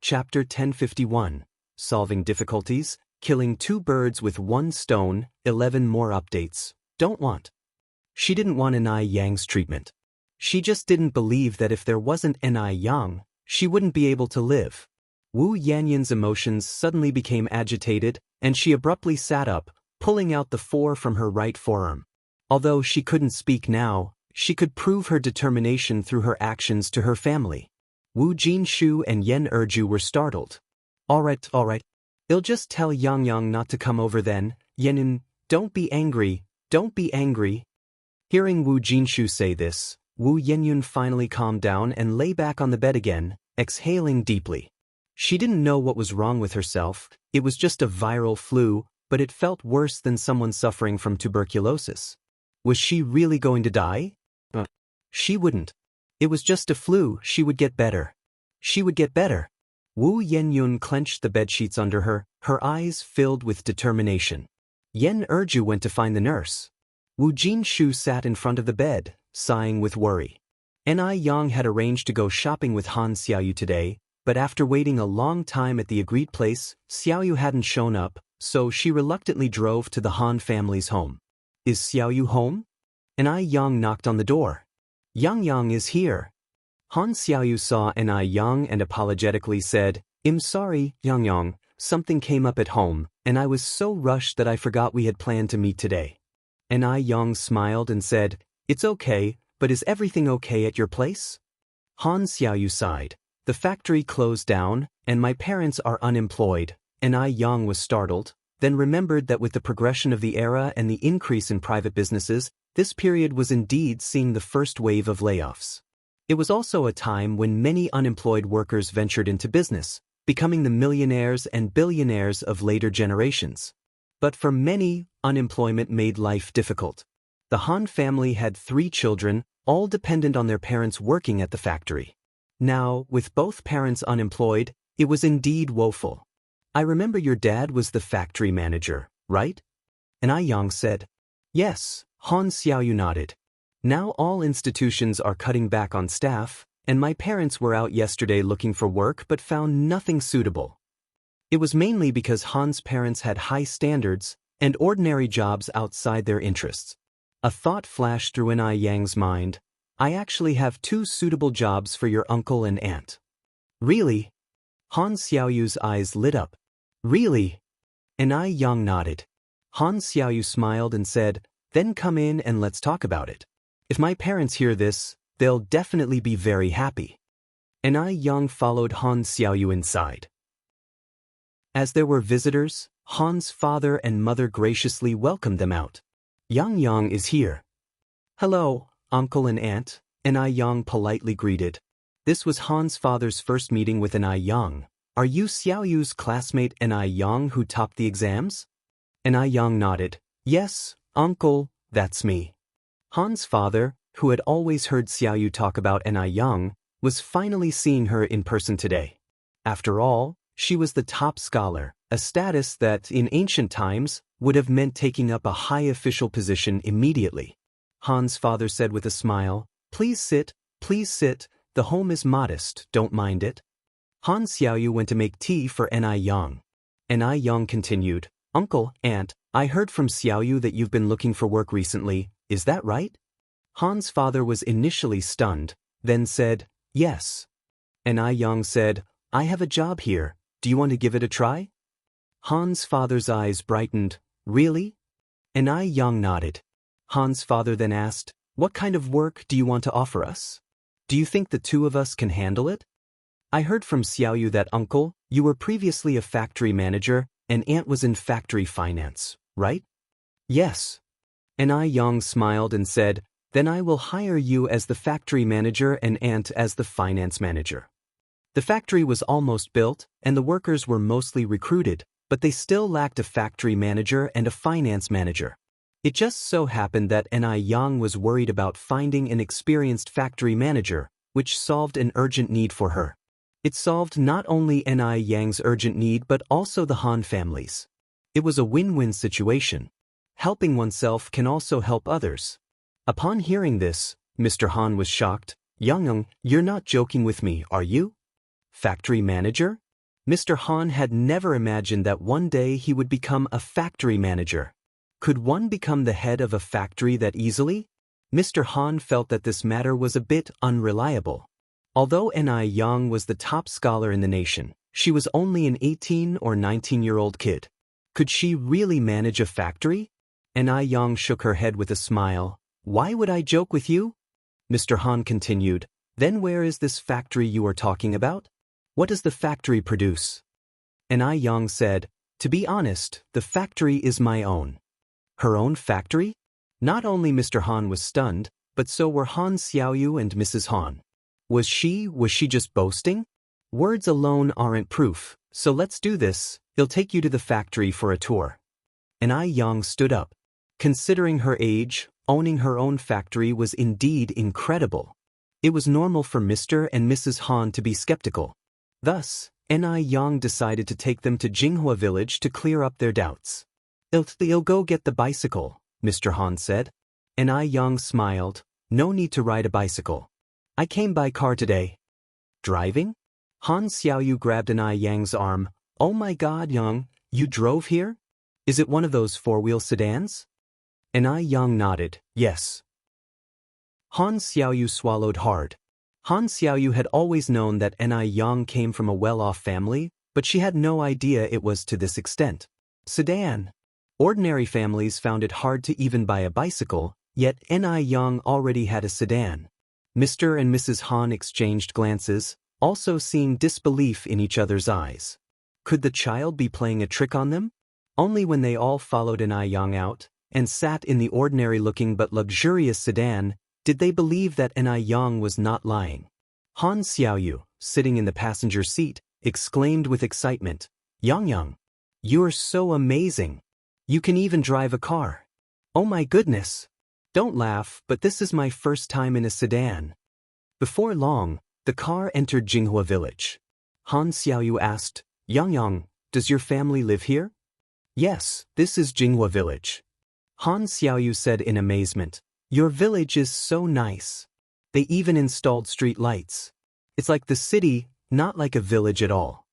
Chapter 1051, Solving Difficulties, Killing 2 Birds with 1 Stone, 11 more updates. Don't want. She didn't want Ni Yang's treatment. She just didn't believe that if there wasn't Ni Yang, she wouldn't be able to live. Wu Yanyan's emotions suddenly became agitated, and she abruptly sat up, pulling out the 4 from her right forearm. Although she couldn't speak now, she could prove her determination through her actions to her family. Wu Jinshu and Yen Erju were startled. All right. I'll just tell Yang not to come over then. Yenin, don't be angry. Hearing Wu Jinshu say this, Wu Yenyun finally calmed down and lay back on the bed again, exhaling deeply. She didn't know what was wrong with herself. It was just a viral flu, but it felt worse than someone suffering from tuberculosis. Was she really going to die? She wouldn't. It was just a flu. She would get better. Wu Yenyun clenched the bedsheets under her, her eyes filled with determination. Yen Erju went to find the nurse. Wu Jinshu sat in front of the bed, sighing with worry. Ni Yang had arranged to go shopping with Han Xiaoyu today, but after waiting a long time at the agreed place, Xiaoyu hadn't shown up, so she reluctantly drove to the Han family's home. Is Xiaoyu home? Ni Yang knocked on the door. Yang is here. Han Xiaoyu saw Ni Yang and apologetically said, I'm sorry, Yang, something came up at home, and I was so rushed that I forgot we had planned to meet today. Ni Yang smiled and said, It's okay, but is everything okay at your place? Han Xiaoyu sighed. The factory closed down, and my parents are unemployed. Ni Yang was startled, then remembered that with the progression of the era and the increase in private businesses, this period was indeed seeing the first wave of layoffs. It was also a time when many unemployed workers ventured into business, becoming the millionaires and billionaires of later generations. But for many, unemployment made life difficult. The Han family had 3 children, all dependent on their parents working at the factory. Now, with both parents unemployed, it was indeed woeful. I remember your dad was the factory manager, right? Ni Yang said. Yes, Han Xiaoyu nodded. Now all institutions are cutting back on staff, and my parents were out yesterday looking for work but found nothing suitable. It was mainly because Han's parents had high standards and ordinary jobs outside their interests. A thought flashed through Ni Yang's mind. I actually have 2 suitable jobs for your uncle and aunt. Really? Han Xiaoyu's eyes lit up. Really? Ni Yang nodded. Han Xiaoyu smiled and said, Then come in and let's talk about it. If my parents hear this, they'll definitely be very happy. Ni Yang followed Han Xiaoyu inside. As there were visitors, Han's father and mother graciously welcomed them out. Yang is here. Hello, uncle and aunt, Ni Yang politely greeted. This was Han's father's first meeting with Ni Yang. Are you Xiaoyu's classmate Ni Yang who topped the exams? Ni Yang nodded. Yes, uncle, that's me. Han's father, who had always heard Xiaoyu talk about Ni Yang, was finally seeing her in person today. After all, she was the top scholar, a status that, in ancient times, would have meant taking up a high official position immediately. Han's father said with a smile, Please sit, the home is modest, don't mind it. Han Xiaoyu went to make tea for Ni Yang. Ni Yang continued, Uncle, aunt, I heard from Xiaoyu that you've been looking for work recently, is that right? Han's father was initially stunned, then said, Yes. Ni Yang said, I have a job here, do you want to give it a try? Han's father's eyes brightened, Really? Ni Yang nodded. Han's father then asked, What kind of work do you want to offer us? Do you think the 2 of us can handle it? I heard from Xiaoyu that uncle, you were previously a factory manager, and aunt was in factory finance, right? Yes. Ni Yang smiled and said, Then I will hire you as the factory manager and aunt as the finance manager. The factory was almost built, and the workers were mostly recruited, but they still lacked a factory manager and a finance manager. It just so happened that Ni Yang was worried about finding an experienced factory manager, which solved an urgent need for her. It solved not only Ni Yang's urgent need but also the Han family's. It was a win-win situation. Helping oneself can also help others. Upon hearing this, Mr. Han was shocked. Yang, you're not joking with me, are you? Factory manager? Mr. Han had never imagined that one day he would become a factory manager. Could one become the head of a factory that easily? Mr. Han felt that this matter was a bit unreliable. Although Yang was the top scholar in the nation, she was only an 18 or 19-year-old kid. Could she really manage a factory? Yang shook her head with a smile. Why would I joke with you? Mr. Han continued, then where is this factory you are talking about? What does the factory produce? Yang said, to be honest, the factory is my own. Her own factory? Not only Mr. Han was stunned, but so were Han Xiaoyu and Mrs. Han. Was she just boasting? Words alone aren't proof, so let's do this. He'll take you to the factory for a tour. Yang stood up. Considering her age, owning her own factory was indeed incredible. It was normal for Mr. and Mrs. Han to be skeptical. Thus, Yang decided to take them to Jinghua village to clear up their doubts. They'll go get the bicycle, Mr. Han said. Yang smiled. No need to ride a bicycle. I came by car today. Driving? Han Xiaoyu grabbed Yang's arm. Oh my God, Yang, you drove here? Is it one of those four-wheel sedans? Yang nodded, yes. Han Xiaoyu swallowed hard. Han Xiaoyu had always known that Yang came from a well-off family, but she had no idea it was to this extent. Sedan. Ordinary families found it hard to even buy a bicycle, yet Yang already had a sedan. Mr. and Mrs. Han exchanged glances, also seeing disbelief in each other's eyes. Could the child be playing a trick on them? Only when they all followed Yang out, and sat in the ordinary-looking but luxurious sedan, did they believe that Yang was not lying. Han Xiaoyu, sitting in the passenger seat, exclaimed with excitement, Yang, you're so amazing. You can even drive a car. Oh my goodness. Don't laugh, but this is my first time in a sedan. Before long, the car entered Jinghua village. Han Xiaoyu asked, Yang, does your family live here? Yes, this is Jinghua village. Han Xiaoyu said in amazement, your village is so nice. They even installed street lights. It's like the city, not like a village at all.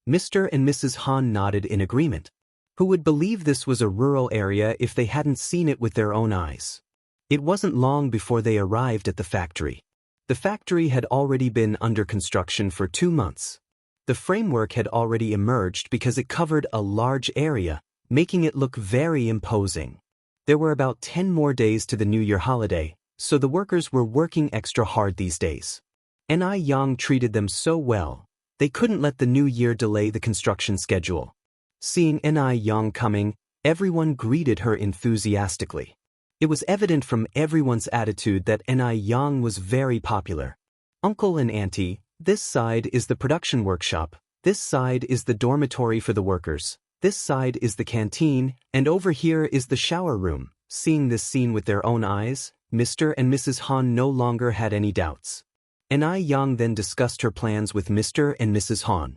Mr. and Mrs. Han nodded in agreement. Who would believe this was a rural area if they hadn't seen it with their own eyes? It wasn't long before they arrived at the factory. The factory had already been under construction for 2 months. The framework had already emerged because it covered a large area, making it look very imposing. There were about 10 more days to the New Year holiday, so the workers were working extra hard these days. Yang treated them so well, they couldn't let the New Year delay the construction schedule. Seeing Yang coming, everyone greeted her enthusiastically. It was evident from everyone's attitude that Yang was very popular. Uncle and Auntie, this side is the production workshop, this side is the dormitory for the workers, this side is the canteen, and over here is the shower room. Seeing this scene with their own eyes, Mr. and Mrs. Han no longer had any doubts. Yang then discussed her plans with Mr. and Mrs. Han.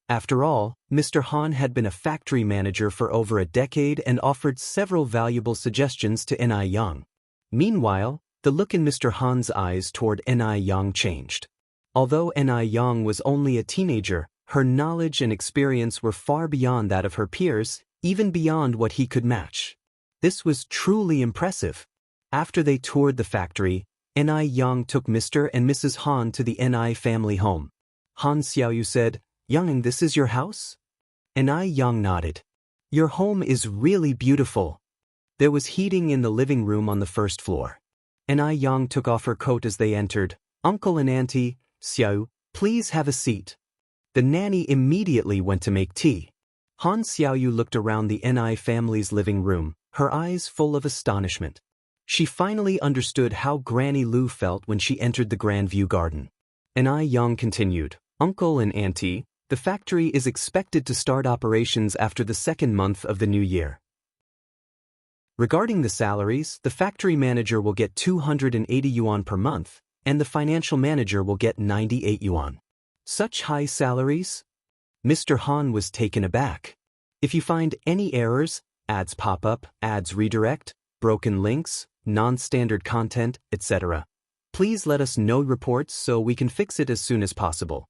After all, Mr. Han had been a factory manager for over a decade and offered several valuable suggestions to Yang. Meanwhile, the look in Mr. Han's eyes toward Yang changed. Although Yang was only a teenager, her knowledge and experience were far beyond that of her peers, even beyond what he could match. This was truly impressive. After they toured the factory, Yang took Mr. and Mrs. Han to the family home. Han Xiaoyu said, Yang, this is your house? Yang nodded. Your home is really beautiful. There was heating in the living room on the first floor. Yang took off her coat as they entered. Uncle and Auntie, Xiao, please have a seat. The nanny immediately went to make tea. Han Xiaoyu looked around the family's living room, her eyes full of astonishment. She finally understood how Granny Lu felt when she entered the Grand View Garden. Yang continued, Uncle and Auntie, the factory is expected to start operations after the 2nd month of the new year. Regarding the salaries, the factory manager will get 280 yuan per month, and the financial manager will get 98 yuan. Such high salaries? Mr. Han was taken aback. If you find any errors, ads pop up, ads redirect, broken links, non-standard content, etc., please let us know reports so we can fix it as soon as possible.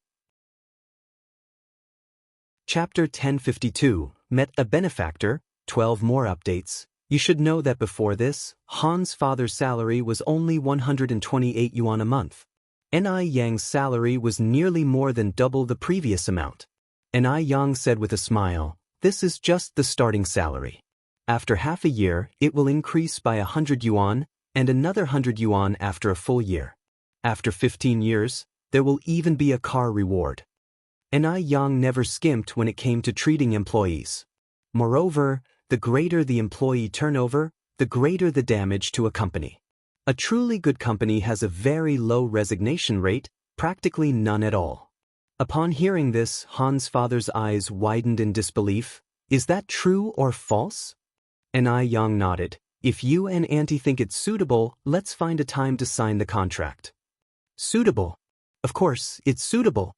Chapter 1052, Met a Benefactor, 12 more updates. You should know that before this, Han's father's salary was only 128 yuan a month. Ni Yang's salary was nearly more than double the previous amount. Ni Yang said with a smile, "This is just the starting salary. After half a year, it will increase by 100 yuan, and another 100 yuan after a full year. After 15 years, there will even be a car reward." Ni Yang never skimped when it came to treating employees. Moreover, the greater the employee turnover, the greater the damage to a company. A truly good company has a very low resignation rate, practically none at all. Upon hearing this, Han's father's eyes widened in disbelief. "Is that true or false?" Ni Yang nodded. "If you and Auntie think it's suitable, let's find a time to sign the contract." Suitable? Of course, it's suitable.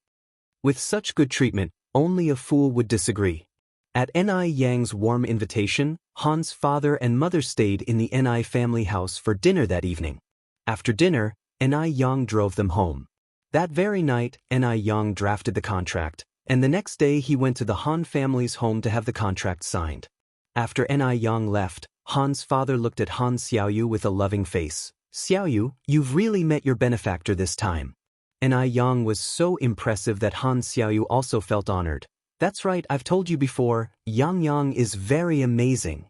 With such good treatment, only a fool would disagree. At Ni Yang's warm invitation, Han's father and mother stayed in the Ni family house for dinner that evening. After dinner, Ni Yang drove them home. That very night, Ni Yang drafted the contract, and the next day he went to the Han family's home to have the contract signed. After Ni Yang left, Han's father looked at Han Xiaoyu with a loving face. "Xiaoyu, you've really met your benefactor this time." Ni Yang was so impressive that Han Xiaoyu also felt honored. "That's right, I've told you before, Yang Yang is very amazing."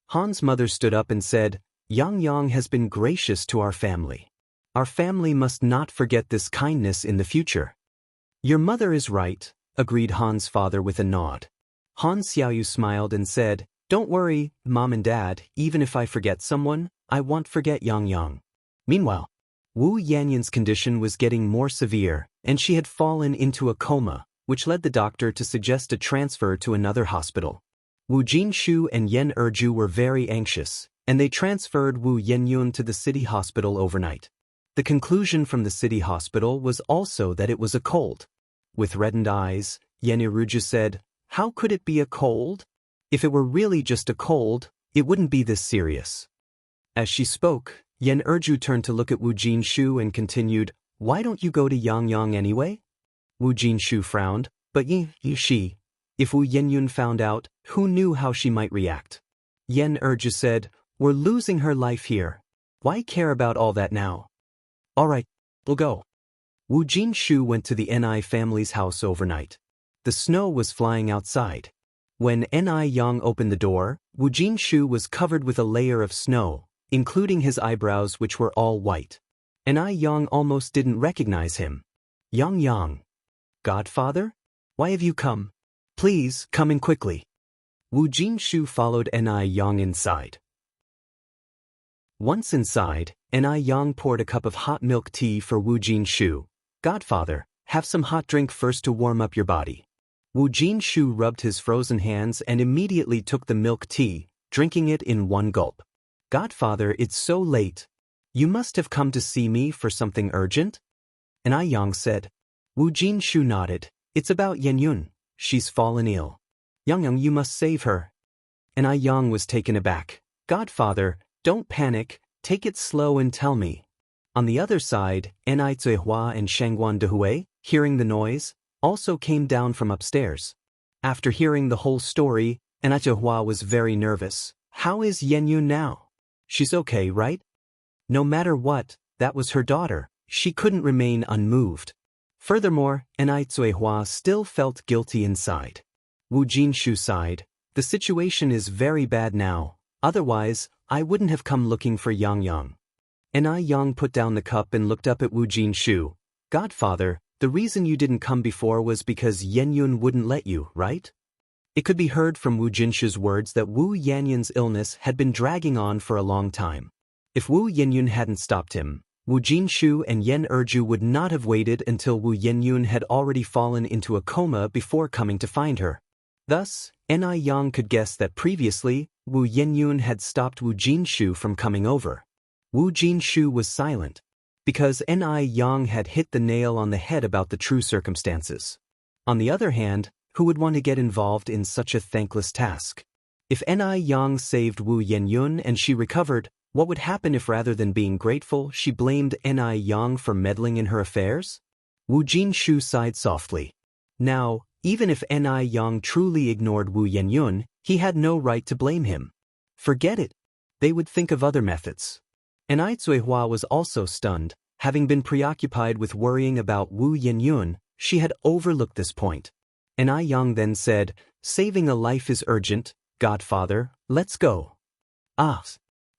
Han's mother stood up and said, "Yang Yang has been gracious to our family. Our family must not forget this kindness in the future." "Your mother is right," agreed Han's father with a nod. Han Xiaoyu smiled and said, "Don't worry, Mom and Dad, even if I forget someone, I won't forget Yang Yang." Meanwhile, Wu Yanyan's condition was getting more severe, and she had fallen into a coma, which led the doctor to suggest a transfer to another hospital. Wu Jinshu and Yen Erju were very anxious, and they transferred Wu Yenyun to the city hospital overnight. The conclusion from the city hospital was also that it was a cold. With reddened eyes, Yen Erju said, "How could it be a cold? If it were really just a cold, it wouldn't be this serious." As she spoke, Yen Erju turned to look at Wu Jinshu and continued, "Why don't you go to Yang Yang anyway?" Wu Jinshu frowned, but she. If Wu Yenyun found out, who knew how she might react? Yen Erju said, "We're losing her life here. Why care about all that now?" "All right, we'll go." Wu Jinshu went to the Ni family's house overnight. The snow was flying outside. When Ni Yang opened the door, Wu Jinshu was covered with a layer of snow, including his eyebrows, which were all white. Ni Yang almost didn't recognize him. "Yang Yang. Godfather? Why have you come? Please, come in quickly." Wu Jinshu followed Ni Yang inside. Once inside, Ni Yang poured a cup of hot milk tea for Wu Jinshu. "Godfather, have some hot drink first to warm up your body." Wu Jinshu rubbed his frozen hands and immediately took the milk tea, drinking it in one gulp. "Godfather, it's so late. You must have come to see me for something urgent?" Ni Yang said. Wu Jinshu nodded. "It's about Yenyun. She's fallen ill. Yang Yang, you must save her." Ni Yang was taken aback. "Godfather, don't panic, take it slow and tell me." On the other side, Ni Zuihua and Shangguan Dehui, hearing the noise, also came down from upstairs. After hearing the whole story, Ni Zuihua was very nervous. "How is Yenyun now? She's okay, right?" No matter what, that was her daughter. She couldn't remain unmoved. Furthermore, Ni Zuihua still felt guilty inside. Wu Jinshu sighed. "The situation is very bad now. Otherwise, I wouldn't have come looking for Yang Yang." Ni Yang put down the cup and looked up at Wu Jinshu. "Godfather, the reason you didn't come before was because Yenyun wouldn't let you, right?" It could be heard from Wu Jinshu's words that Wu Yanyan's illness had been dragging on for a long time. If Wu Yenyun hadn't stopped him, Wu Jinshu and Yen Erju would not have waited until Wu Yenyun had already fallen into a coma before coming to find her. Thus, Ni Yang could guess that previously, Wu Yenyun had stopped Wu Jinshu from coming over. Wu Jinshu was silent, because Ni Yang had hit the nail on the head about the true circumstances. On the other hand, who would want to get involved in such a thankless task? If Ni Yang saved Wu Yenyun and she recovered, what would happen if rather than being grateful, she blamed Ni Yang for meddling in her affairs? Wu Jinshu sighed softly. Now, Even if Ni Yang truly ignored Wu Yenyun, he had no right to blame him. Forget it. They would think of other methods. Ni Zuihua was also stunned. Having been preoccupied with worrying about Wu Yenyun, she had overlooked this point. Ni Yang then said, "Saving a life is urgent, Godfather, let's go." Ah!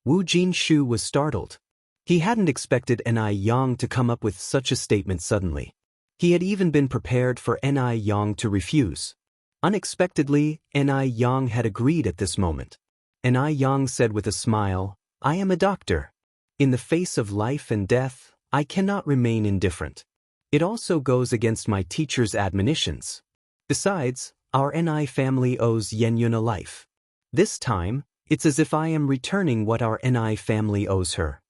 Wu Jinshu was startled. He hadn't expected Ni Yang to come up with such a statement suddenly. He had even been prepared for Ni Yang to refuse. Unexpectedly, Ni Yang had agreed at this moment. Ni Yang said with a smile, "I am a doctor. In the face of life and death, I cannot remain indifferent. It also goes against my teacher's admonitions. Besides, our Ni family owes Yenyun a life. This time, it's as if I am returning what our Ni family owes her.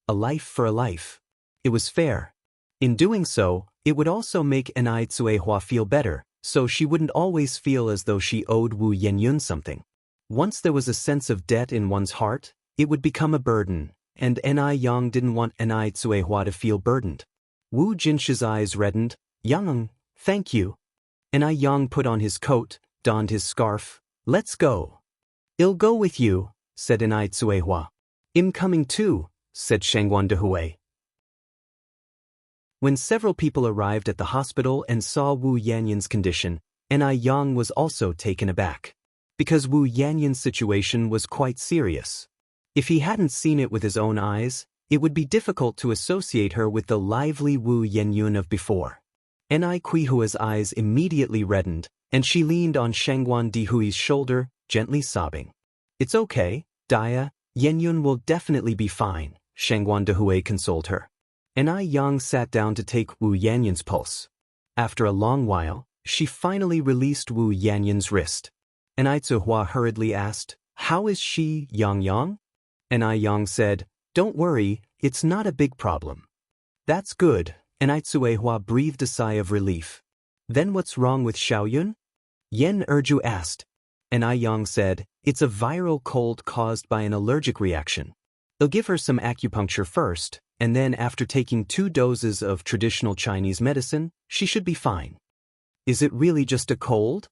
A life for a life. It was fair. In doing so, it would also make Ni Zuihua feel better, so she wouldn't always feel as though she owed Wu Yenyun something. Once there was a sense of debt in one's heart, it would become a burden, and Ni Yang didn't want Ni Zuihua to feel burdened. Wu Jinshu's eyes reddened. "Yang, thank you." Ni Yang put on his coat, donned his scarf. "Let's go." "I'll go with you," said Ni Zuihua. "I'm coming too," said Shangguan Dehui. When several people arrived at the hospital and saw Wu Yanyun's condition, Ni Yang was also taken aback. Because Wu Yanyun's situation was quite serious. If he hadn't seen it with his own eyes, it would be difficult to associate her with the lively Wu Yenyun of before. Ni Kuihua's eyes immediately reddened, and she leaned on Shangguan Dehui's shoulder, gently sobbing. "It's okay, Dia, Yenyun will definitely be fine," Shangguan Dehui consoled her. Ni Yang sat down to take Wu Yanyun's pulse. After a long while, she finally released Wu Yanyun's wrist. Ni Zuihua hurriedly asked, "How is she, Yang?" Ni Yang said, "Don't worry, it's not a big problem." "That's good," Ni Zuihua breathed a sigh of relief. "Then what's wrong with Xiaoyun?" Yen Erju asked. Ni Yang said, "It's a viral cold caused by an allergic reaction. They'll give her some acupuncture first, and then after taking 2 doses of traditional Chinese medicine, she should be fine." "Is it really just a cold?"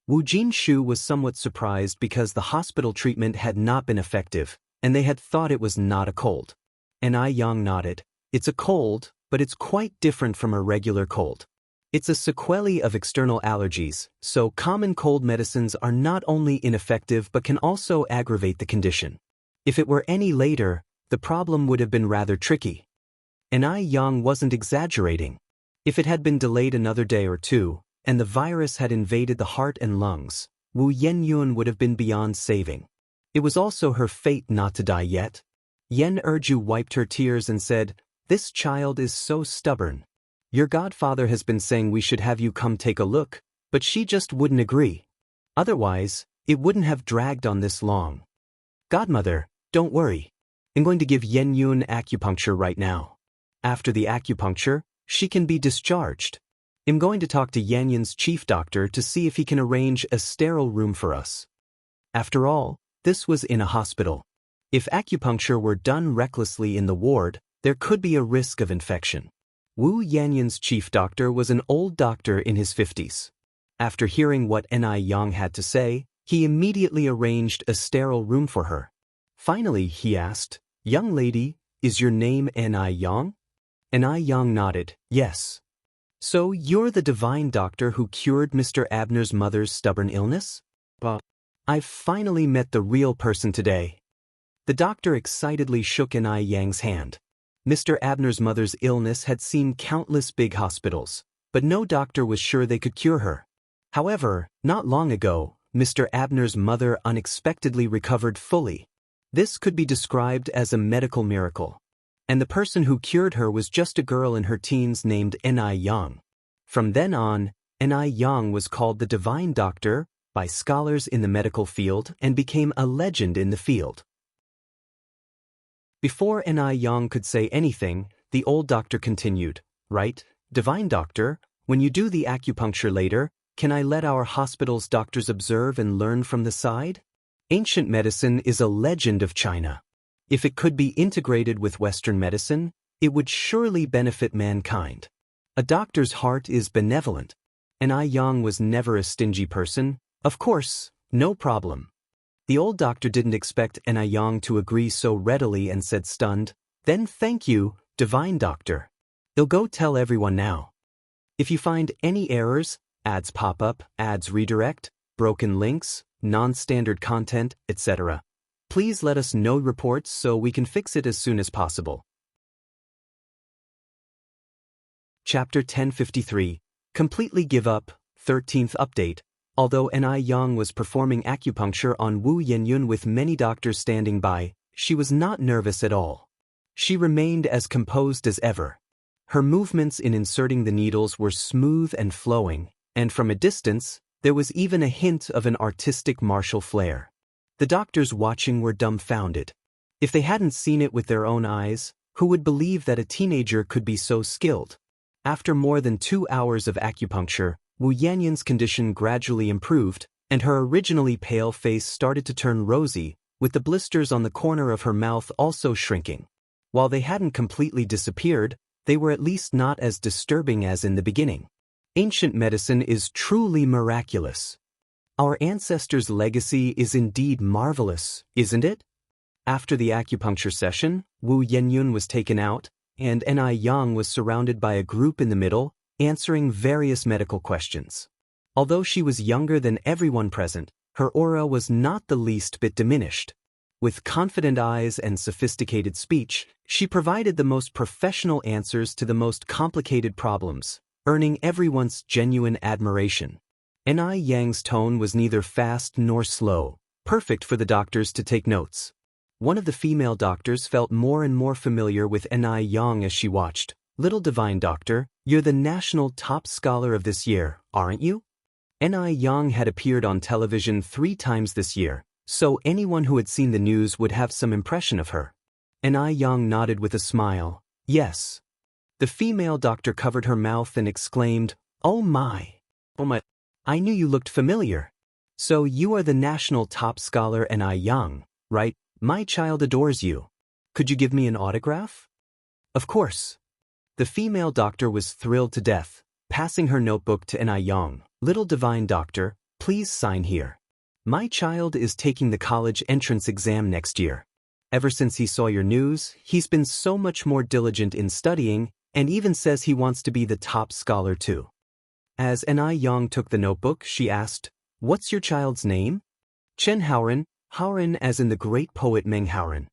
Wu Jinshu was somewhat surprised because the hospital treatment had not been effective, and they had thought it was not a cold. Ni Yang nodded. "It's a cold, but it's quite different from a regular cold. It's a sequelae of external allergies, so common cold medicines are not only ineffective but can also aggravate the condition. If it were any later, the problem would have been rather tricky." Ni Yang wasn't exaggerating. If it had been delayed another day or two, and the virus had invaded the heart and lungs, Wu Yenyun would have been beyond saving. It was also her fate not to die yet. Yen Erju wiped her tears and said, "This child is so stubborn. Your godfather has been saying we should have you come take a look, but she just wouldn't agree. Otherwise, it wouldn't have dragged on this long. Godmother, don't worry. I'm going to give Yenyun acupuncture right now. After the acupuncture, she can be discharged. I'm going to talk to Yenyun's chief doctor to see if he can arrange a sterile room for us." After all, this was in a hospital. If acupuncture were done recklessly in the ward, there could be a risk of infection. Wu Yenyun's chief doctor was an old doctor in his 50s. After hearing what Ni Yang had to say, he immediately arranged a sterile room for her. Finally, he asked, "Young lady, is your name Ni Yang?" Ni Yang nodded, "Yes." "So you're the divine doctor who cured Mr. Abner's mother's stubborn illness?" "I've finally met the real person today." The doctor excitedly shook Ni Yang's hand. Mr. Abner's mother's illness had seen countless big hospitals, but no doctor was sure they could cure her. However, not long ago, Mr. Abner's mother unexpectedly recovered fully. This could be described as a medical miracle. And the person who cured her was just a girl in her teens named Ni Yang. From then on, Ni Yang was called the Divine Doctor by scholars in the medical field and became a legend in the field. Before Ni Yang could say anything, the old doctor continued, "Right, Divine Doctor, when you do the acupuncture later, can I let our hospital's doctors observe and learn from the side? Ancient medicine is a legend of China. If it could be integrated with Western medicine, it would surely benefit mankind. A doctor's heart is benevolent. And Yang was never a stingy person. Of course, no problem. The old doctor didn't expect Yang to agree so readily and said stunned, "Then thank you, divine doctor. I'll go tell everyone now. If you find any errors, ads pop up, ads redirect, broken links, non-standard content, etc., please let us know reports so we can fix it as soon as possible." Chapter 1053, Completely Give Up, 13th Update. Although Yang was performing acupuncture on Wu Yenyun with many doctors standing by, she was not nervous at all. She remained as composed as ever. Her movements in inserting the needles were smooth and flowing, and from a distance, there was even a hint of an artistic martial flair. The doctors watching were dumbfounded. If they hadn't seen it with their own eyes, who would believe that a teenager could be so skilled? After more than 2 hours of acupuncture, Wu Yanyun's condition gradually improved, and her originally pale face started to turn rosy, with the blisters on the corner of her mouth also shrinking. While they hadn't completely disappeared, they were at least not as disturbing as in the beginning. Ancient medicine is truly miraculous. Our ancestors' legacy is indeed marvelous, isn't it? After the acupuncture session, Wu Yenyun was taken out, and Yang was surrounded by a group in the middle, answering various medical questions. Although she was younger than everyone present, her aura was not the least bit diminished. With confident eyes and sophisticated speech, she provided the most professional answers to the most complicated problems, earning everyone's genuine admiration. Yang's tone was neither fast nor slow, perfect for the doctors to take notes. One of the female doctors felt more and more familiar with Yang as she watched. "Little divine doctor, you're the national top scholar of this year, aren't you?" Yang had appeared on television 3 times this year, so anyone who had seen the news would have some impression of her. Yang nodded with a smile. "Yes." The female doctor covered her mouth and exclaimed, "Oh my! I knew you looked familiar. So you are the national top scholar Yang, right? My child adores you. Could you give me an autograph?" "Of course." The female doctor was thrilled to death, passing her notebook to Yang. "Little divine doctor, please sign here. My child is taking the college entrance exam next year. Ever since he saw your news, he's been so much more diligent in studying, and even says he wants to be the top scholar too." As Yang took the notebook, she asked, "What's your child's name?" "Chen Haoren, Haoren as in the great poet Meng Haoren."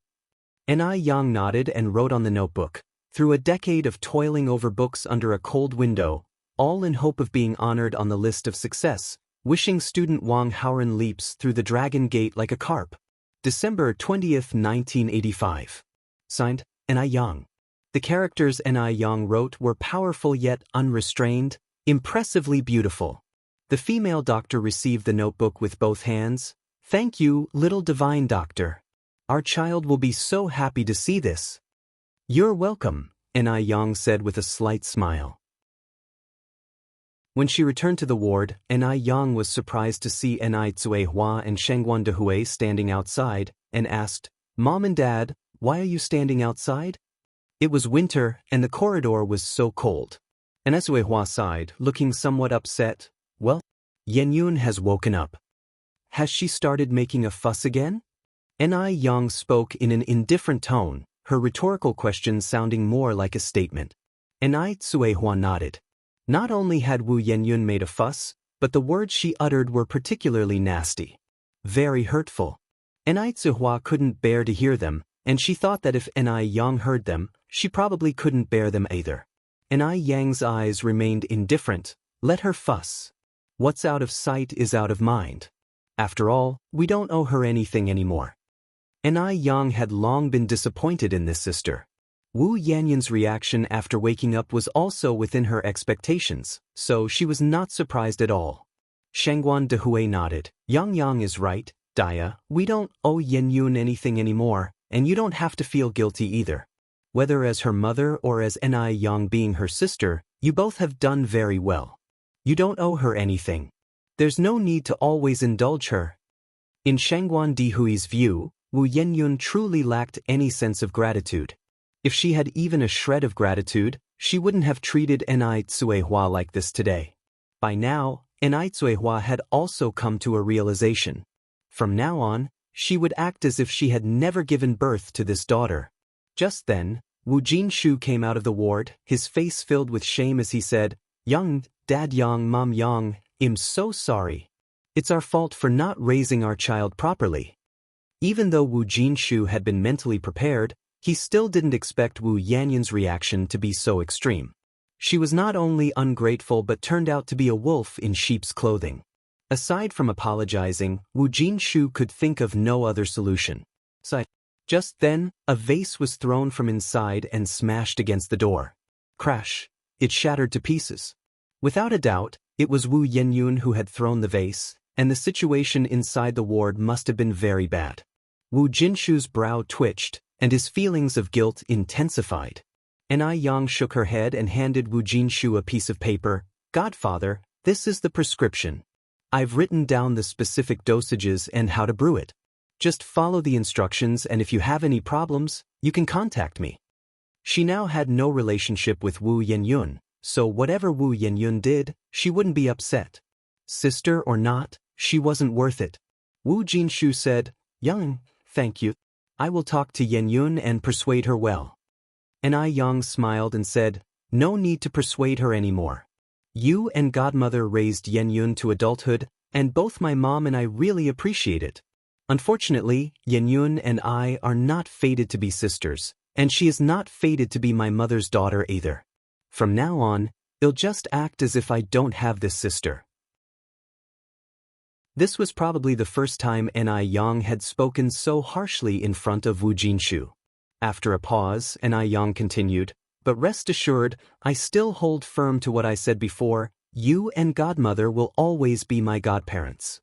Yang nodded and wrote on the notebook, "Through a decade of toiling over books under a cold window, all in hope of being honored on the list of success, wishing student Wang Haoren leaps through the dragon gate like a carp. December 20th, 1985. Signed, Yang." The characters Yang wrote were powerful yet unrestrained, impressively beautiful. The female doctor received the notebook with both hands. "Thank you, little divine doctor. Our child will be so happy to see this." "You're welcome," Yang said with a slight smile. When she returned to the ward, Yang was surprised to see Zuehua and Shengguan Dehui standing outside, and asked, "Mom and Dad, why are you standing outside?" It was winter, and the corridor was so cold. Zuehua sighed, looking somewhat upset. "Well, Yenyun has woken up. Has she started making a fuss again?" Yang spoke in an indifferent tone, her rhetorical question sounding more like a statement. Zuehua nodded. Not only had Wu Yenyun made a fuss, but the words she uttered were particularly nasty. Very hurtful. Zuehua couldn't bear to hear them, and she thought that if Yang heard them, she probably couldn't bear them either. Yang's eyes remained indifferent. Let her fuss. What's out of sight is out of mind. After all, we don't owe her anything anymore. Yang had long been disappointed in this sister. Wu Yanyun's reaction after waking up was also within her expectations, so she was not surprised at all. Shengguan Dehui nodded. "Yang is right, Dia, we don't owe Yenyun anything anymore, and you don't have to feel guilty either. Whether as her mother or as Yang being her sister, you both have done very well. You don't owe her anything. There's no need to always indulge her." In Shengguan Dehui's view, Wu Yenyun truly lacked any sense of gratitude. If she had even a shred of gratitude, she wouldn't have treated Zuehua like this today. By now, Enai had also come to a realization. From now on, she would act as if she had never given birth to this daughter. Just then, Wu Jinshu came out of the ward, his face filled with shame as he said, "Young, Dad Yang, Mom Yang, I'm so sorry. It's our fault for not raising our child properly." Even though Wu Jinshu had been mentally prepared, he still didn't expect Wu Yanyan's reaction to be so extreme. She was not only ungrateful but turned out to be a wolf in sheep's clothing. Aside from apologizing, Wu Jinshu could think of no other solution. Just then, a vase was thrown from inside and smashed against the door. Crash! It shattered to pieces. Without a doubt, it was Wu Yenyun who had thrown the vase, and the situation inside the ward must have been very bad. Wu Jinshu's brow twitched, and his feelings of guilt intensified. Enai Yang shook her head and handed Wu Jinshu a piece of paper. "Godfather, this is the prescription. I've written down the specific dosages and how to brew it. Just follow the instructions, and if you have any problems, you can contact me." She now had no relationship with Wu Yenyun, so whatever Wu Yenyun did, she wouldn't be upset. Sister or not, she wasn't worth it. Wu Jinshu said, "Young, thank you. I will talk to Yenyun and persuade her well." Enai Yang smiled and said, "No need to persuade her anymore. You and Godmother raised Yenyun to adulthood, and both my mom and I really appreciate it. Unfortunately, Yenyun and I are not fated to be sisters, and she is not fated to be my mother's daughter either. From now on, I'll just act as if I don't have this sister." This was probably the first time Enai Yang had spoken so harshly in front of Wu Jinshu. After a pause, Enai Yang continued, "But rest assured, I still hold firm to what I said before. You and Godmother will always be my godparents."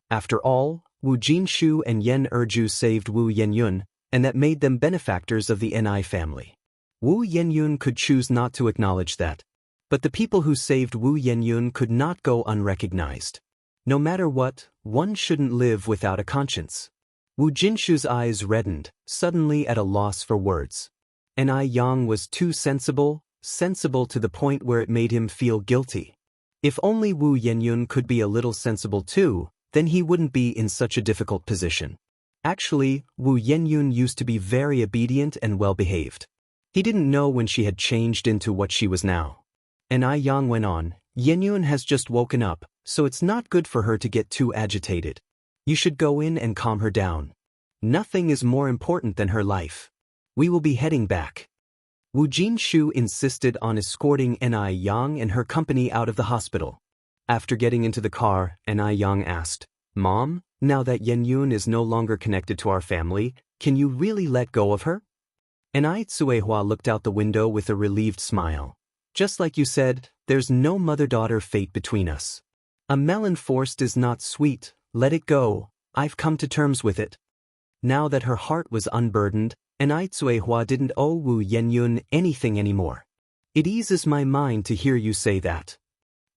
After all, Wu Jinshu and Yen Erju saved Wu Yenyun, and that made them benefactors of the Enai family. Wu Yenyun could choose not to acknowledge that. But the people who saved Wu Yenyun could not go unrecognized. No matter what, one shouldn't live without a conscience. Wu Jinshu's eyes reddened, suddenly at a loss for words. Enai Yang was too sensible to the point where it made him feel guilty. If only Wu Yenyun could be a little sensible too, then he wouldn't be in such a difficult position. Actually, Wu Yenyun used to be very obedient and well-behaved. He didn't know when she had changed into what she was now. Enai Yang went on, "Yenyun has just woken up, so it's not good for her to get too agitated. You should go in and calm her down. Nothing is more important than her life. We will be heading back." Wu Jinshu insisted on escorting Enai Yang and her company out of the hospital. After getting into the car, Enai Yang asked, "Mom, now that Yenyun is no longer connected to our family, can you really let go of her?" Enai Tsuehua looked out the window with a relieved smile. "Just like you said, there's no mother-daughter fate between us. A melon forced is not sweet, let it go, I've come to terms with it." Now that her heart was unburdened, Enai Tsuehua didn't owe Wu Yenyun anything anymore. "It eases my mind to hear you say that."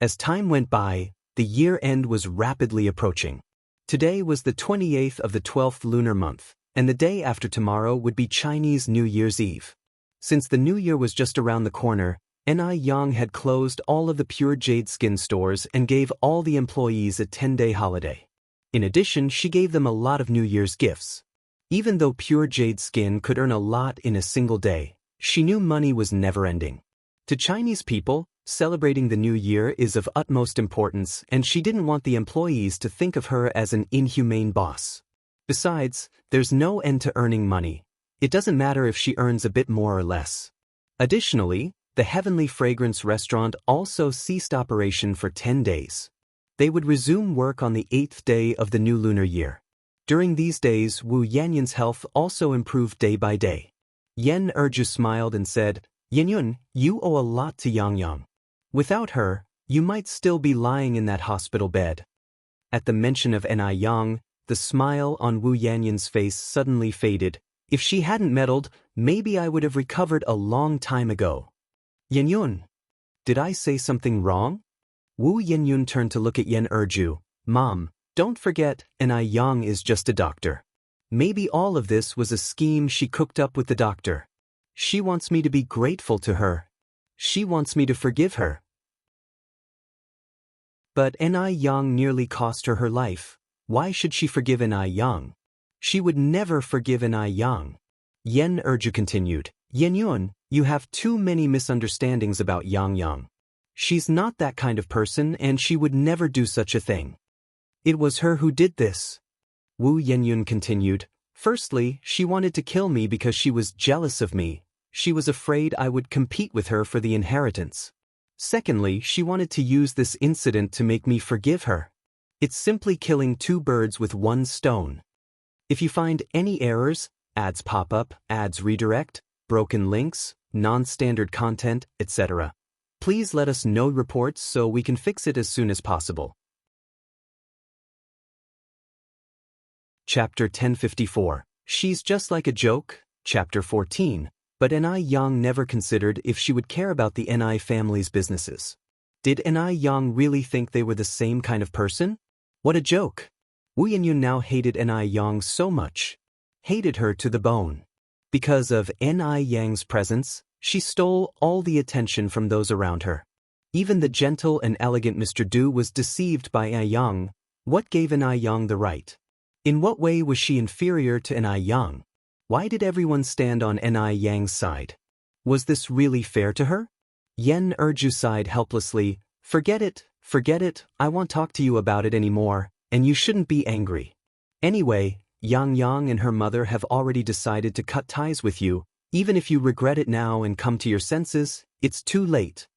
As time went by, the year-end was rapidly approaching. Today was the 28th of the 12th lunar month, and the day after tomorrow would be Chinese New Year's Eve. Since the new year was just around the corner, Enai Yang had closed all of the Pure Jade Skin stores and gave all the employees a 10-day holiday. In addition, she gave them a lot of New Year's gifts. Even though Pure Jade Skin could earn a lot in a single day, she knew money was never-ending. To Chinese people, celebrating the new year is of utmost importance, and she didn't want the employees to think of her as an inhumane boss. Besides, there's no end to earning money. It doesn't matter if she earns a bit more or less. Additionally, the Heavenly Fragrance restaurant also ceased operation for 10 days. They would resume work on the 8th day of the new lunar year. During these days, Wu Yanyan's health also improved day by day. Yen Erju smiled and said, "Yenyun, you owe a lot to Yang. Without her, you might still be lying in that hospital bed." At the mention of Enai Yang, the smile on Wu Yanyan's face suddenly faded. "If she hadn't meddled, maybe I would have recovered a long time ago." "Yenyun, did I say something wrong?" Wu Yenyun turned to look at Yen Erju. "Mom, don't forget, Enai Yang is just a doctor. Maybe all of this was a scheme she cooked up with the doctor. She wants me to be grateful to her. She wants me to forgive her." But Ni Yang nearly cost her life. Why should she forgive Ni Yang? She would never forgive Ni Yang. Yen Erju continued, Yen Yun, you have too many misunderstandings about Yang Yang. She's not that kind of person and she would never do such a thing. It was her who did this. Wu Yenyun continued, firstly, she wanted to kill me because she was jealous of me. She was afraid I would compete with her for the inheritance. Secondly, she wanted to use this incident to make me forgive her. It's simply killing two birds with one stone. If you find any errors, ads pop up, ads redirect, broken links, non-standard content, etc., please let us know reports so we can fix it as soon as possible. Chapter 1054. She's just like a joke. Chapter 14. But Ni Yang never considered if she would care about the Ni family's businesses. Did Ni Yang really think they were the same kind of person? What a joke. Wu Yenyun now hated Ni Yang so much. Hated her to the bone. Because of Ni Yang's presence, she stole all the attention from those around her. Even the gentle and elegant Mr. Du was deceived by Ni Yang. What gave Ni Yang the right? In what way was she inferior to Ni Yang? Why did everyone stand on Ni Yang's side? Was this really fair to her? Yen Erju sighed helplessly, forget it, I won't talk to you about it anymore, and you shouldn't be angry. Anyway, Yang Yang and her mother have already decided to cut ties with you. Even if you regret it now and come to your senses, it's too late.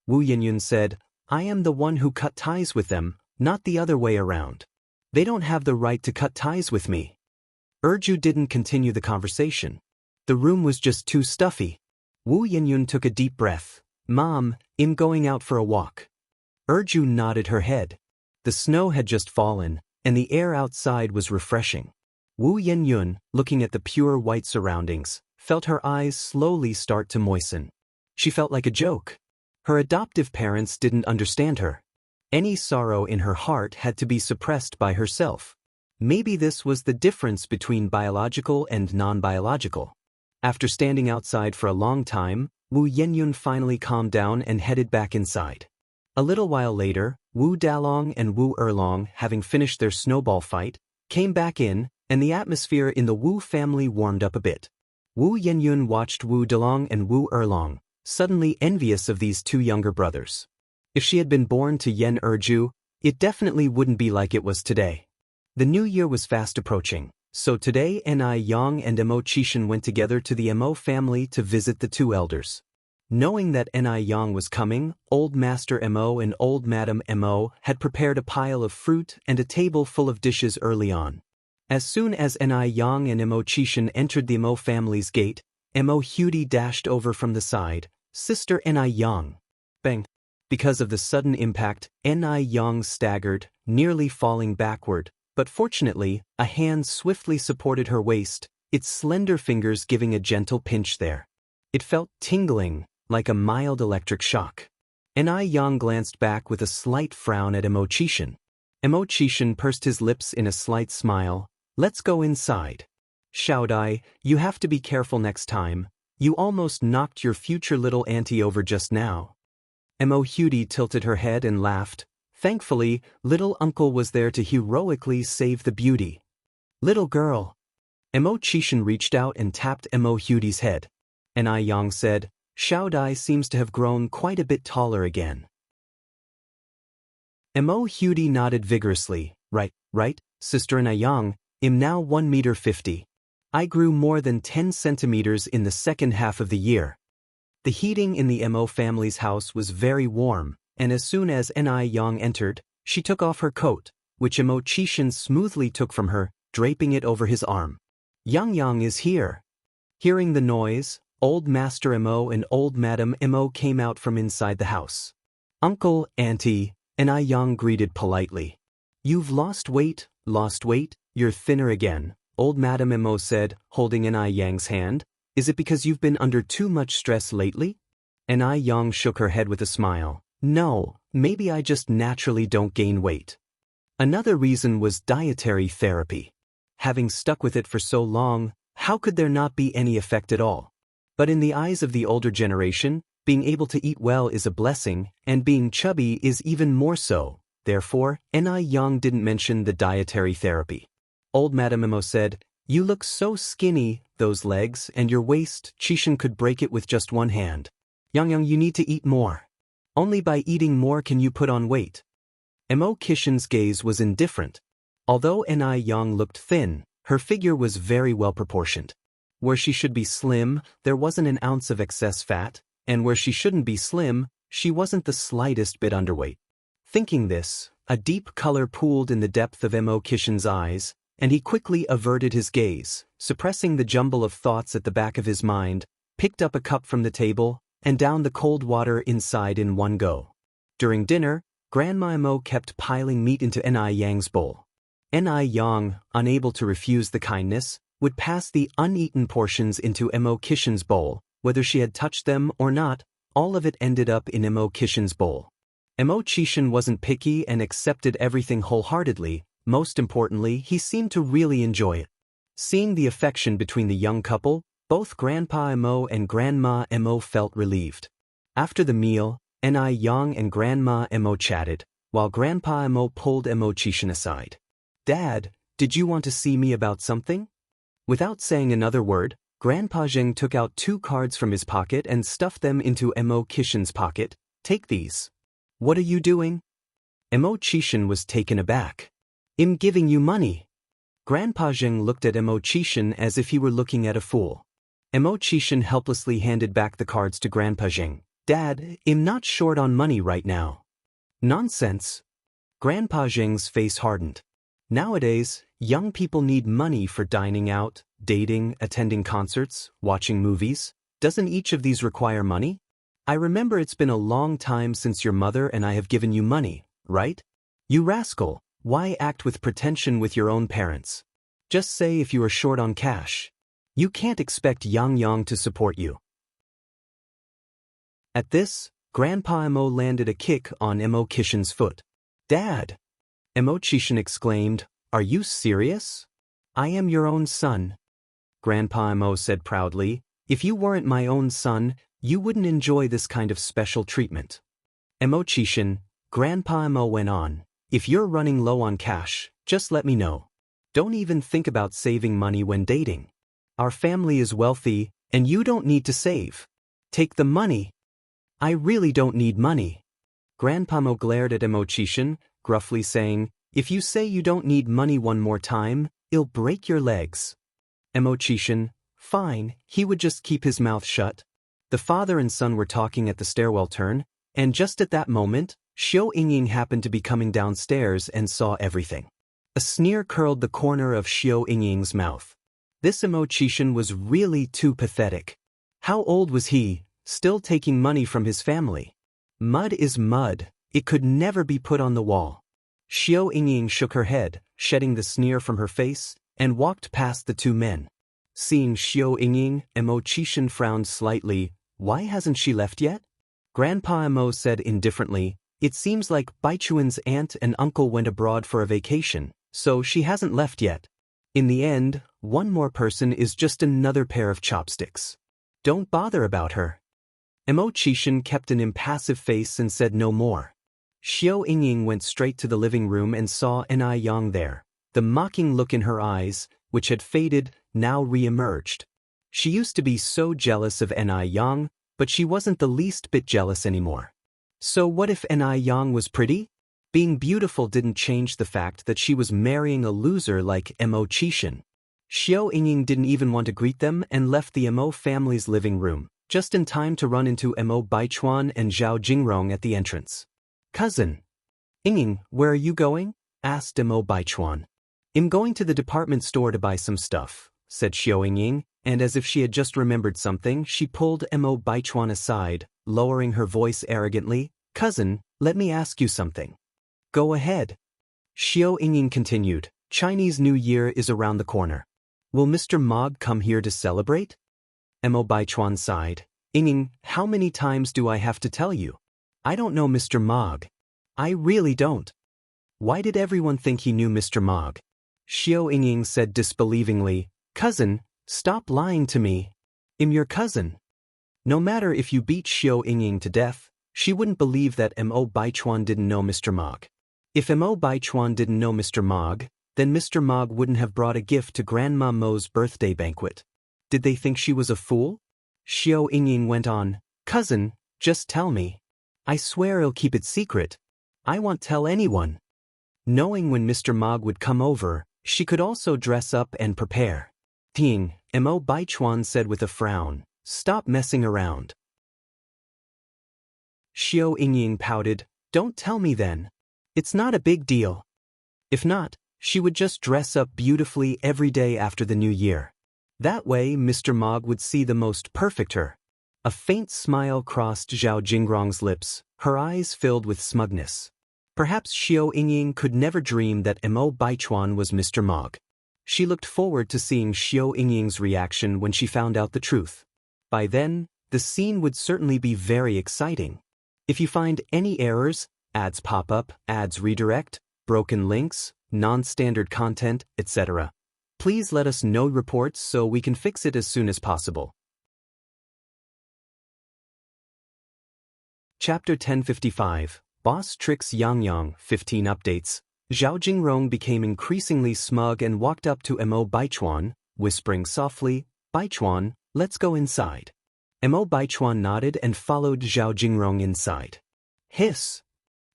Wu Yenyun said, I am the one who cut ties with them, not the other way around. They don't have the right to cut ties with me. Erju didn't continue the conversation. The room was just too stuffy. Wu Yenyun took a deep breath. Mom, I'm going out for a walk. Erju nodded her head. The snow had just fallen, and the air outside was refreshing. Wu Yenyun, looking at the pure white surroundings, felt her eyes slowly start to moisten. She felt like a joke. Her adoptive parents didn't understand her. Any sorrow in her heart had to be suppressed by herself. Maybe this was the difference between biological and non-biological. After standing outside for a long time, Wu Yenyun finally calmed down and headed back inside. A little while later, Wu Dalong and Wu Erlong, having finished their snowball fight, came back in, and the atmosphere in the Wu family warmed up a bit. Wu Yenyun watched Wu Dalong and Wu Erlong, suddenly envious of these two younger brothers. If she had been born to Yen Erju, it definitely wouldn't be like it was today. The new year was fast approaching, so today Ni Yang and Mo Chishan went together to the Mo family to visit the two elders. Knowing that Ni Yang was coming, Old Master Mo and Old Madam Mo had prepared a pile of fruit and a table full of dishes early on. As soon as Ni Yang and Mo Chishan entered the Mo family's gate, Mo Hudi dashed over from the side. Sister Ni Yang. Bang. Because of the sudden impact, Ni Yang staggered, nearly falling backward, but fortunately, a hand swiftly supported her waist, its slender fingers giving a gentle pinch there. It felt tingling, like a mild electric shock. Ni Yang glanced back with a slight frown at Mo Chishan. Mo Chishan pursed his lips in a slight smile. Let's go inside. Xiaodai, you have to be careful next time. You almost knocked your future little auntie over just now. Mo Hudi tilted her head and laughed. Thankfully, little uncle was there to heroically save the beauty. Little girl. Mo Chishan reached out and tapped Mo Hudi's head. Ni Yang said, Xiaodai seems to have grown quite a bit taller again. Mo Hudi nodded vigorously. Right, Sister Ni Yang, I'm now 1.50 meters. I grew more than 10 centimeters in the second half of the year. The heating in the Mo family's house was very warm, and as soon as Ni Yang entered, she took off her coat, which Mo Chishan smoothly took from her, draping it over his arm. Yang Yang is here. Hearing the noise, Old Master Mo and Old Madam Mo came out from inside the house. Uncle, Auntie, Ni Yang greeted politely. You've lost weight, you're thinner again, Old Madam Mo said, holding Ni Yang's hand. Is it because you've been under too much stress lately? Ni Yang shook her head with a smile. No, maybe I just naturally don't gain weight. Another reason was dietary therapy. Having stuck with it for so long, how could there not be any effect at all? But in the eyes of the older generation, being able to eat well is a blessing, and being chubby is even more so. therefore, Ni Yang didn't mention the dietary therapy. Old Madame Mo said, "You look so skinny, those legs and your waist, Chishan could break it with just one hand. Yang, you need to eat more. Only by eating more can you put on weight." Mo Kishan's gaze was indifferent. Although Ni Yang looked thin, her figure was very well proportioned. Where she should be slim, there wasn't an ounce of excess fat, and where she shouldn't be slim, she wasn't the slightest bit underweight. Thinking this, a deep color pooled in the depth of Mo Kishan's eyes, and he quickly averted his gaze, suppressing the jumble of thoughts at the back of his mind, picked up a cup from the table, and downed the cold water inside in one go. During dinner, Grandma Mo kept piling meat into Ni Yang's bowl. Ni Yang, unable to refuse the kindness, would pass the uneaten portions into Mo Kishan's bowl. Whether she had touched them or not, all of it ended up in Mo Kishan's bowl. Mo Chishan wasn't picky and accepted everything wholeheartedly. Most importantly, he seemed to really enjoy it. Seeing the affection between the young couple, both Grandpa Mo and Grandma Mo felt relieved. After the meal, Ni Yang and Grandma Mo chatted, while Grandpa Mo pulled Mo Chishan aside. "Dad, did you want to see me about something?" Without saying another word, Grandpa Zheng took out 2 cards from his pocket and stuffed them into Mo Kishan's pocket. "Take these." "What are you doing?" Mo Chishan was taken aback. "I'm giving you money." Grandpa Zheng looked at Mo Chishan as if he were looking at a fool. Mo Chishan helplessly handed back the cards to Grandpa Zheng. "Dad, I'm not short on money right now." "Nonsense." Grandpa Zheng's face hardened. Nowadays, young people need money for dining out, dating, attending concerts, watching movies. Doesn't each of these require money? I remember it's been a long time since your mother and I have given you money, right? You rascal, why act with pretension with your own parents? Just say if you are short on cash. You can't expect Yang to support you. At this, Grandpa Mo landed a kick on Mo Kishan's foot. "Dad!" Mo Chishan exclaimed, "Are you serious? I am your own son." Grandpa Mo said proudly, "If you weren't my own son, you wouldn't enjoy this kind of special treatment." Mo Chishan, Grandpa Mo went on, "If you're running low on cash, just let me know. Don't even think about saving money when dating. Our family is wealthy, and you don't need to save. Take the money." "I really don't need money." Grandpa Mo glared at Mo Chishan, gruffly saying, "If you say you don't need money one more time, I'll break your legs." Mo Chishan, fine, he would just keep his mouth shut. The father and son were talking at the stairwell turn, and just at that moment, Xiao Yingying happened to be coming downstairs and saw everything. A sneer curled the corner of Xiao Yingying's mouth. This Mo Chishan was really too pathetic. How old was he, still taking money from his family? Mud is mud, it could never be put on the wall. Xiao Yingying shook her head, shedding the sneer from her face, and walked past the 2 men. Seeing Xiao Yingying, Mo Chishan frowned slightly. "Why hasn't she left yet?" Grandpa Mo said indifferently, "It seems like Baichuan's aunt and uncle went abroad for a vacation, so she hasn't left yet. In the end, one more person is just another pair of chopsticks. Don't bother about her." Mo Chishan kept an impassive face and said no more. Xiao Yingying went straight to the living room and saw Ni Yang there. The mocking look in her eyes, which had faded, now re-emerged. She used to be so jealous of Ni Yang, but she wasn't the least bit jealous anymore. So what if Ni Yang was pretty? Being beautiful didn't change the fact that she was marrying a loser like Mo Chishan. Xiao Yingying didn't even want to greet them and left the Mo family's living room, just in time to run into Mo Baichuan and Zhao Jingrong at the entrance. "Cousin." "Yingying, where are you going?" asked Mo Baichuan. "I'm going to the department store to buy some stuff," said Xiao Yingying, and as if she had just remembered something, she pulled Mo Baichuan aside, lowering her voice arrogantly. "Cousin, let me ask you something." "Go ahead." Xiao Yingying continued, "Chinese New Year is around the corner. Will Mr. Mog come here to celebrate?" Mo Baichuan sighed. "Yingying, how many times do I have to tell you? I don't know Mr. Mog. I really don't." "Why did everyone think he knew Mr. Mog?" Xiao Yingying said disbelievingly, "Cousin, stop lying to me. I'm your cousin." No matter if you beat Xiao Yingying to death, she wouldn't believe that Mo Baichuan didn't know Mr. Mog. If Mo Baichuan didn't know Mr. Mog, then Mr. Mog wouldn't have brought a gift to Grandma Mo's birthday banquet. Did they think she was a fool? Xiao Yingying went on, "Cousin, just tell me. I swear I'll keep it secret. I won't tell anyone." Knowing when Mr. Mog would come over, she could also dress up and prepare. "Ting," Mo Baichuan said with a frown, "stop messing around." Xiao Yingying pouted, "Don't tell me then. It's not a big deal." If not, she would just dress up beautifully every day after the new year. That way Mr. Mog would see the most perfect her. A faint smile crossed Zhao Jingrong's lips, her eyes filled with smugness. Perhaps Xiao Yingying could never dream that Mo Baichuan was Mr. Mog. She looked forward to seeing Xiao Yingying's reaction when she found out the truth. By then, the scene would certainly be very exciting. If you find any errors, ads pop up, ads redirect, broken links, non-standard content, etc., please let us know reports so we can fix it as soon as possible. Chapter 1055, Boss Tricks Xianxia, 15 updates. Zhao Jingrong became increasingly smug and walked up to Mo Baichuan, whispering softly, "Baichuan, let's go inside." Mo Baichuan nodded and followed Zhao Jingrong inside. Hiss!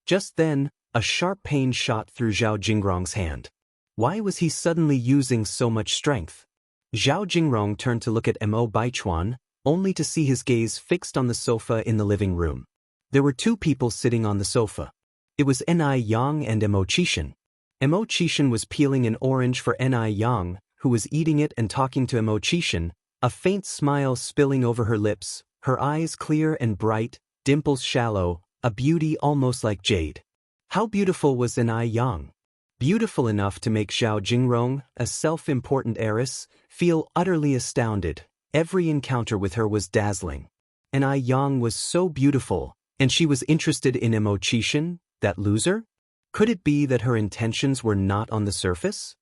Just then, a sharp pain shot through Zhao Jingrong's hand. Why was he suddenly using so much strength? Zhao Jingrong turned to look at Mo Baichuan, only to see his gaze fixed on the sofa in the living room. There were two people sitting on the sofa. It was Ni Yang and Mo Qishan. Mo Qishan was peeling an orange for Ni Yang, who was eating it and talking to Mo Qishan, a faint smile spilling over her lips, her eyes clear and bright, dimples shallow, a beauty almost like jade. How beautiful was Ni Yang? Beautiful enough to make Zhao Jingrong, a self-important heiress, feel utterly astounded. Every encounter with her was dazzling. Ni Yang was so beautiful, and she was interested in Mo Qishan, that loser? Could it be that her intentions were not on the surface?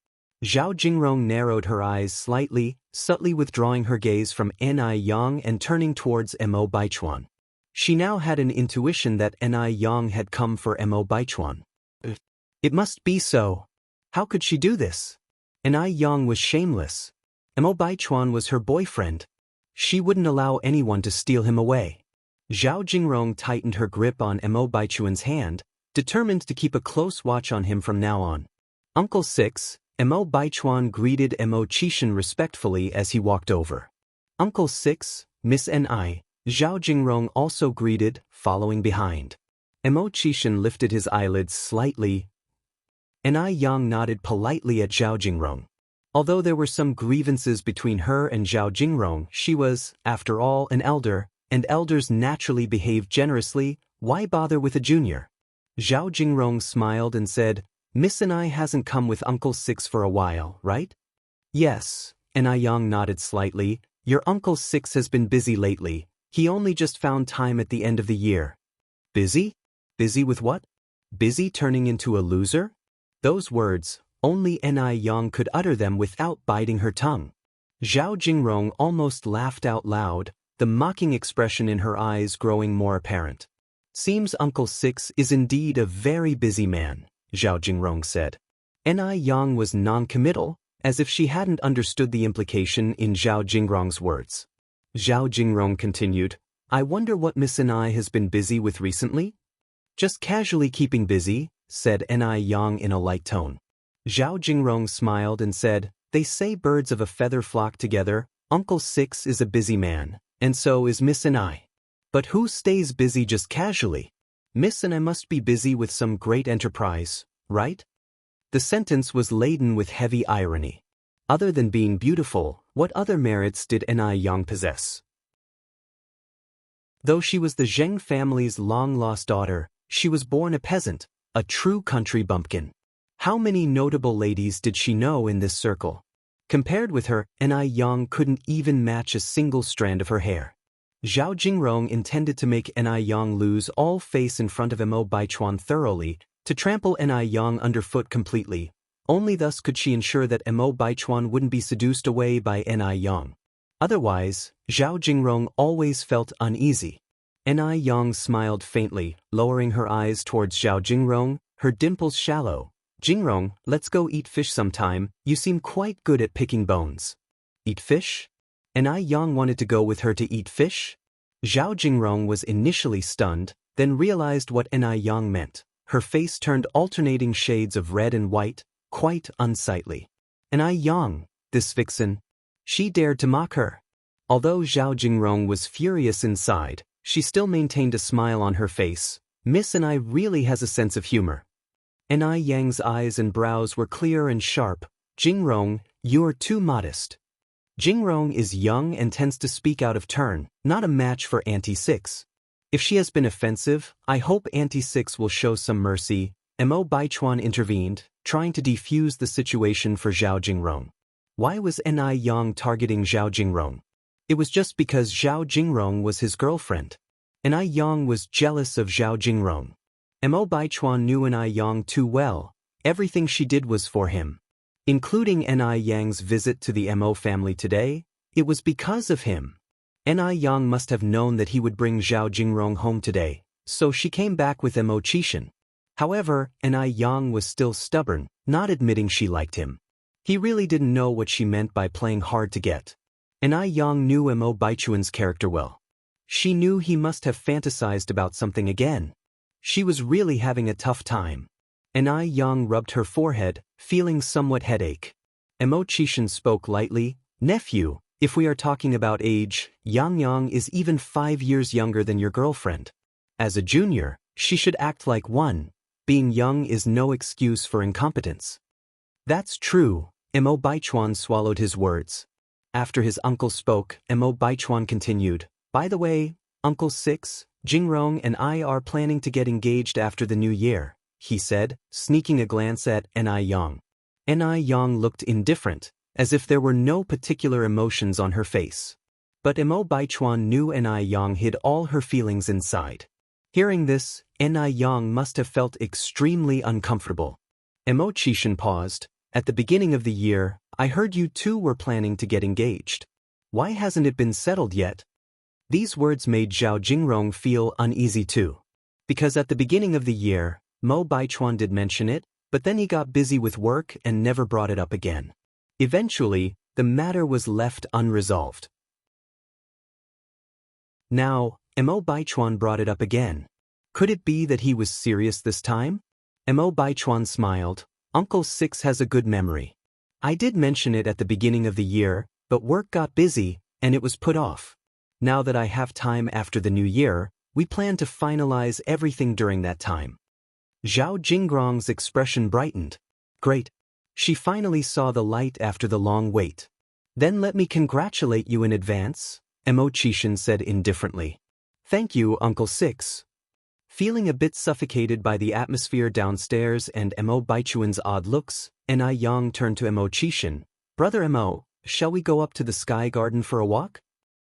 Zhao Jingrong narrowed her eyes slightly, subtly withdrawing her gaze from Ni Yang and turning towards Mo Baichuan. She now had an intuition that Ni Yang had come for Mo Baichuan. It must be so. How could she do this? Ni Yang was shameless. Mo Baichuan was her boyfriend. She wouldn't allow anyone to steal him away. Zhao Jingrong tightened her grip on Mo Baichuan's hand, determined to keep a close watch on him from now on. "Uncle Six," Mo Baichuan greeted Mo Qishan respectfully as he walked over. "Uncle Six, Miss Ni," Zhao Jingrong also greeted, following behind. Mo Qishan lifted his eyelids slightly. Ni Yang nodded politely at Zhao Jingrong. Although there were some grievances between her and Zhao Jingrong, she was, after all, an elder, and elders naturally behave generously. Why bother with a junior? Zhao Jingrong smiled and said, "Miss Ni hasn't come with Uncle Six for a while, right?" "Yes," Ni Yang nodded slightly. "Your Uncle Six has been busy lately. He only just found time at the end of the year." "Busy? Busy with what? Busy turning into a loser?" Those words, only Ni Yang could utter them without biting her tongue. Zhao Jingrong almost laughed out loud, the mocking expression in her eyes growing more apparent. "Seems Uncle Six is indeed a very busy man," Zhao Jingrong said. Ni Yang was non-committal, as if she hadn't understood the implication in Zhao Jingrong's words. Zhao Jingrong continued, "I wonder what Miss Ni has been busy with recently?" "Just casually keeping busy," said Ni Yang in a light tone. Zhao Jingrong smiled and said, "They say birds of a feather flock together. Uncle Six is a busy man, and so is Miss Ni. But who stays busy just casually? Miss Ni must be busy with some great enterprise, right?" The sentence was laden with heavy irony. Other than being beautiful, what other merits did Ni Yang possess? Though she was the Zheng family's long-lost daughter, she was born a peasant, a true country bumpkin. How many notable ladies did she know in this circle? Compared with her, Ni Yang couldn't even match a single strand of her hair. Zhao Jingrong intended to make Ni Yang lose all face in front of Mo Baichuan thoroughly, to trample Ni Yang underfoot completely. Only thus could she ensure that Mo Baichuan wouldn't be seduced away by Ni Yang. Otherwise, Zhao Jingrong always felt uneasy. Ni Yang smiled faintly, lowering her eyes towards Zhao Jingrong, her dimples shallow. Jingrong, let's go eat fish sometime, you seem quite good at picking bones. Eat fish? And Yang wanted to go with her to eat fish? Zhao Jingrong was initially stunned, then realized what Yang meant. Her face turned alternating shades of red and white, quite unsightly. Yang, this vixen. She dared to mock her. Although Zhao Jingrong was furious inside, she still maintained a smile on her face. Miss really has a sense of humor. Yang's eyes and brows were clear and sharp. Jingrong, you're too modest. Jingrong is young and tends to speak out of turn, not a match for Auntie Six. If she has been offensive, I hope Auntie Six will show some mercy. Mo Baichuan intervened, trying to defuse the situation for Zhao Jingrong. Why was Yang targeting Zhao Jingrong? It was just because Zhao Jingrong was his girlfriend. Yang was jealous of Zhao Jingrong. Mo Baichuan knew Yang too well. Everything she did was for him. Including Yang's visit to the Mo family today, it was because of him. Yang must have known that he would bring Zhao Jingrong home today, so she came back with Mo Qixin. However, Yang was still stubborn, not admitting she liked him. He really didn't know what she meant by playing hard to get. Yang knew Mo Baichuan's character well. She knew he must have fantasized about something again. She was really having a tough time. Yang rubbed her forehead, feeling somewhat headache. Mo Qixin spoke lightly, "Nephew, if we are talking about age, Yang is even 5 years younger than your girlfriend. As a junior, she should act like one. Being young is no excuse for incompetence." That's true. Mo Baichuan swallowed his words. After his uncle spoke, Mo Baichuan continued, "By the way, Uncle Six, Jingrong and I are planning to get engaged after the new year," he said, sneaking a glance at Yang. Yang looked indifferent, as if there were no particular emotions on her face. But Mo Baichuan knew Yang hid all her feelings inside. Hearing this, Yang must have felt extremely uncomfortable. Mo Qixin paused. "At the beginning of the year, I heard you two were planning to get engaged. Why hasn't it been settled yet?" These words made Zhao Jingrong feel uneasy too. Because at the beginning of the year, Mo Baichuan did mention it, but then he got busy with work and never brought it up again. Eventually, the matter was left unresolved. Now, Mo Baichuan brought it up again. Could it be that he was serious this time? Mo Baichuan smiled. "Uncle Six has a good memory. I did mention it at the beginning of the year, but work got busy, and it was put off. Now that I have time after the new year, we plan to finalize everything during that time." Zhao Jingrong's expression brightened. "Great. She finally saw the light after the long wait. Then let me congratulate you in advance," Mo Qixin said indifferently. "Thank you, Uncle Six." Feeling a bit suffocated by the atmosphere downstairs and Mo Baichuan's odd looks, Yang turned to Mo Qixin. "Brother Mo, shall we go up to the Sky Garden for a walk?"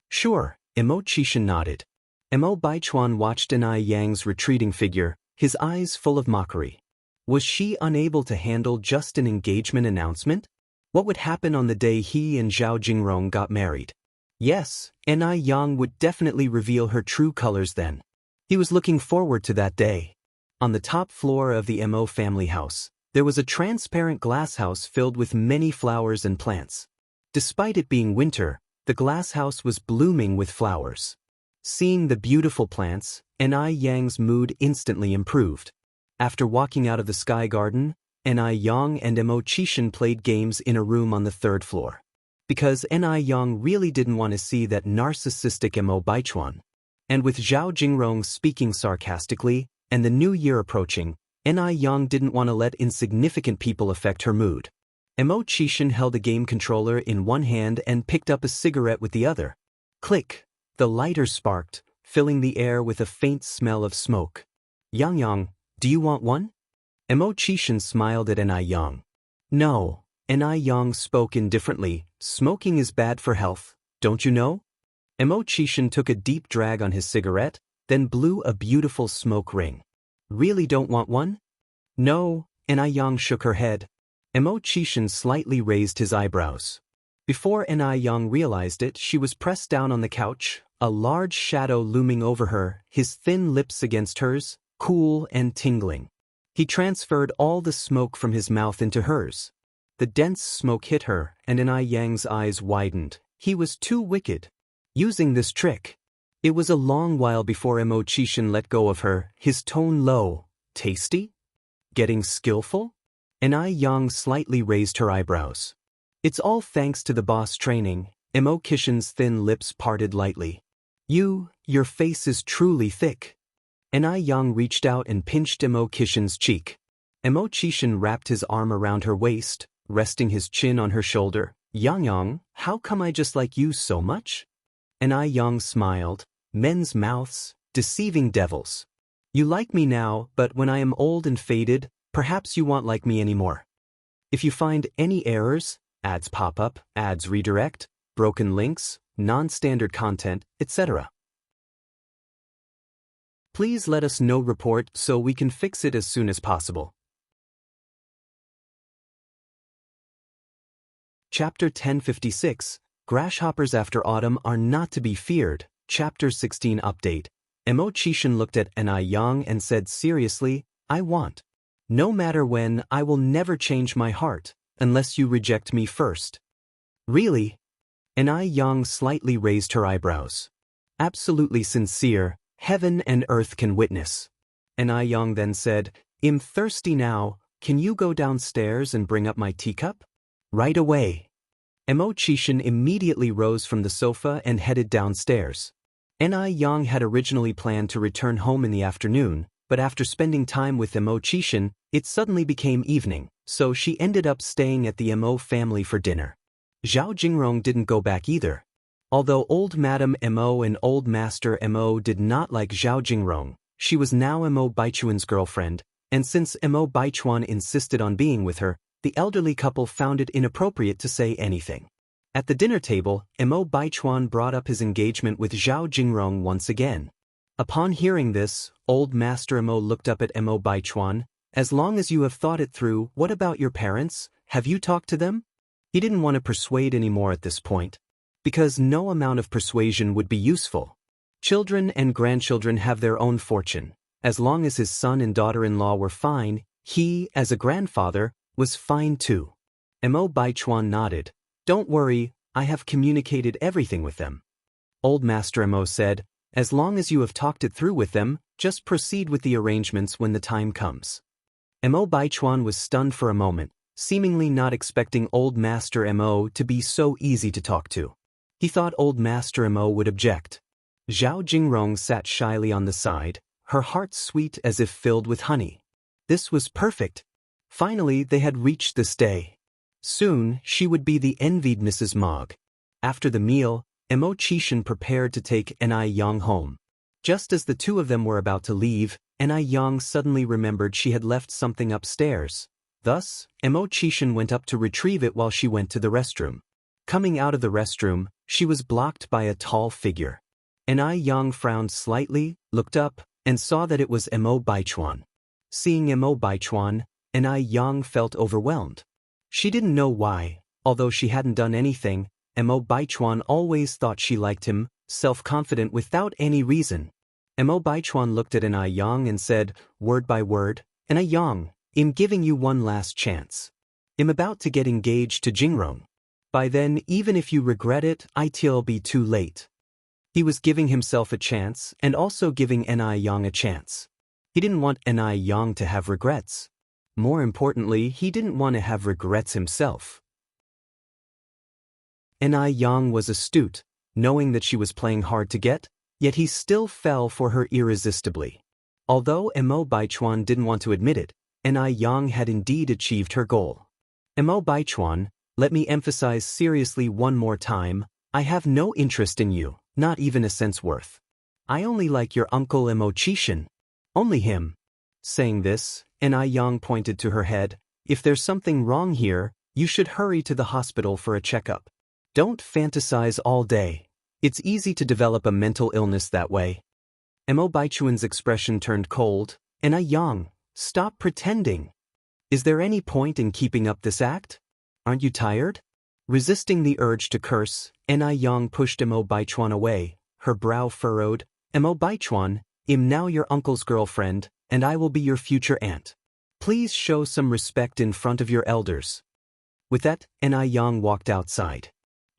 "Sure," Mo Qixin nodded. Mo Baichuan watched Yang's retreating figure, his eyes full of mockery. Was she unable to handle just an engagement announcement? What would happen on the day he and Zhao Jingrong got married? Yes, Yang would definitely reveal her true colors then. He was looking forward to that day. On the top floor of the Mo family house, there was a transparent glass house filled with many flowers and plants. Despite it being winter, the glass house was blooming with flowers. Seeing the beautiful plants, Yang's mood instantly improved. After walking out of the Sky Garden, Yang and Mo Qixin played games in a room on the 3rd floor. Because Yang really didn't want to see that narcissistic Mo Baichuan. And with Zhao Jingrong speaking sarcastically, and the new year approaching, Yang didn't want to let insignificant people affect her mood. Mo Qixin held a game controller in one hand and picked up a cigarette with the other. Click! The lighter sparked, filling the air with a faint smell of smoke. "Yang, do you want one?" Mo Qixin smiled at Yang. "No." Yang spoke indifferently. "Smoking is bad for health, don't you know?" Mo Qixin took a deep drag on his cigarette, then blew a beautiful smoke ring. "Really don't want one?" "No," Yang shook her head. Mo Qixin slightly raised his eyebrows. Before Yang realized it, she was pressed down on the couch, a large shadow looming over her, his thin lips against hers, cool and tingling. He transferred all the smoke from his mouth into hers. The dense smoke hit her, and Yang eyes widened. He was too wicked. Using this trick. It was a long while before Qishan let go of her, his tone low. Tasty? Getting skillful? Yang slightly raised her eyebrows. It's all thanks to the boss training. Qishan's thin lips parted lightly. Your face is truly thick. Yang reached out and pinched Qishan's cheek. Qishan wrapped his arm around her waist, resting his chin on her shoulder. Yang, how come I just like you so much? Yang smiled. Men's mouths, deceiving devils. You like me now, but when I am old and faded, perhaps you won't like me anymore. If you find any errors, ads pop up, ads redirect, broken links, non-standard content, etc. Please let us know report so we can fix it as soon as possible. Chapter 1056, Grasshoppers after autumn are not to be feared. Chapter 16 update. Qishan looked at Yang and said seriously, I want. No matter when, I will never change my heart, unless you reject me first. Really? Yang slightly raised her eyebrows. Absolutely sincere, heaven and earth can witness. Yang then said, I'm thirsty now, can you go downstairs and bring up my teacup? Right away. Qishan immediately rose from the sofa and headed downstairs. Yang had originally planned to return home in the afternoon, but after spending time with Qishan, it suddenly became evening, so she ended up staying at the family for dinner. Zhao Jingrong didn't go back either. Although old Madam Mo and old Master Mo did not like Zhao Jingrong, she was now Mo Baichuan's girlfriend, and since Mo Baichuan insisted on being with her, the elderly couple found it inappropriate to say anything. At the dinner table, Mo Baichuan brought up his engagement with Zhao Jingrong once again. Upon hearing this, old Master Mo looked up at Mo Baichuan. As long as you have thought it through, what about your parents? Have you talked to them? He didn't want to persuade anymore at this point, because no amount of persuasion would be useful. Children and grandchildren have their own fortune. As long as his son and daughter-in-law were fine, he, as a grandfather, was fine too. Mo Baichuan nodded. Don't worry, I have communicated everything with them. Old Master Mo said, as long as you have talked it through with them, just proceed with the arrangements when the time comes. Mo Baichuan was stunned for a moment, seemingly not expecting old Master Mo to be so easy to talk to. He thought old Master Mo would object. Zhao Jingrong sat shyly on the side, her heart sweet as if filled with honey. This was perfect. Finally, they had reached this day. Soon, she would be the envied Mrs. Mogg. After the meal, Qishan prepared to take Yang home. Just as the two of them were about to leave, Yang suddenly remembered she had left something upstairs. Thus, Qishan went up to retrieve it while she went to the restroom. Coming out of the restroom, she was blocked by a tall figure. Yang frowned slightly, looked up, and saw that it was Mo Baichuan. Seeing Mo Baichuan, Yang felt overwhelmed. She didn't know why, although she hadn't done anything. Mo Baichuan always thought she liked him, self-confident without any reason. Mo Baichuan looked at Yang and said, word by word, Yang, I'm giving you one last chance. I'm about to get engaged to Jingrong. By then, even if you regret it, it'll be too late. He was giving himself a chance and also giving Yang a chance. He didn't want Yang to have regrets. More importantly, he didn't want to have regrets himself. Yang was astute, knowing that she was playing hard to get, yet he still fell for her irresistibly. Although Mo Baichuan didn't want to admit it, Yang had indeed achieved her goal. Mo Baichuan, let me emphasize seriously one more time, I have no interest in you, not even a cent's worth. I only like your uncle Qishan. Only him. Saying this, Yang pointed to her head, if there's something wrong here, you should hurry to the hospital for a checkup. Don't fantasize all day. It's easy to develop a mental illness that way. Mo Baichuan's expression turned cold. Yang, stop pretending. Is there any point in keeping up this act? Aren't you tired? Resisting the urge to curse, Yang pushed Mo Baichuan away, her brow furrowed. Mo Baichuan, I'm now your uncle's girlfriend, and I will be your future aunt. Please show some respect in front of your elders. With that, Ni Yang walked outside.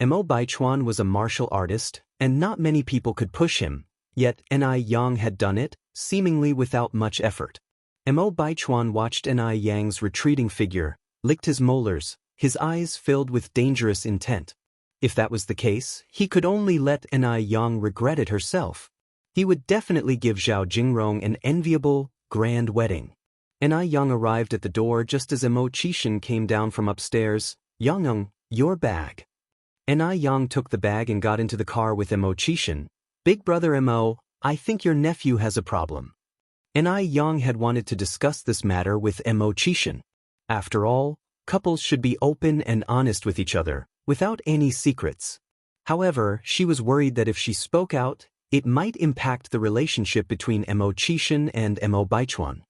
Mo Baichuan was a martial artist, and not many people could push him, yet Ni Yang had done it, seemingly without much effort. Mo Baichuan watched Ni Yang's retreating figure, licked his molars, his eyes filled with dangerous intent. If that was the case, he could only let Ni Yang regret it herself. He would definitely give Zhao Jingrong an enviable, grand wedding. Ni Yang arrived at the door just as Mo Qishan came down from upstairs. Yang, your bag. Ni Yang took the bag and got into the car with Mo Qishan. Big brother Mo, I think your nephew has a problem. Ni Yang had wanted to discuss this matter with Mo Qishan. After all, couples should be open and honest with each other, without any secrets. However, she was worried that if she spoke out, it might impact the relationship between Mo Qishan and Mo Baichuan.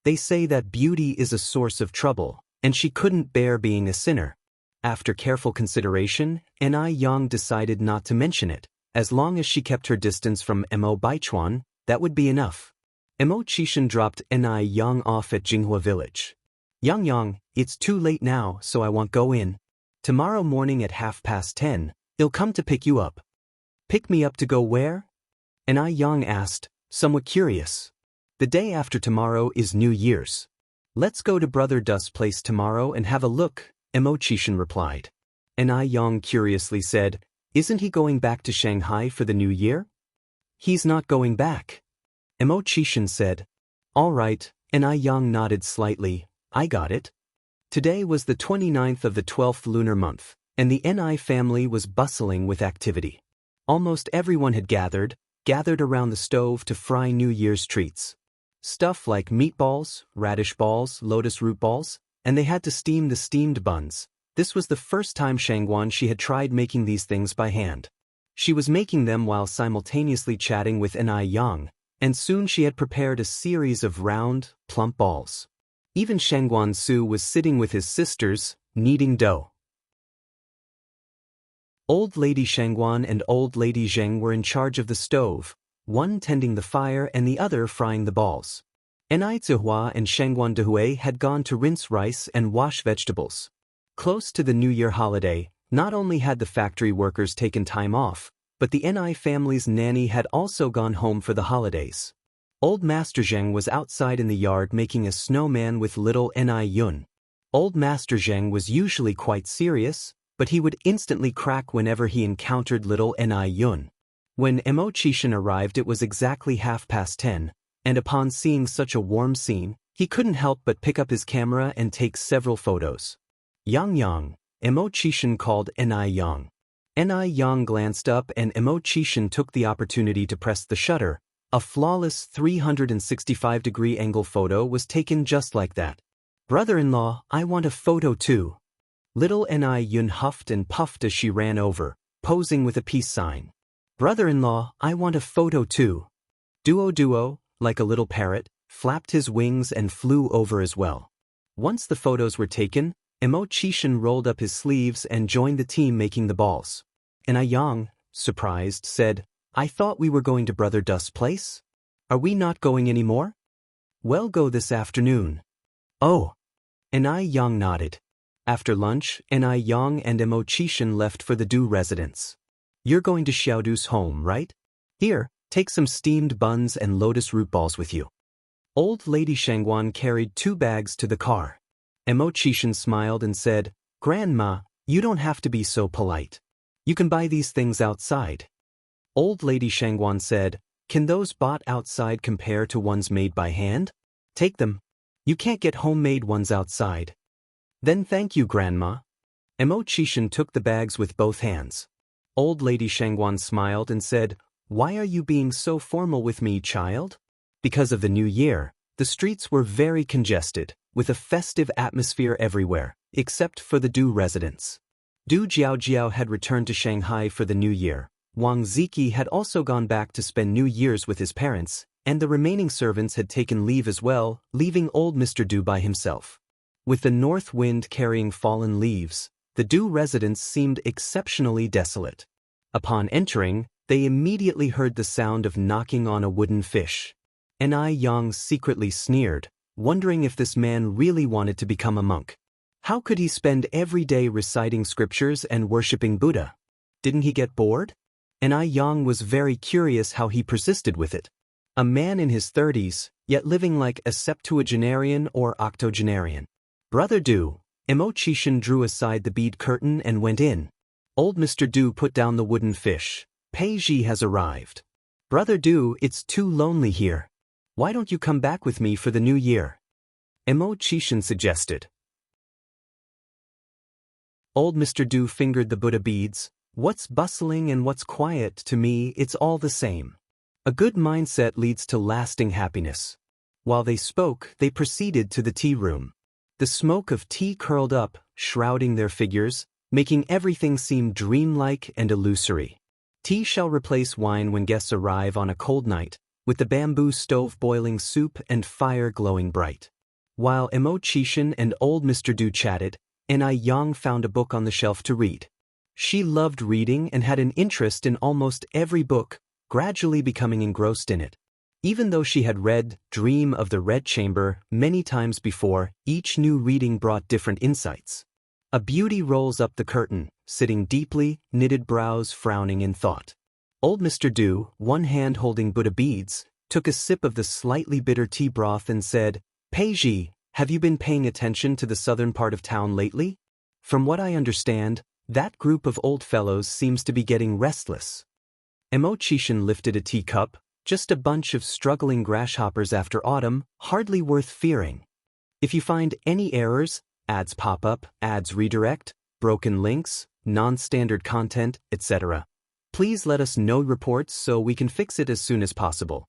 They say that beauty is a source of trouble, and she couldn't bear being a sinner. After careful consideration, Ni Yang decided not to mention it. As long as she kept her distance from Mo Baichuan, that would be enough. Mo Qishan dropped Ni Yang off at Jinghua village. Yang, it's too late now, so I won't go in. Tomorrow morning at 10:30, I'll come to pick you up. Pick me up to go where? Ni Yang asked, somewhat curious. The day after tomorrow is New Year's. Let's go to Brother Dust's place tomorrow and have a look, Mo Qishan replied. Ni Yang curiously said, isn't he going back to Shanghai for the New Year? He's not going back. Mo Qishan said. All right, Ni Yang nodded slightly, I got it. Today was the 29th of the 12th lunar month, and the Ni family was bustling with activity. Almost everyone had gathered around the stove to fry New Year's treats. Stuff like meatballs, radish balls, lotus root balls, and they had to steam the steamed buns. This was the first time she had tried making these things by hand. She was making them while simultaneously chatting with Ni Yang, and soon she had prepared a series of round, plump balls. Even Shangguan Su was sitting with his sisters, kneading dough. Old Lady Shangguan and Old Lady Zheng were in charge of the stove, one tending the fire and the other frying the balls. Ni Zihua and Shangguan Dehui had gone to rinse rice and wash vegetables. Close to the New Year holiday, not only had the factory workers taken time off, but the Ni family's nanny had also gone home for the holidays. Old Master Zheng was outside in the yard making a snowman with little Ni Yun. Old Master Zheng was usually quite serious, but he would instantly crack whenever he encountered little Ni Yun. When Mo Qishan arrived it was exactly 10:30, and upon seeing such a warm scene, he couldn't help but pick up his camera and take several photos. Yang, Mo Qishan called Ni Yang. Ni Yang glanced up and Mo Qishan took the opportunity to press the shutter. A flawless 365-degree angle photo was taken just like that. Brother-in-law, I want a photo too. Little Ni Yun huffed and puffed as she ran over, posing with a peace sign. Brother-in-law, I want a photo too. Duo, like a little parrot, flapped his wings and flew over as well. Once the photos were taken, Mo Qishan rolled up his sleeves and joined the team making the balls. Ni Yang, surprised, said, I thought we were going to Brother Dust's place? Are we not going anymore? We'll go this afternoon. Oh. Ni Yang nodded. After lunch, Ni Yang and Mo Qishan left for the Du residence. You're going to Xiaodu's home, right? Here, take some steamed buns and lotus root balls with you. Old Lady Shangguan carried 2 bags to the car. Mo Qishan smiled and said, Grandma, you don't have to be so polite. You can buy these things outside. Old Lady Shangguan said, can those bought outside compare to ones made by hand? Take them. You can't get homemade ones outside. Then thank you, Grandma. Mo Qishan took the bags with both hands. Old Lady Shangguan smiled and said, why are you being so formal with me, child? Because of the New Year, the streets were very congested, with a festive atmosphere everywhere, except for the Du residents. Du Jiaojiao had returned to Shanghai for the New Year. Wang Ziki had also gone back to spend New Year's with his parents, and the remaining servants had taken leave as well, leaving old Mr. Du by himself. With the north wind carrying fallen leaves, the Du residence seemed exceptionally desolate. Upon entering, they immediately heard the sound of knocking on a wooden fish. Ni Yang secretly sneered, wondering if this man really wanted to become a monk. How could he spend every day reciting scriptures and worshipping Buddha? Didn't he get bored? And Yang was very curious how he persisted with it. A man in his 30s, yet living like a septuagenarian or octogenarian. Brother Du, Imo-chishin drew aside the bead curtain and went in. Old Mr. Du put down the wooden fish. Peiji has arrived. Brother Du, it's too lonely here. Why don't you come back with me for the new year? Imo-chishin suggested. Old Mr. Du fingered the Buddha beads. What's bustling and what's quiet, to me, it's all the same. A good mindset leads to lasting happiness. While they spoke, they proceeded to the tea room. The smoke of tea curled up, shrouding their figures, making everything seem dreamlike and illusory. Tea shall replace wine when guests arrive on a cold night, with the bamboo stove boiling soup and fire glowing bright. While Imo-chishin and old Mr. Du chatted, Yang found a book on the shelf to read. She loved reading and had an interest in almost every book, gradually becoming engrossed in it. Even though she had read Dream of the Red Chamber many times before, each new reading brought different insights. A beauty rolls up the curtain, sitting deeply, knitted brows frowning in thought. Old Mr. Du, one hand holding Buddha beads, took a sip of the slightly bitter tea broth and said, Peiji, have you been paying attention to the southern part of town lately? From what I understand, that group of old fellows seems to be getting restless. Imo-chishin lifted a teacup, just a bunch of struggling grasshoppers after autumn, hardly worth fearing. If you find any errors, ads pop up, ads redirect, broken links, non-standard content, etc., please let us know reports so we can fix it as soon as possible.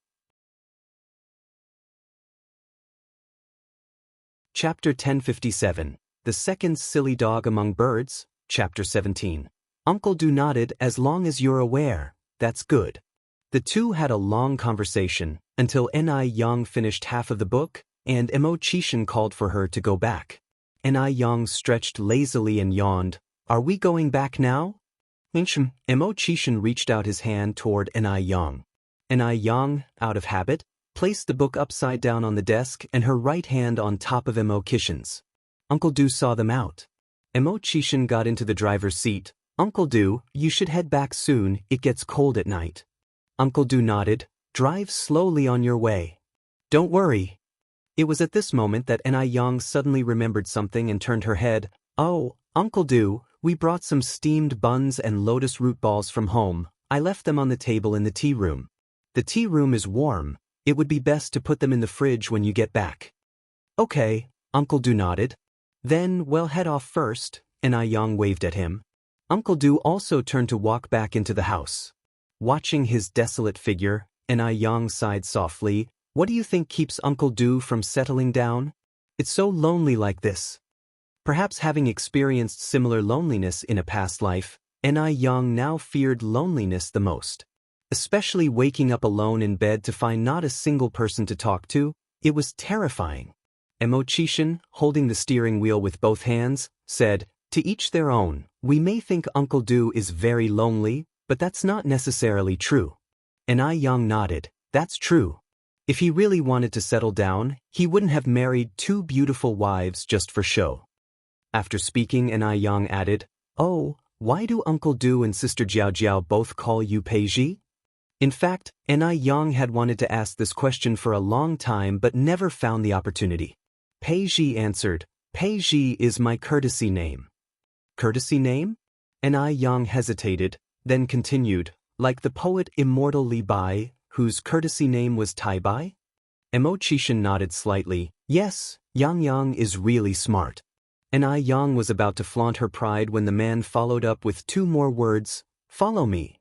Chapter 1057, The Second Silly Dog Among Birds, Chapter 17. Uncle Du nodded. As long as you're aware, that's good. The two had a long conversation, until Yang finished half of the book, and Imo-chishin called for her to go back. Yang stretched lazily and yawned. Are we going back now? Imo-chishin reached out his hand toward Yang. Yang, out of habit, placed the book upside down on the desk and her right hand on top of Imo-chishin's. Uncle Du saw them out. Imo-chishin got into the driver's seat. Uncle Du, you should head back soon, it gets cold at night. Uncle Du nodded. Drive slowly on your way. Don't worry. It was at this moment that Yang suddenly remembered something and turned her head. Oh, Uncle Du, we brought some steamed buns and lotus root balls from home. I left them on the table in the tea room. The tea room is warm. It would be best to put them in the fridge when you get back. Okay, Uncle Du nodded. Then, we'll head off first, Yang waved at him. Uncle Du also turned to walk back into the house. Watching his desolate figure, Yang sighed softly. What do you think keeps Uncle Du from settling down? It's so lonely like this. Perhaps having experienced similar loneliness in a past life, Yang now feared loneliness the most. Especially waking up alone in bed to find not a single person to talk to, it was terrifying. Imo-chishin, holding the steering wheel with both hands, said, To each their own. We may think Uncle Du is very lonely, but that's not necessarily true. Yang nodded. That's true. If he really wanted to settle down, he wouldn't have married 2 beautiful wives just for show. After speaking, Yang added, Oh, why do Uncle Du and Sister Jiao Jiao both call you Peiji? In fact, Yang had wanted to ask this question for a long time but never found the opportunity. Peiji answered, Peiji is my courtesy name. Courtesy name? Yang hesitated, then continued, like the poet immortal Li Bai, whose courtesy name was Tai Bai? Imo-chishin nodded slightly. Yes, Yang is really smart. Yang was about to flaunt her pride when the man followed up with 2 more words, Follow me.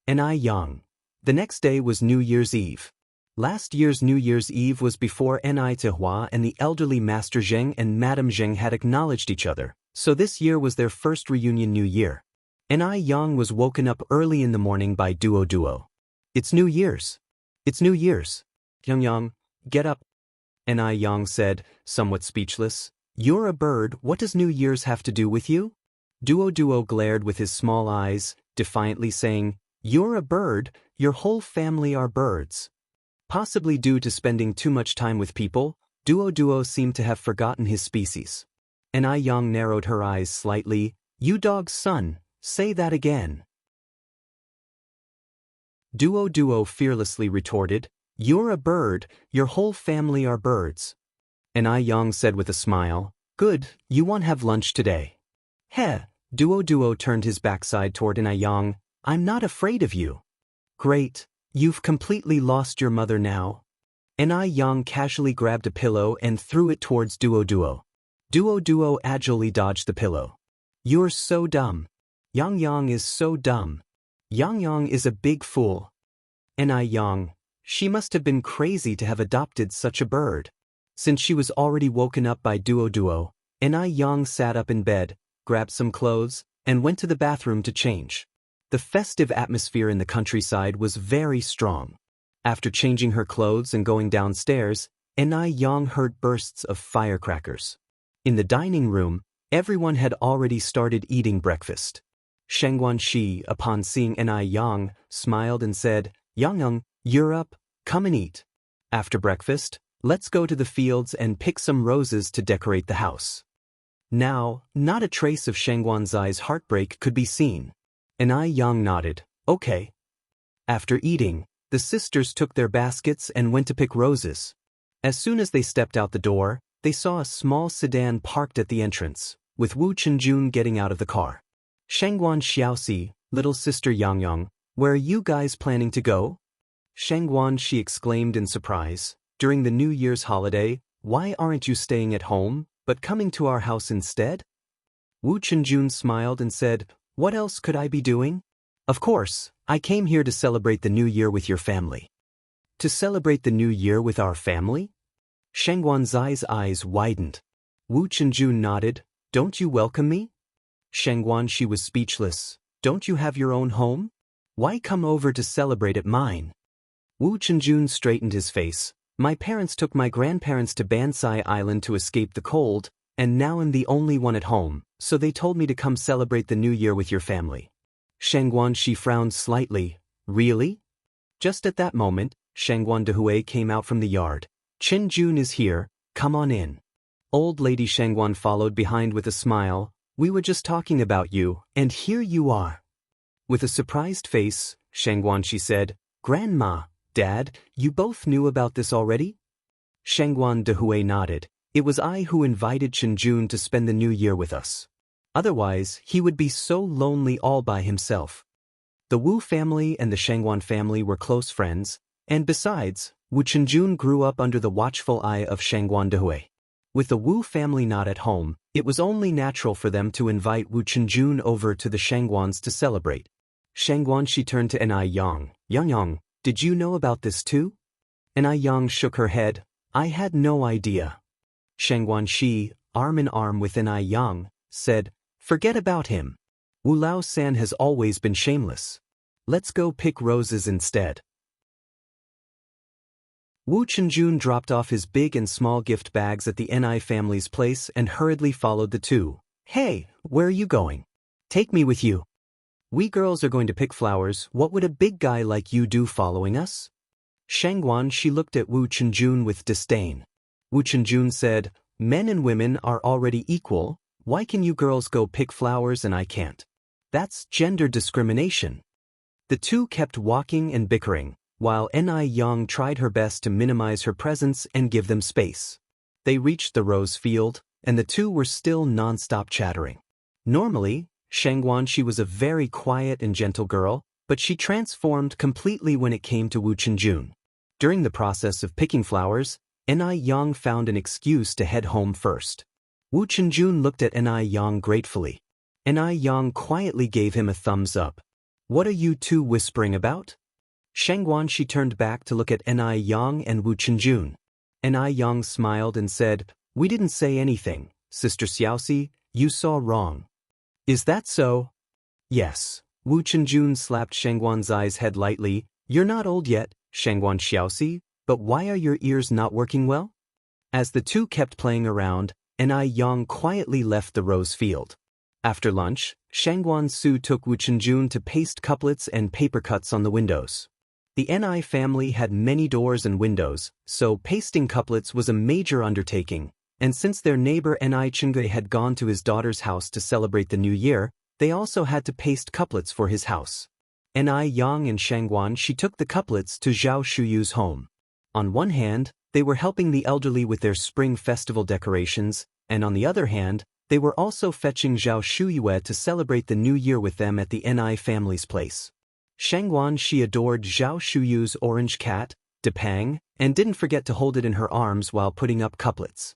Yang. The next day was New Year's Eve. Last year's New Year's Eve was before Tehua and the elderly Master Zheng and Madame Zheng had acknowledged each other, so this year was their first reunion New Year. Yang was woken up early in the morning by Duo. It's New Year's. It's New Year's. Yang, get up. Yang said, somewhat speechless. You're a bird, what does New Year's have to do with you? Duo glared with his small eyes, defiantly saying, You're a bird, your whole family are birds. Possibly due to spending too much time with people, Duo seemed to have forgotten his species. And Yang narrowed her eyes slightly. You dog's son, say that again. Duo fearlessly retorted, you're a bird, your whole family are birds. And Yang said with a smile, good, you won't have lunch today. Heh, Duo turned his backside toward Yang, I'm not afraid of you. Great, you've completely lost your mother now. And Yang casually grabbed a pillow and threw it towards Duo. Duo agilely dodged the pillow. You're so dumb. Yang is so dumb. Yang is a big fool. And Yang, she must have been crazy to have adopted such a bird. Since she was already woken up by Duo, and Yang sat up in bed, grabbed some clothes, and went to the bathroom to change. The festive atmosphere in the countryside was very strong. After changing her clothes and going downstairs, Yang heard bursts of firecrackers. In the dining room, everyone had already started eating breakfast. Xianxia, upon seeing Yang, smiled and said, Yang, you're up, come and eat. After breakfast, let's go to the fields and pick some roses to decorate the house. Now, not a trace of Xianxia's heartbreak could be seen. And Yang nodded, okay. After eating, the sisters took their baskets and went to pick roses. As soon as they stepped out the door, they saw a small sedan parked at the entrance, with Wu Chenjun getting out of the car. Xiaoxi, little sister Yang, where are you guys planning to go? She exclaimed in surprise, during the New Year's holiday, why aren't you staying at home, but coming to our house instead? Wu Chenjun smiled and said, what else could I be doing? Of course, I came here to celebrate the New Year with your family. To celebrate the New Year with our family? Xianxia's eyes widened. Wu Chenjun nodded, don't you welcome me? She was speechless, don't you have your own home? Why come over to celebrate at mine? Wu Chenjun straightened his face, my parents took my grandparents to Bansai Island to escape the cold, and now I'm the only one at home, so they told me to come celebrate the New Year with your family. She frowned slightly, really? Just at that moment, Xianxia came out from the yard. Chenjun is here, come on in. Old Lady Xianxia followed behind with a smile, we were just talking about you, and here you are. With a surprised face, she said, Grandma, Dad, you both knew about this already? Xianxia nodded, it was I who invited Chenjun to spend the New Year with us. Otherwise, he would be so lonely all by himself. The Wu family and the Xianxia family were close friends, and besides, Wu Chenjun grew up under the watchful eye of Xianxia. With the Wu family not at home, it was only natural for them to invite Wu Chenjun over to the Xianxians to celebrate. She turned to Yang. Yang, did you know about this too? Yang shook her head, I had no idea. Shi, arm in arm with Yang, said, forget about him. Wu Lao-san has always been shameless. Let's go pick roses instead. Wu Chenjun dropped off his big and small gift bags at the Ni family's place and hurriedly followed the two. Hey, where are you going? Take me with you. We girls are going to pick flowers, what would a big guy like you do following us? She looked at Wu Chenjun with disdain. Wu Chenjun said, men and women are already equal, why can you girls go pick flowers and I can't? That's gender discrimination. The two kept walking and bickering, while Yang tried her best to minimize her presence and give them space. They reached the rose field, and the two were still non-stop chattering. Normally, she was a very quiet and gentle girl, but she transformed completely when it came to Wu Chenjun. During the process of picking flowers, Yang found an excuse to head home first. Wu Chenjun looked at Yang gratefully. Yang quietly gave him a thumbs up. What are you two whispering about? She turned back to look at Yang and Wu Chenjun. Yang smiled and said, we didn't say anything, Sister Xiaoxi, you saw wrong. Is that so? Yes. Wu Chenjun slapped Xianxia's head lightly, you're not old yet, Xiaoxi, but why are your ears not working well? As the two kept playing around, Yang quietly left the rose field. After lunch, Xianxia took Wu Chenjun to paste couplets and paper cuts on the windows. The Ni family had many doors and windows, so pasting couplets was a major undertaking, and since their neighbor Ni Chengui had gone to his daughter's house to celebrate the new year, they also had to paste couplets for his house. Ni Yang and Shangguan Shi took the couplets to Zhao Shuyu's home. On one hand, they were helping the elderly with their spring festival decorations, and on the other hand, they were also fetching Zhao Shuyue to celebrate the new year with them at the Ni family's place. Shangguan Shi adored Zhao Shuyu's orange cat, Depang, and didn't forget to hold it in her arms while putting up couplets.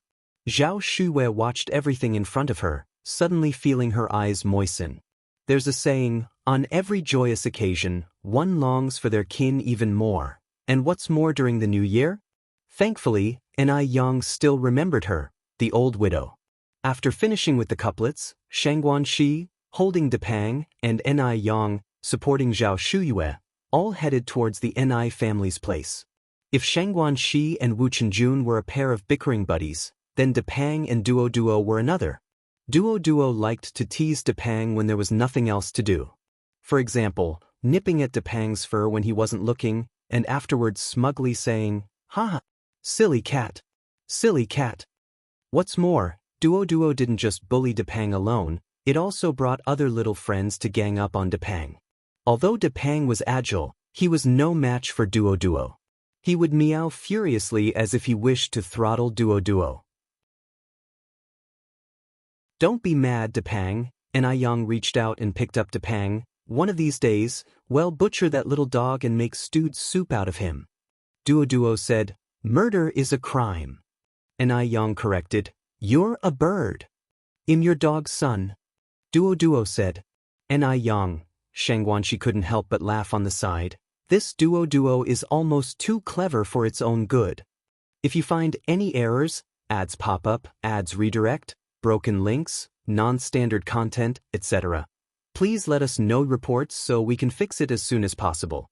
Zhao Shuyue watched everything in front of her, suddenly feeling her eyes moisten. There's a saying, on every joyous occasion, one longs for their kin even more. And what's more during the new year? Thankfully, Ni Yang still remembered her, the old widow. After finishing with the couplets, Shangguan Shi, holding Depang, and Ni Yang, supporting Zhao Shuyue, all headed towards the Ni family's place. If Shangguan Shi and Wu Chenjun were a pair of bickering buddies, then Depang and Duo Duo were another. Duo Duo liked to tease Depang when there was nothing else to do. For example, nipping at Depang's fur when he wasn't looking, and afterwards smugly saying, "Ha! Silly cat! Silly cat!" What's more, Duo Duo didn't just bully Depang alone, it also brought other little friends to gang up on Depang. Although Depang was agile, he was no match for Duo Duo. He would meow furiously as if he wished to throttle Duo Duo. Don't be mad, Depang. Ni Yang reached out and picked up Depang. One of these days, we'll butcher that little dog and make stewed soup out of him. Duo Duo said, murder is a crime. Ni Yang corrected, you're a bird. I'm your dog's son. Duo Duo said. Ni Yang. Shangguan Shi couldn't help but laugh on the side. This Duo Duo is almost too clever for its own good. If you find any errors, ads pop up, ads redirect, broken links, non-standard content, etc., please let us know reports so we can fix it as soon as possible.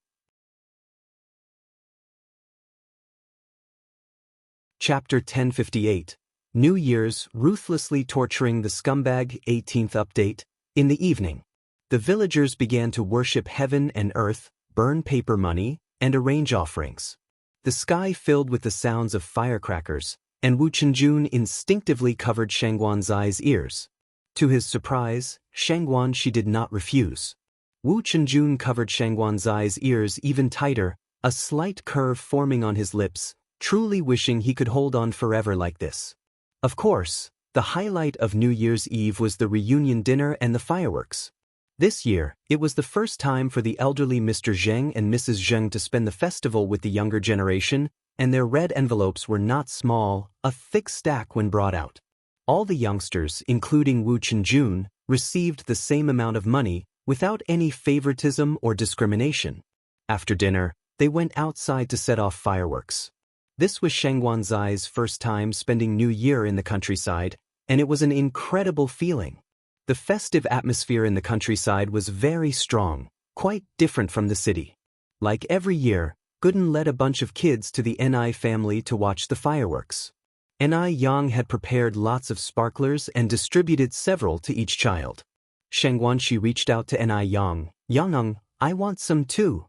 Chapter 1058. New Year's Ruthlessly Torturing the Scumbag 18th Update. In the evening, the villagers began to worship heaven and earth, burn paper money, and arrange offerings. The sky filled with the sounds of firecrackers, and Wu Chenjun instinctively covered Shangguan Zai's ears. To his surprise, Shangguan Shi did not refuse. Wu Chenjun covered Shangguan Zai's ears even tighter, a slight curve forming on his lips, truly wishing he could hold on forever like this. Of course, the highlight of New Year's Eve was the reunion dinner and the fireworks. This year, it was the first time for the elderly Mr. Zheng and Mrs. Zheng to spend the festival with the younger generation, and their red envelopes were not small, a thick stack when brought out. All the youngsters, including Wu Chenjun, received the same amount of money, without any favoritism or discrimination. After dinner, they went outside to set off fireworks. This was Shangguan Zai's first time spending New Year in the countryside, and it was an incredible feeling. The festive atmosphere in the countryside was very strong, quite different from the city. Like every year, Gooden led a bunch of kids to the Ni family to watch the fireworks. Ni Yang had prepared lots of sparklers and distributed several to each child. Shangguan Shi reached out to Ni Yang. Yang, I want some too.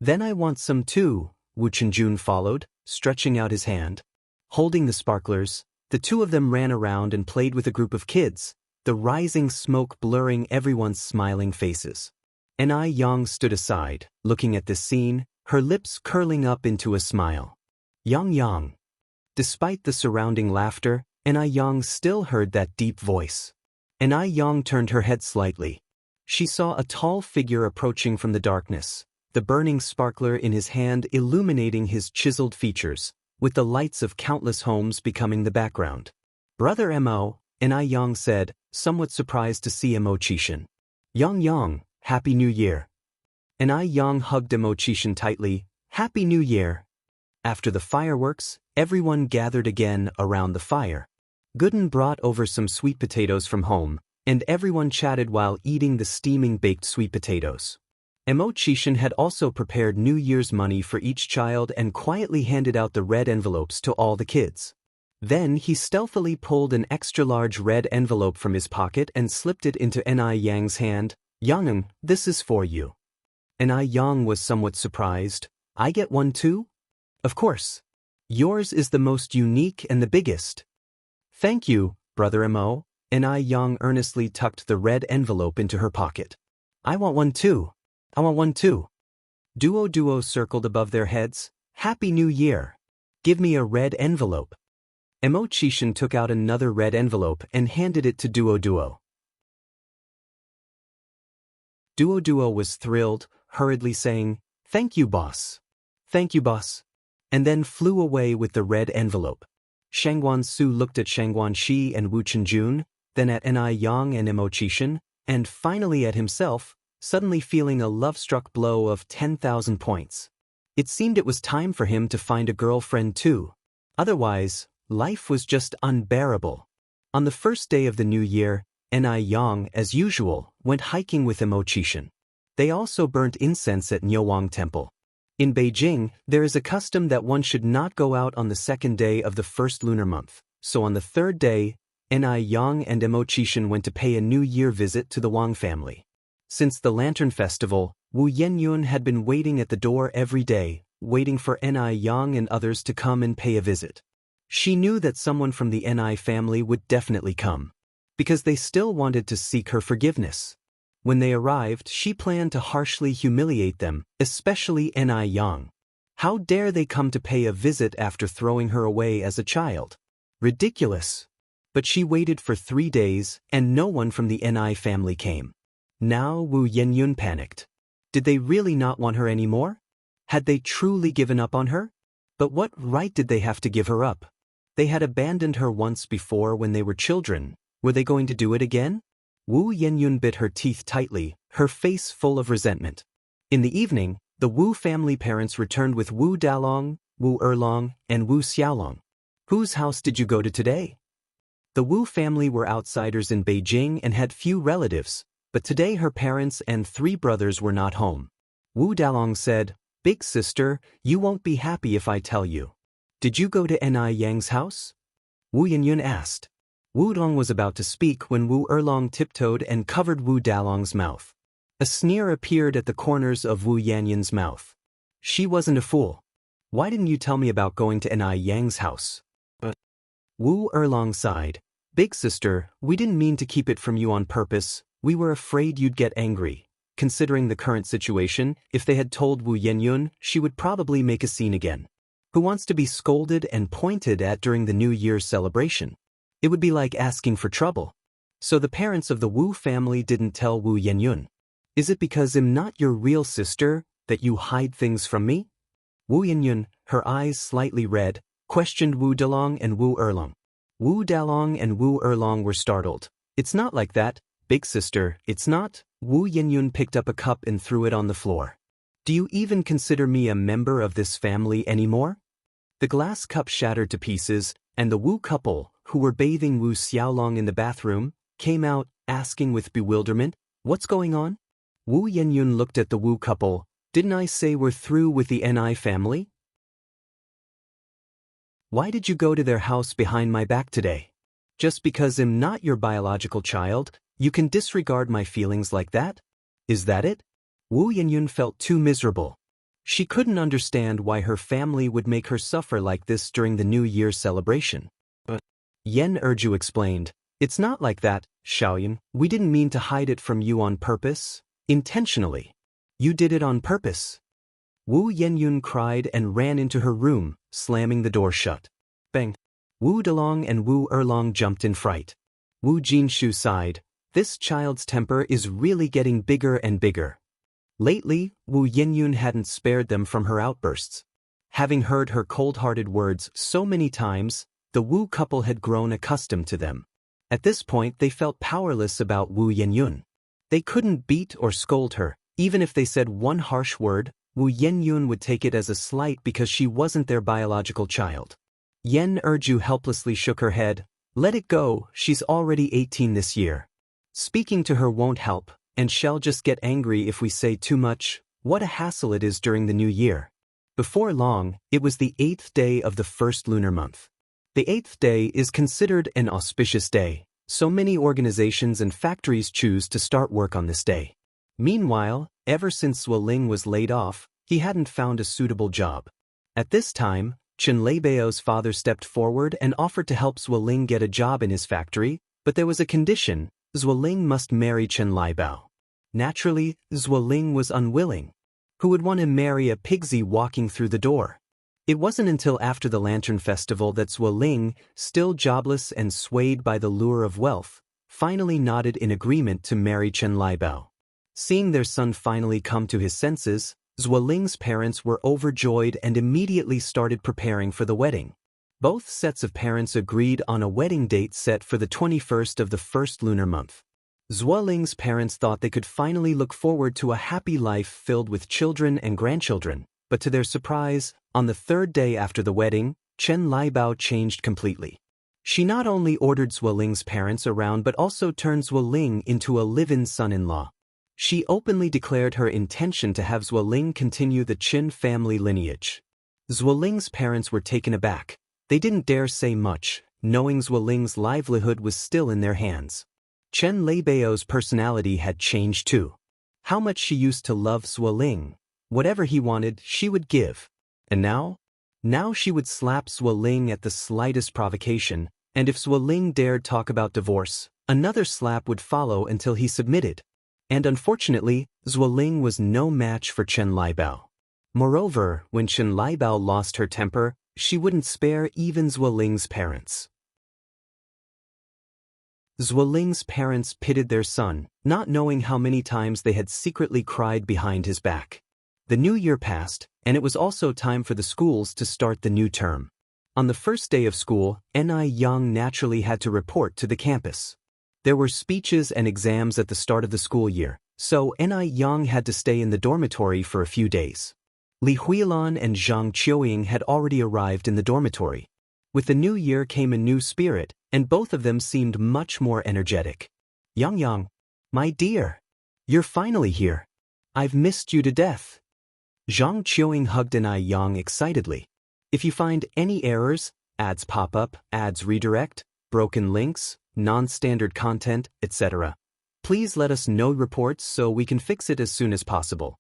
Then I want some too, Wu Chenjun followed, stretching out his hand. Holding the sparklers, the two of them ran around and played with a group of kids, the rising smoke blurring everyone's smiling faces. Ni Yang stood aside, looking at this scene, her lips curling up into a smile. Yang. Despite the surrounding laughter, Ni Yang still heard that deep voice. Ni Yang turned her head slightly. She saw a tall figure approaching from the darkness, the burning sparkler in his hand illuminating his chiseled features, with the lights of countless homes becoming the background. Brother Mo, Ni Yang said, somewhat surprised to see Mo Qishan. Yang, Happy New Year. Ni Yang hugged Mo Qishan tightly. Happy New Year. After the fireworks, everyone gathered again around the fire. Gooden brought over some sweet potatoes from home, and everyone chatted while eating the steaming baked sweet potatoes. Mo Qishan had also prepared New Year's money for each child and quietly handed out the red envelopes to all the kids. Then he stealthily pulled an extra-large red envelope from his pocket and slipped it into Ni Yang's hand. Yang, this is for you. Ni Yang was somewhat surprised. I get one too? Of course. Yours is the most unique and the biggest. Thank you, Brother Mo, and Yang earnestly tucked the red envelope into her pocket. I want one too. I want one too. Duo circled above their heads. Happy New Year. Give me a red envelope. Mo Chishan took out another red envelope and handed it to Duo. Duo was thrilled, hurriedly saying, Thank you, boss. Thank you, boss. And then flew away with the red envelope. Shangguan Su looked at Shangguan Shi and Wu Chenjun, then at Yang and Mo Chishan, and finally at himself, suddenly feeling a love-struck blow of 10,000 points. It seemed it was time for him to find a girlfriend too. Otherwise, life was just unbearable. On the first day of the new year, Yang, as usual, went hiking with Mo Chishan. They also burnt incense at Niuwang Temple. In Beijing, there is a custom that one should not go out on the second day of the first lunar month, so on the third day, Yang and Mo Chishan went to pay a New Year visit to the Wang family. Since the Lantern Festival, Wu Yenyun had been waiting at the door every day, waiting for Yang and others to come and pay a visit. She knew that someone from the Ni family would definitely come, because they still wanted to seek her forgiveness. When they arrived, she planned to harshly humiliate them, especially Yang. How dare they come to pay a visit after throwing her away as a child? Ridiculous. But she waited for 3 days, and no one from the Ni family came. Now Wu Yenyun panicked. Did they really not want her anymore? Had they truly given up on her? But what right did they have to give her up? They had abandoned her once before when they were children. Were they going to do it again? Wu Yenyun bit her teeth tightly, her face full of resentment. In the evening, the Wu family parents returned with Wu Dalong, Wu Erlong, and Wu Xiaolong. Whose house did you go to today? The Wu family were outsiders in Beijing and had few relatives, but today her parents and 3 brothers were not home. Wu Dalong said, Big sister, you won't be happy if I tell you. Did you go to Yang's house? Wu Yenyun asked. Wu Dong was about to speak when Wu Erlong tiptoed and covered Wu Dalong's mouth. A sneer appeared at the corners of Wu Yenyun's mouth. She wasn't a fool. Why didn't you tell me about going to Yang's house? But Wu Erlong sighed. Big sister, we didn't mean to keep it from you on purpose. We were afraid you'd get angry. Considering the current situation, if they had told Wu Yenyun, she would probably make a scene again. Who wants to be scolded and pointed at during the New Year's celebration? It would be like asking for trouble. So the parents of the Wu family didn't tell Wu Yenyun. Is it because I'm not your real sister that you hide things from me? Wu Yenyun, her eyes slightly red, questioned Wu Dalong and Wu Erlong. Wu Dalong and Wu Erlong were startled. It's not like that, big sister, it's not. Wu Yenyun picked up a cup and threw it on the floor. Do you even consider me a member of this family anymore? The glass cup shattered to pieces, and the Wu couple, who were bathing Wu Xiaolong in the bathroom, came out, asking with bewilderment, What's going on? Wu Yenyun looked at the Wu couple. Didn't I say we're through with the Ni family? Why did you go to their house behind my back today? Just because I'm not your biological child, you can disregard my feelings like that? Is that it? Wu Yenyun felt too miserable. She couldn't understand why her family would make her suffer like this during the New Year's celebration. But Yen Erju explained, It's not like that, Xiaoyan. We didn't mean to hide it from you on purpose. Intentionally. You did it on purpose. Wu Yenyun cried and ran into her room, slamming the door shut. Bang! Wu Dalong and Wu Erlong jumped in fright. Wu Jinshu sighed. This child's temper is really getting bigger and bigger. Lately, Wu Yenyun hadn't spared them from her outbursts. Having heard her cold-hearted words so many times, the Wu couple had grown accustomed to them. At this point, they felt powerless about Wu Yenyun. They couldn't beat or scold her. Even if they said one harsh word, Wu Yenyun would take it as a slight because she wasn't their biological child. Yen Erju helplessly shook her head. Let it go, she's already 18 this year. Speaking to her won't help, and she'll just get angry if we say too much. What a hassle it is during the new year. Before long, it was the 8th day of the first lunar month. The 8th day is considered an auspicious day, so many organizations and factories choose to start work on this day. Meanwhile, ever since Swaling was laid off, he hadn't found a suitable job. At this time, Chen Leibao's father stepped forward and offered to help Zuoling get a job in his factory, but there was a condition: Zuoling must marry Chen Leibao. Naturally, Zuoling was unwilling. Who would want to marry a pigsy walking through the door? It wasn't until after the Lantern Festival that Zuoling, still jobless and swayed by the lure of wealth, finally nodded in agreement to marry Chen Leibao. Seeing their son finally come to his senses, Zuoling's parents were overjoyed and immediately started preparing for the wedding. Both sets of parents agreed on a wedding date set for the 21st of the first lunar month. Zuoling's parents thought they could finally look forward to a happy life filled with children and grandchildren, but to their surprise, on the third day after the wedding, Chen Leibao changed completely. She not only ordered Zuoling's parents around but also turned Zuoling into a live-in son-in-law. She openly declared her intention to have Zuoling continue the Qin family lineage. Zuoling's parents were taken aback. They didn't dare say much, knowing Zuoling's livelihood was still in their hands. Chen Leibao's personality had changed too. How much she used to love Zuoling. Whatever he wanted, she would give. And now? Now she would slap Zuoling at the slightest provocation, and if Zuoling dared talk about divorce, another slap would follow until he submitted. And unfortunately, Zuoling was no match for Chen Leibao. Moreover, when Chen Leibao lost her temper, she wouldn't spare even Zuoling's parents. Zuoling's parents pitied their son, not knowing how many times they had secretly cried behind his back. The new year passed, and it was also time for the schools to start the new term. On the first day of school, Ni Yang naturally had to report to the campus. There were speeches and exams at the start of the school year, so Ni Yang had to stay in the dormitory for a few days. Li Huilan and Zhang Qiuying had already arrived in the dormitory. With the new year came a new spirit, and both of them seemed much more energetic. Yang, my dear, you're finally here. I've missed you to death. Zhang Qiuying hugged Ni Yang excitedly. If you find any errors, ads pop up, ads redirect, broken links, non-standard content, etc., please let us know reports so we can fix it as soon as possible.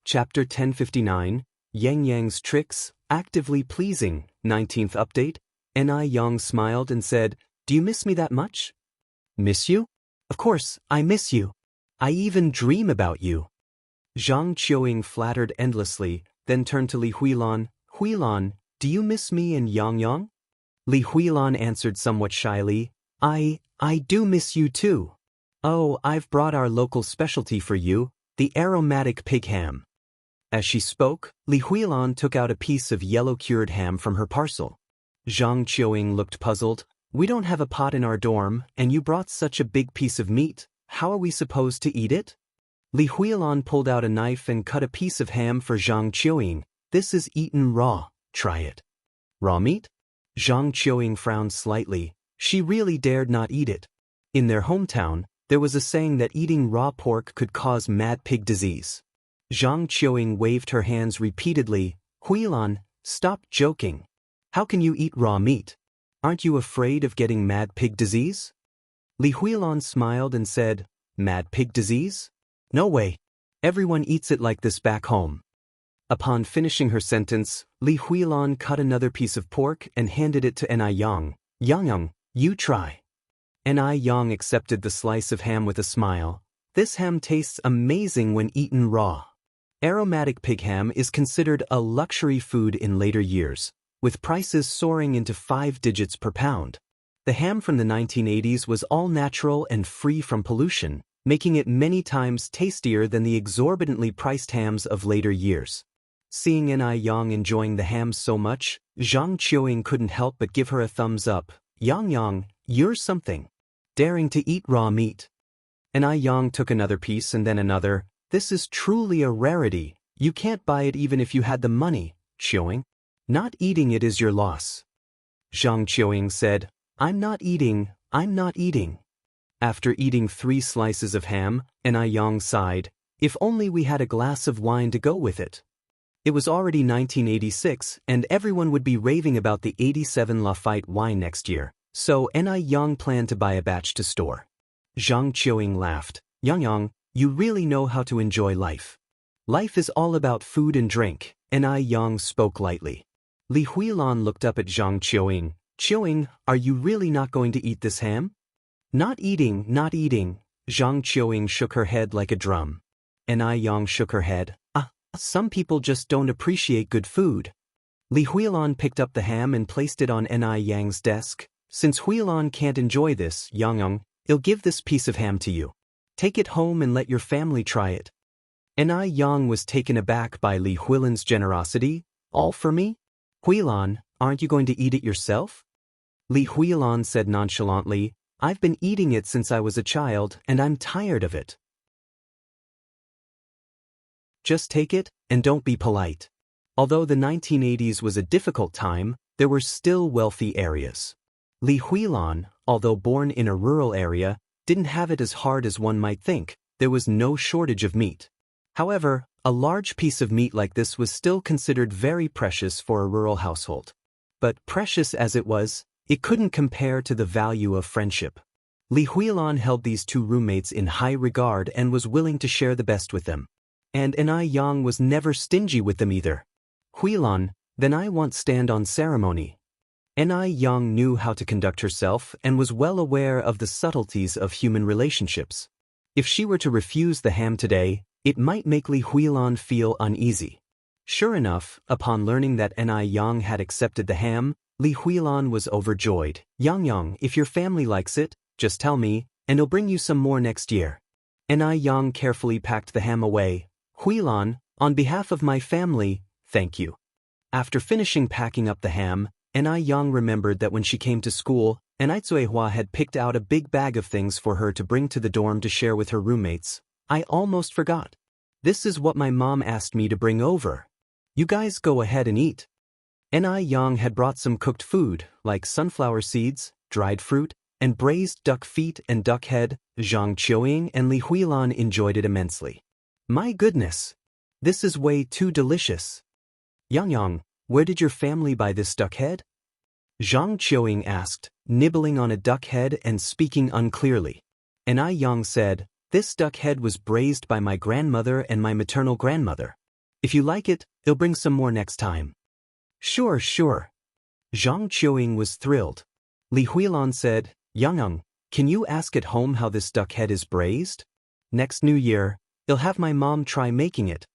Chapter 1059, Yang Yang's Tricks, Actively Pleasing, 19th Update. Ni Yang smiled and said, "Do you miss me that much?" "Miss you? Of course, I miss you. I even dream about you." Zhang Qiuying flattered endlessly, then turned to Li Huilan. "Huilan, do you miss me and Yang?" Li Huilan answered somewhat shyly, I do miss you too. Oh, I've brought our local specialty for you, the aromatic pig ham." As she spoke, Li Huilan took out a piece of yellow-cured ham from her parcel. Zhang Qiuying looked puzzled. "We don't have a pot in our dorm, and you brought such a big piece of meat. How are we supposed to eat it?" Li Huilan pulled out a knife and cut a piece of ham for Zhang Qiuying. "This is eaten raw. Try it." "Raw meat?" Zhang Qiuying frowned slightly. She really dared not eat it. In their hometown, there was a saying that eating raw pork could cause mad pig disease. Zhang Qiuying waved her hands repeatedly. "Huilan, stop joking. How can you eat raw meat? Aren't you afraid of getting mad pig disease?" Li Huilan smiled and said, "Mad pig disease? No way. Everyone eats it like this back home." Upon finishing her sentence, Li Huilan cut another piece of pork and handed it to Ni Yang. "Yang, you try." Ni Yang accepted the slice of ham with a smile. "This ham tastes amazing when eaten raw." Aromatic pig ham is considered a luxury food in later years, with prices soaring into 5 digits per pound. The ham from the 1980s was all natural and free from pollution, making it many times tastier than the exorbitantly priced hams of later years. Seeing Ni Yang enjoying the ham so much, Zhang Qiuying couldn't help but give her a thumbs up. "Yang, you're something. Daring to eat raw meat." Ni Yang took another piece and then another. "This is truly a rarity. You can't buy it even if you had the money, Qiuying. Not eating it is your loss." Zhang Qiuying said, I'm not eating. After eating 3 slices of ham, Ni Yang sighed. "If only we had a glass of wine to go with it." It was already 1986, and everyone would be raving about the 87 Lafite wine next year, so Ni Yang planned to buy a batch to store. Zhang Qiuying laughed. Yang, you really know how to enjoy life. Life is all about food and drink, and Yang spoke lightly. Li Huilan looked up at Zhang Qiuying. Qiuying, are you really not going to eat this ham? Not eating, not eating. Zhang Qiuying shook her head like a drum. And Yang shook her head. Some people just don't appreciate good food. Li Huilan picked up the ham and placed it on Yang's desk. Since Huilan can't enjoy this, Yang, I'll give this piece of ham to you. Take it home and let your family try it. Yang was taken aback by Li Huilan's generosity. All for me? Huilan, aren't you going to eat it yourself? Li Huilan said nonchalantly, I've been eating it since I was a child, and I'm tired of it. Just take it, and don't be polite. Although the 1980s was a difficult time, there were still wealthy areas. Li Huilan, although born in a rural area, didn't have it as hard as one might think. There was no shortage of meat. However, a large piece of meat like this was still considered very precious for a rural household. But precious as it was, it couldn't compare to the value of friendship. Li Huilan held these two roommates in high regard and was willing to share the best with them. And Yang was never stingy with them either. Huilan, then I won't stand on ceremony. Yang knew how to conduct herself and was well aware of the subtleties of human relationships. If she were to refuse the ham today, it might make Li Huilan feel uneasy. Sure enough, upon learning that Yang had accepted the ham, Li Huilan was overjoyed. Yang, if your family likes it, just tell me, and I'll bring you some more next year. Yang carefully packed the ham away. Huilan, on behalf of my family, thank you. After finishing packing up the ham, Yang remembered that when she came to school, Zuehua had picked out a big bag of things for her to bring to the dorm to share with her roommates. I almost forgot. This is what my mom asked me to bring over. You guys go ahead and eat. Yang had brought some cooked food, like sunflower seeds, dried fruit, and braised duck feet and duck head. Zhang Qiuying and Li Huilan enjoyed it immensely. My goodness! This is way too delicious. Yang, where did your family buy this duck head? Zhang Qiuying asked, nibbling on a duck head and speaking unclearly. Yang said, this duck head was braised by my grandmother and my maternal grandmother. If you like it, they'll bring some more next time. Sure. Zhang Qiuying was thrilled. Li Huilan said, Yang, can you ask at home how this duck head is braised? Next New Year, I'll have my mom try making it.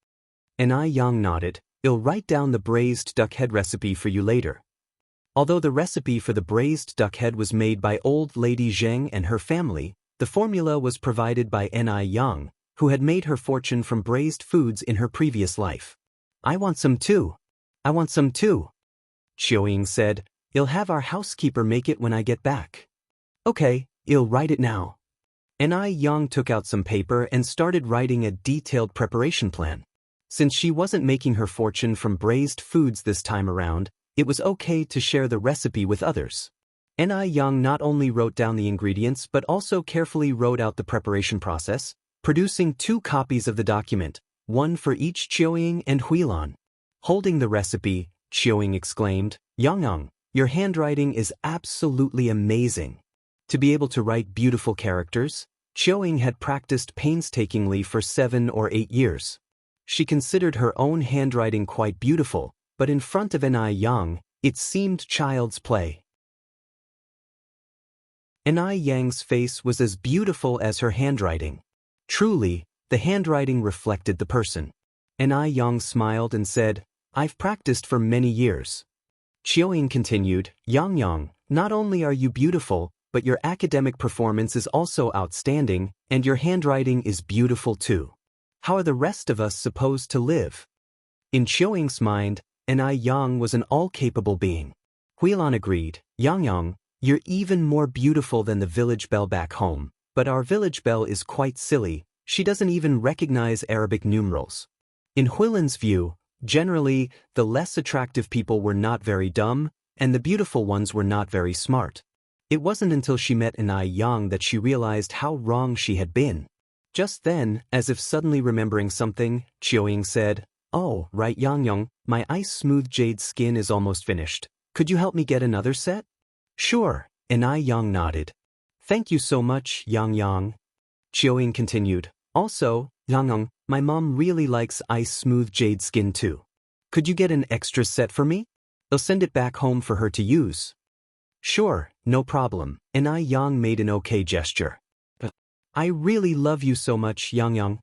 Yang nodded, I'll write down the braised duck head recipe for you later. Although the recipe for the braised duck head was made by old lady Zheng and her family, the formula was provided by Yang, who had made her fortune from braised foods in her previous life. I want some too. Qiuying said, I'll have our housekeeper make it when I get back. Okay, I'll write it now. Yang took out some paper and started writing a detailed preparation plan. Since she wasn't making her fortune from braised foods this time around, it was okay to share the recipe with others. Yang not only wrote down the ingredients but also carefully wrote out the preparation process, producing 2 copies of the document, one for each Qiuying and Huilan. Holding the recipe, Qiuying exclaimed, Yang, your handwriting is absolutely amazing. To be able to write beautiful characters, Qiuying had practiced painstakingly for 7 or 8 years. She considered her own handwriting quite beautiful, but in front of Yang, it seemed child's play. Yang's face was as beautiful as her handwriting. Truly, the handwriting reflected the person. Yang smiled and said, I've practiced for many years. Qiuying continued, Yang, not only are you beautiful, but your academic performance is also outstanding, and your handwriting is beautiful too. How are the rest of us supposed to live? In Qiuying's mind, Yang was an all-capable being. Huilan agreed, Yang, you're even more beautiful than the village belle back home, but our village belle is quite silly, she doesn't even recognize Arabic numerals. In Huilan's view, generally, the less attractive people were not very dumb, and the beautiful ones were not very smart. It wasn't until she met Yang that she realized how wrong she had been. Just then, as if suddenly remembering something, Qiuying said, Oh, right Yang, my ice-smooth jade skin is almost finished. Could you help me get another set? Sure, Yang nodded. Thank you so much, Yang. Qiuying continued, Also, Yang, my mom really likes ice smooth jade skin too. Could you get an extra set for me? I'll send it back home for her to use. Sure, no problem, and Yang made an okay gesture. But I really love you so much, Yang.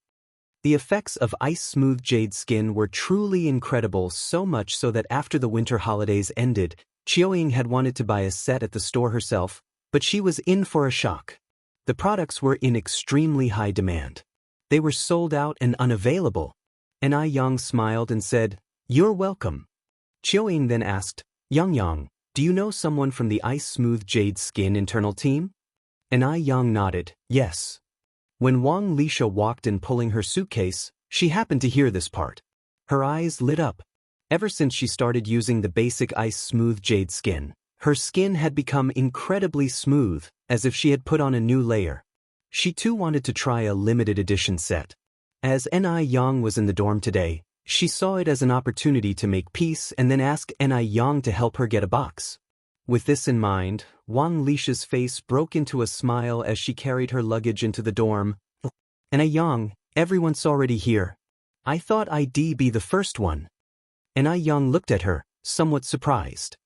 The effects of ice-smooth jade skin were truly incredible, so much so that after the winter holidays ended, Qiuying had wanted to buy a set at the store herself, but she was in for a shock. The products were in extremely high demand. They were sold out and unavailable. And Yang smiled and said, "You're welcome." Qiuying then asked, Yang, do you know someone from the ice-smooth jade skin internal team? And Yang nodded, yes. When Wuxia walked in pulling her suitcase, she happened to hear this part. Her eyes lit up. Ever since she started using the basic ice-smooth jade skin, her skin had become incredibly smooth, as if she had put on a new layer. She too wanted to try a limited edition set. As Yang was in the dorm today, she saw it as an opportunity to make peace and then ask Yang to help her get a box. With this in mind, Wuxia's face broke into a smile as she carried her luggage into the dorm. Yang, everyone's already here. I thought I'd be the first one. Yang looked at her, somewhat surprised.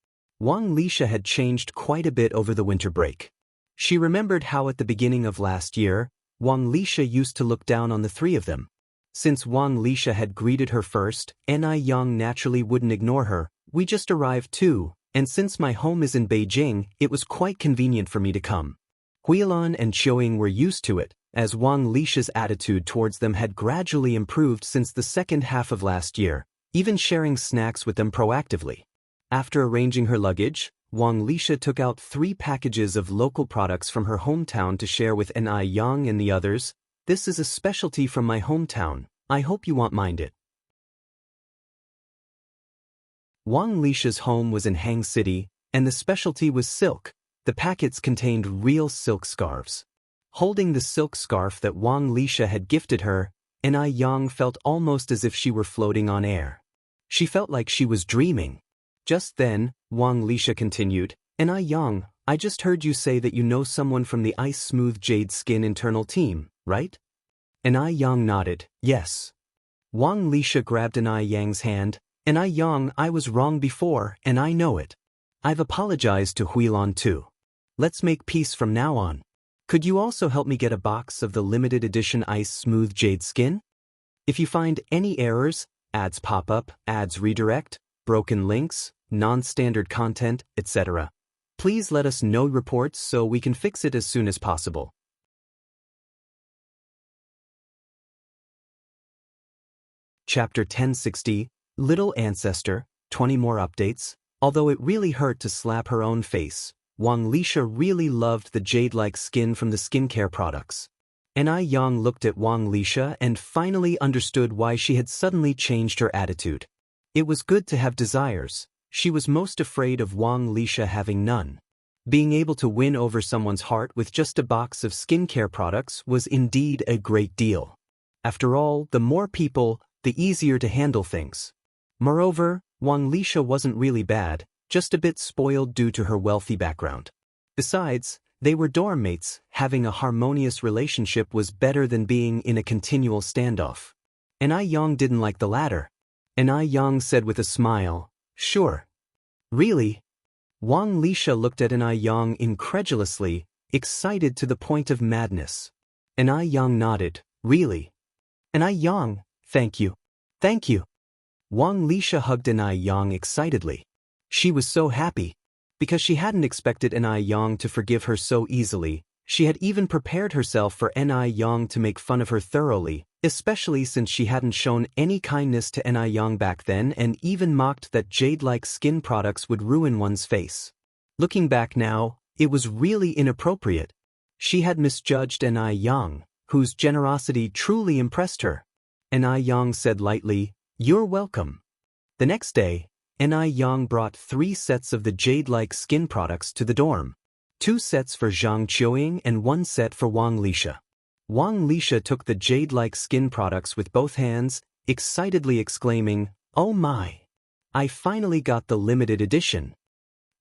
Wuxia had changed quite a bit over the winter break. She remembered how at the beginning of last year, Wuxia used to look down on the three of them. Since Wuxia had greeted her first, Yang naturally wouldn't ignore her. We just arrived too, and since my home is in Beijing, it was quite convenient for me to come. Huilan and Qiuying were used to it, as Wuxia's attitude towards them had gradually improved since the second half of last year, even sharing snacks with them proactively. After arranging her luggage, Wuxia took out 3 packages of local products from her hometown to share with Yang and the others. This is a specialty from my hometown. I hope you won't mind it. Wuxia's home was in Hang City, and the specialty was silk. The packets contained real silk scarves. Holding the silk scarf that Wuxia had gifted her, Yang felt almost as if she were floating on air. She felt like she was dreaming. Just then, Wuxia continued, Yang, I just heard you say that you know someone from the Ice Smooth Jade Skin internal team, right? Yang nodded, yes. Wuxia grabbed Yang's hand. Yang, I was wrong before, and I know it. I've apologized to Huilan too. Let's make peace from now on. Could you also help me get a box of the limited edition Ice Smooth Jade Skin? If you find any errors, ads pop up, ads redirect, broken links, non-standard content, etc., please let us know reports so we can fix it as soon as possible. Chapter 1060, Little Ancestor, 20 more updates. Although it really hurt to slap her own face, Wuxia really loved the jade-like skin from the skincare products. Yang looked at Wuxia and finally understood why she had suddenly changed her attitude. It was good to have desires. She was most afraid of Wuxia having none. Being able to win over someone's heart with just a box of skincare products was indeed a great deal. After all, the more people, the easier to handle things. Moreover, Wuxia wasn't really bad, just a bit spoiled due to her wealthy background. Besides, they were dorm mates. Having a harmonious relationship was better than being in a continual standoff. Yang didn't like the latter. Yang said with a smile, sure. Really? Wuxia looked at Yang incredulously, excited to the point of madness. Yang nodded, really? Yang, thank you. Thank you. Wuxia hugged Yang excitedly. She was so happy. Because she hadn't expected Yang to forgive her so easily, she had even prepared herself for Yang to make fun of her thoroughly, especially since she hadn't shown any kindness to Yang back then and even mocked that jade-like skin products would ruin one's face. Looking back now, it was really inappropriate. She had misjudged Yang, whose generosity truly impressed her. Yang said lightly, you're welcome. The next day, Yang brought 3 sets of the jade-like skin products to the dorm. 2 sets for Zhang Qiuying and 1 set for Wuxia. Wuxia took the jade-like skin products with both hands, excitedly exclaiming, oh my! I finally got the limited edition.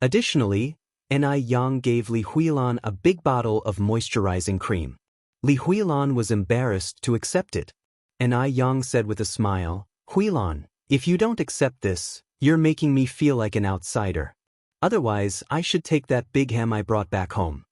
Additionally, Yang gave Li Huilan a big bottle of moisturizing cream. Li Huilan was embarrassed to accept it. And I Yang said with a smile, Huilan, if you don't accept this, you're making me feel like an outsider. Otherwise, I should take that big ham I brought back home.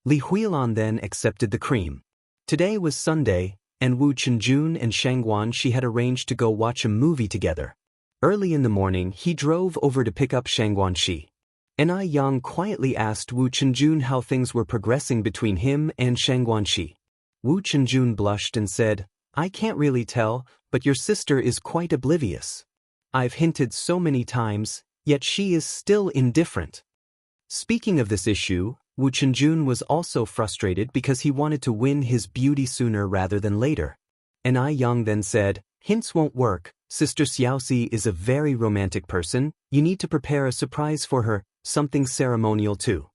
Li Huilan then accepted the cream. Today was Sunday, and Wu Chenjun and Xianxia had arranged to go watch a movie together. Early in the morning, he drove over to pick up Xianxia. And I Yang quietly asked Wu Chenjun how things were progressing between him and Xianxia. Wu Chenjun blushed and said, I can't really tell, but your sister is quite oblivious. I've hinted so many times, yet she is still indifferent. Speaking of this issue, Wu Chenjun was also frustrated because he wanted to win his beauty sooner rather than later. And I Yang then said, hints won't work, Sister Xiaoxi is a very romantic person, you need to prepare a surprise for her, something ceremonial too.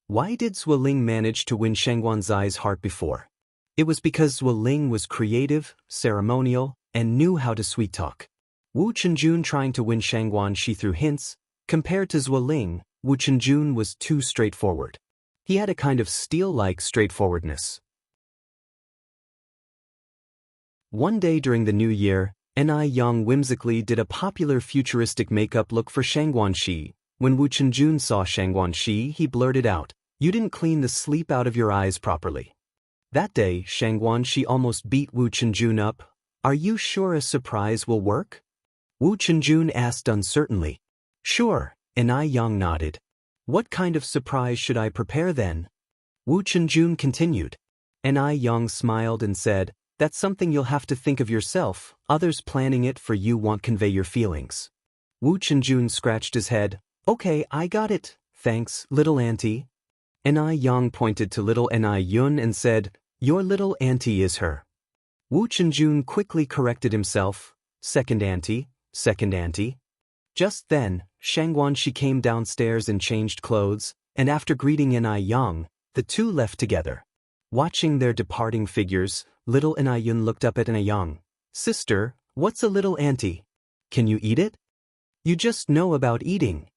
Why did Zueling manage to win Shangguanzai's heart before? It was because Zueling was creative, ceremonial, and knew how to sweet-talk. Wu Chenjun trying to win Xianxia through hints, compared to Zueling, Wu Chenjun was too straightforward. He had a kind of steel-like straightforwardness. One day during the new year, Ni Yang whimsically did a popular futuristic makeup look for Xianxia. When Wu Chenjun saw Xianxia, he blurted out, you didn't clean the sleep out of your eyes properly. That day, Xianxia almost beat Wu Chenjun up. Are you sure a surprise will work? Wu Chenjun asked uncertainly. Sure, Ni Yang nodded. What kind of surprise should I prepare then? Wu Chenjun continued. Ni Yang smiled and said, that's something you'll have to think of yourself, others planning it for you won't convey your feelings. Wu Chenjun scratched his head. Okay, I got it, thanks, little auntie. Ni Yang pointed to little Ni Yun and said, your little auntie is her. Wu Chenjun quickly corrected himself, second auntie, second auntie. Just then, Xianxia came downstairs and changed clothes, and after greeting Ni Yang, the two left together. Watching their departing figures, little Ni Yun looked up at Ni Yang. Sister, what's a little auntie? Can you eat it? You just know about eating.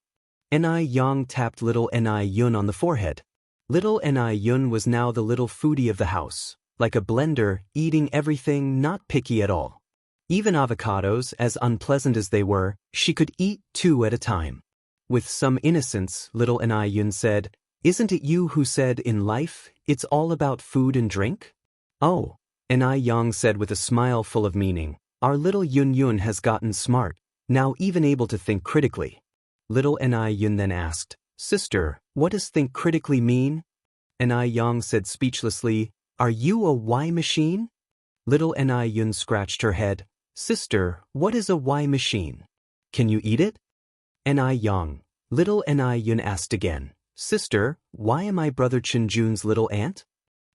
Ni Yang tapped little Ni Yun on the forehead. Little Ni Yun was now the little foodie of the house, like a blender, eating everything, not picky at all. Even avocados, as unpleasant as they were, she could eat 2 at a time. With some innocence, little Ni Yun said, isn't it you who said in life, it's all about food and drink? Oh, Ni Yang said with a smile full of meaning, our little Yun Yun has gotten smart, now even able to think critically. Little Ni Yun then asked, Sister, what does think critically mean? Ni Yang said speechlessly, are you a Y machine? Little Ni Yun scratched her head. Sister, what is a Y machine? Can you eat it? Ni Yang. Little Ni Yun asked again. Sister, why am I Brother Chenjun's little aunt?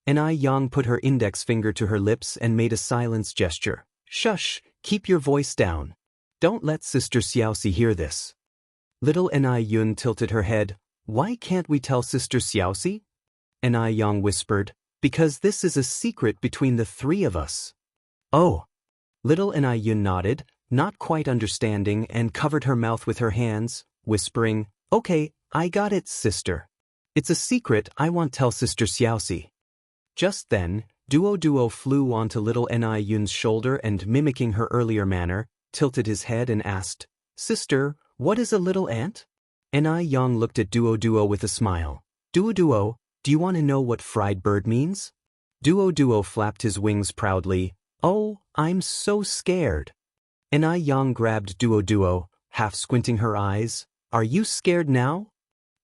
Ni Yang put her index finger to her lips and made a silence gesture. Shush, keep your voice down. Don't let Sister Xiaoxi hear this. Little Ni Yun tilted her head. Why can't we tell Sister Xiaoxi? Ni Yang whispered, because this is a secret between the 3 of us. Oh. Little Ni Yun nodded, not quite understanding, and covered her mouth with her hands, whispering, okay, I got it, sister. It's a secret I won't tell Sister Xiaoxi. Just then, Duo flew onto little Ni Yun's shoulder and, mimicking her earlier manner, tilted his head and asked, Sister, what is a little ant? Ni Yang looked at Duo with a smile. Duo, do you want to know what fried bird means? Duo flapped his wings proudly. Oh, I'm so scared. Ni Yang grabbed Duo, half squinting her eyes. Are you scared now?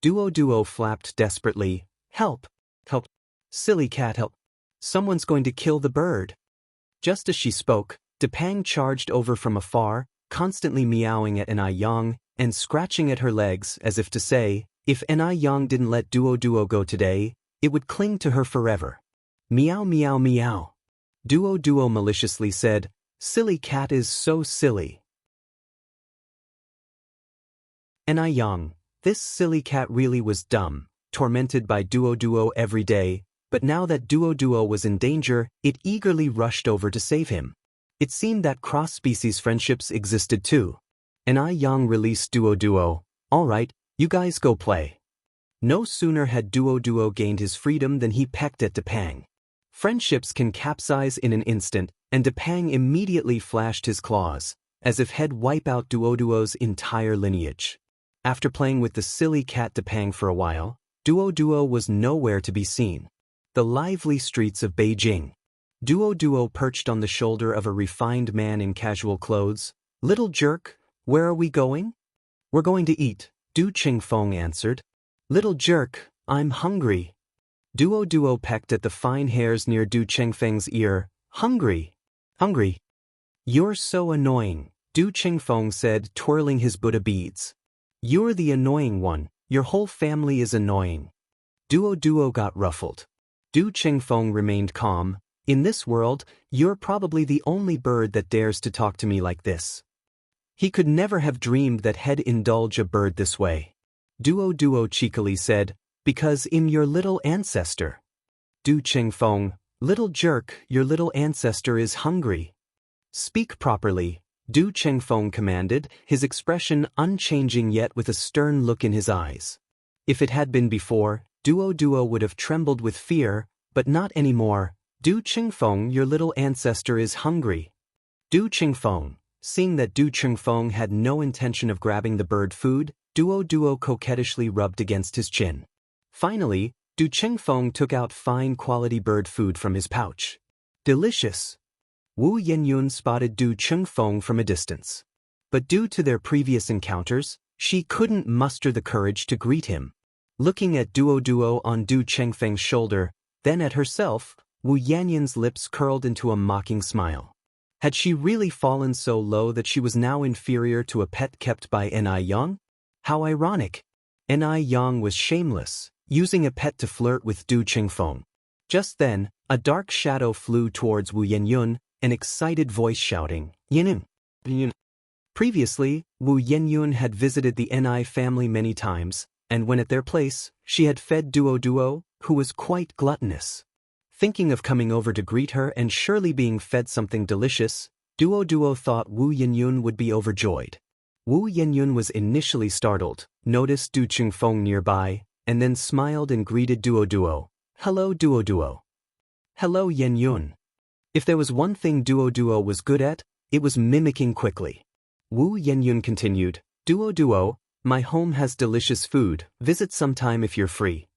Duo flapped desperately. Help. Help. Silly cat, help. Someone's going to kill the bird. Just as she spoke, Depang charged over from afar, constantly meowing at Ni Yang and scratching at her legs as if to say, if Ni Yang didn't let Duo go today, it would cling to her forever. Meow meow meow. Duo maliciously said, silly cat is so silly. Ni Yang, this silly cat really was dumb, tormented by Duo every day, but now that Duo was in danger, it eagerly rushed over to save him. It seemed that cross-species friendships existed too. Ni Yang released Duo. All right, you guys go play. No sooner had Duo gained his freedom than he pecked at Depang. Friendships can capsize in an instant, and Depang immediately flashed his claws, as if he'd wipe out Duoduo's entire lineage. After playing with the silly cat Depang for a while, Duoduo was nowhere to be seen. The lively streets of Beijing. Duoduo perched on the shoulder of a refined man in casual clothes. "Little jerk, where are we going?" "We're going to eat," Du Qingfeng answered. "Little jerk, I'm hungry." Duoduo pecked at the fine hairs near Du Qingfeng's ear. "Hungry? Hungry? You're so annoying," Du Qingfeng said, twirling his Buddha beads. "You're the annoying one, your whole family is annoying." Duoduo got ruffled. Du Qingfeng remained calm. "In this world, you're probably the only bird that dares to talk to me like this." He could never have dreamed that he'd indulge a bird this way. Duoduo cheekily said, "Because I'm your little ancestor." Du Qingfeng, "Little jerk, your little ancestor is hungry." "Speak properly," Du Qingfeng commanded, his expression unchanging yet with a stern look in his eyes. If it had been before, Duoduo would have trembled with fear, but not anymore. "Du Qingfeng, your little ancestor is hungry." Du Qingfeng, seeing that Du Qingfeng had no intention of grabbing the bird food, Duoduo coquettishly rubbed against his chin. Finally, Du Qingfeng took out fine quality bird food from his pouch. "Delicious." Wu Yenyun spotted Du Qingfeng from a distance. But due to their previous encounters, she couldn't muster the courage to greet him. Looking at Duoduo on Du Qingfeng's shoulder, then at herself, Wu Yanyun's lips curled into a mocking smile. Had she really fallen so low that she was now inferior to a pet kept by Ni Yang? How ironic! Ni Yang was shameless, using a pet to flirt with Du Qingfeng. Just then, a dark shadow flew towards Wu Yenyun, an excited voice shouting, "Yenyun! Yenyun!" Previously, Wu Yenyun had visited the Ni family many times, and when at their place, she had fed Duoduo, who was quite gluttonous. Thinking of coming over to greet her and surely being fed something delicious, Duoduo thought Wu Yenyun would be overjoyed. Wu Yenyun was initially startled, noticed Du Qingfeng nearby, and then smiled and greeted Duoduo. "Hello Duoduo." "Hello Yenyun." If there was one thing Duoduo was good at, it was mimicking quickly. Wu Yenyun continued, "Duoduo, my home has delicious food, visit sometime if you're free."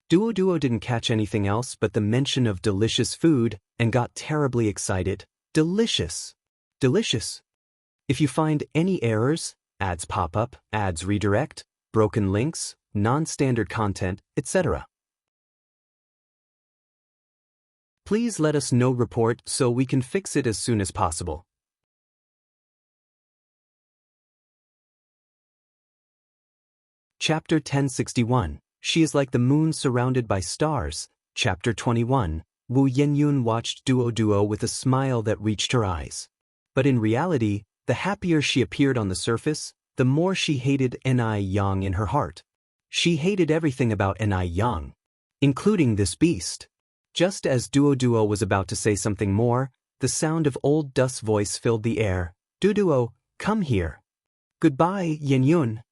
Duoduo didn't catch anything else but the mention of delicious food and got terribly excited. Delicious. Delicious. If you find any errors, ads pop up, ads redirect, broken links, non-standard content, etc., please let us know report so we can fix it as soon as possible. Chapter 1061. She is like the moon surrounded by stars. Chapter 21. Wu Yenyun watched Duoduo with a smile that reached her eyes. But in reality, the happier she appeared on the surface, the more she hated Ni Yang in her heart. She hated everything about Ni Yang, including this beast. Just as Duoduo was about to say something more, the sound of old Dust's voice filled the air. "Duoduo, come here." "Goodbye, Yenyun."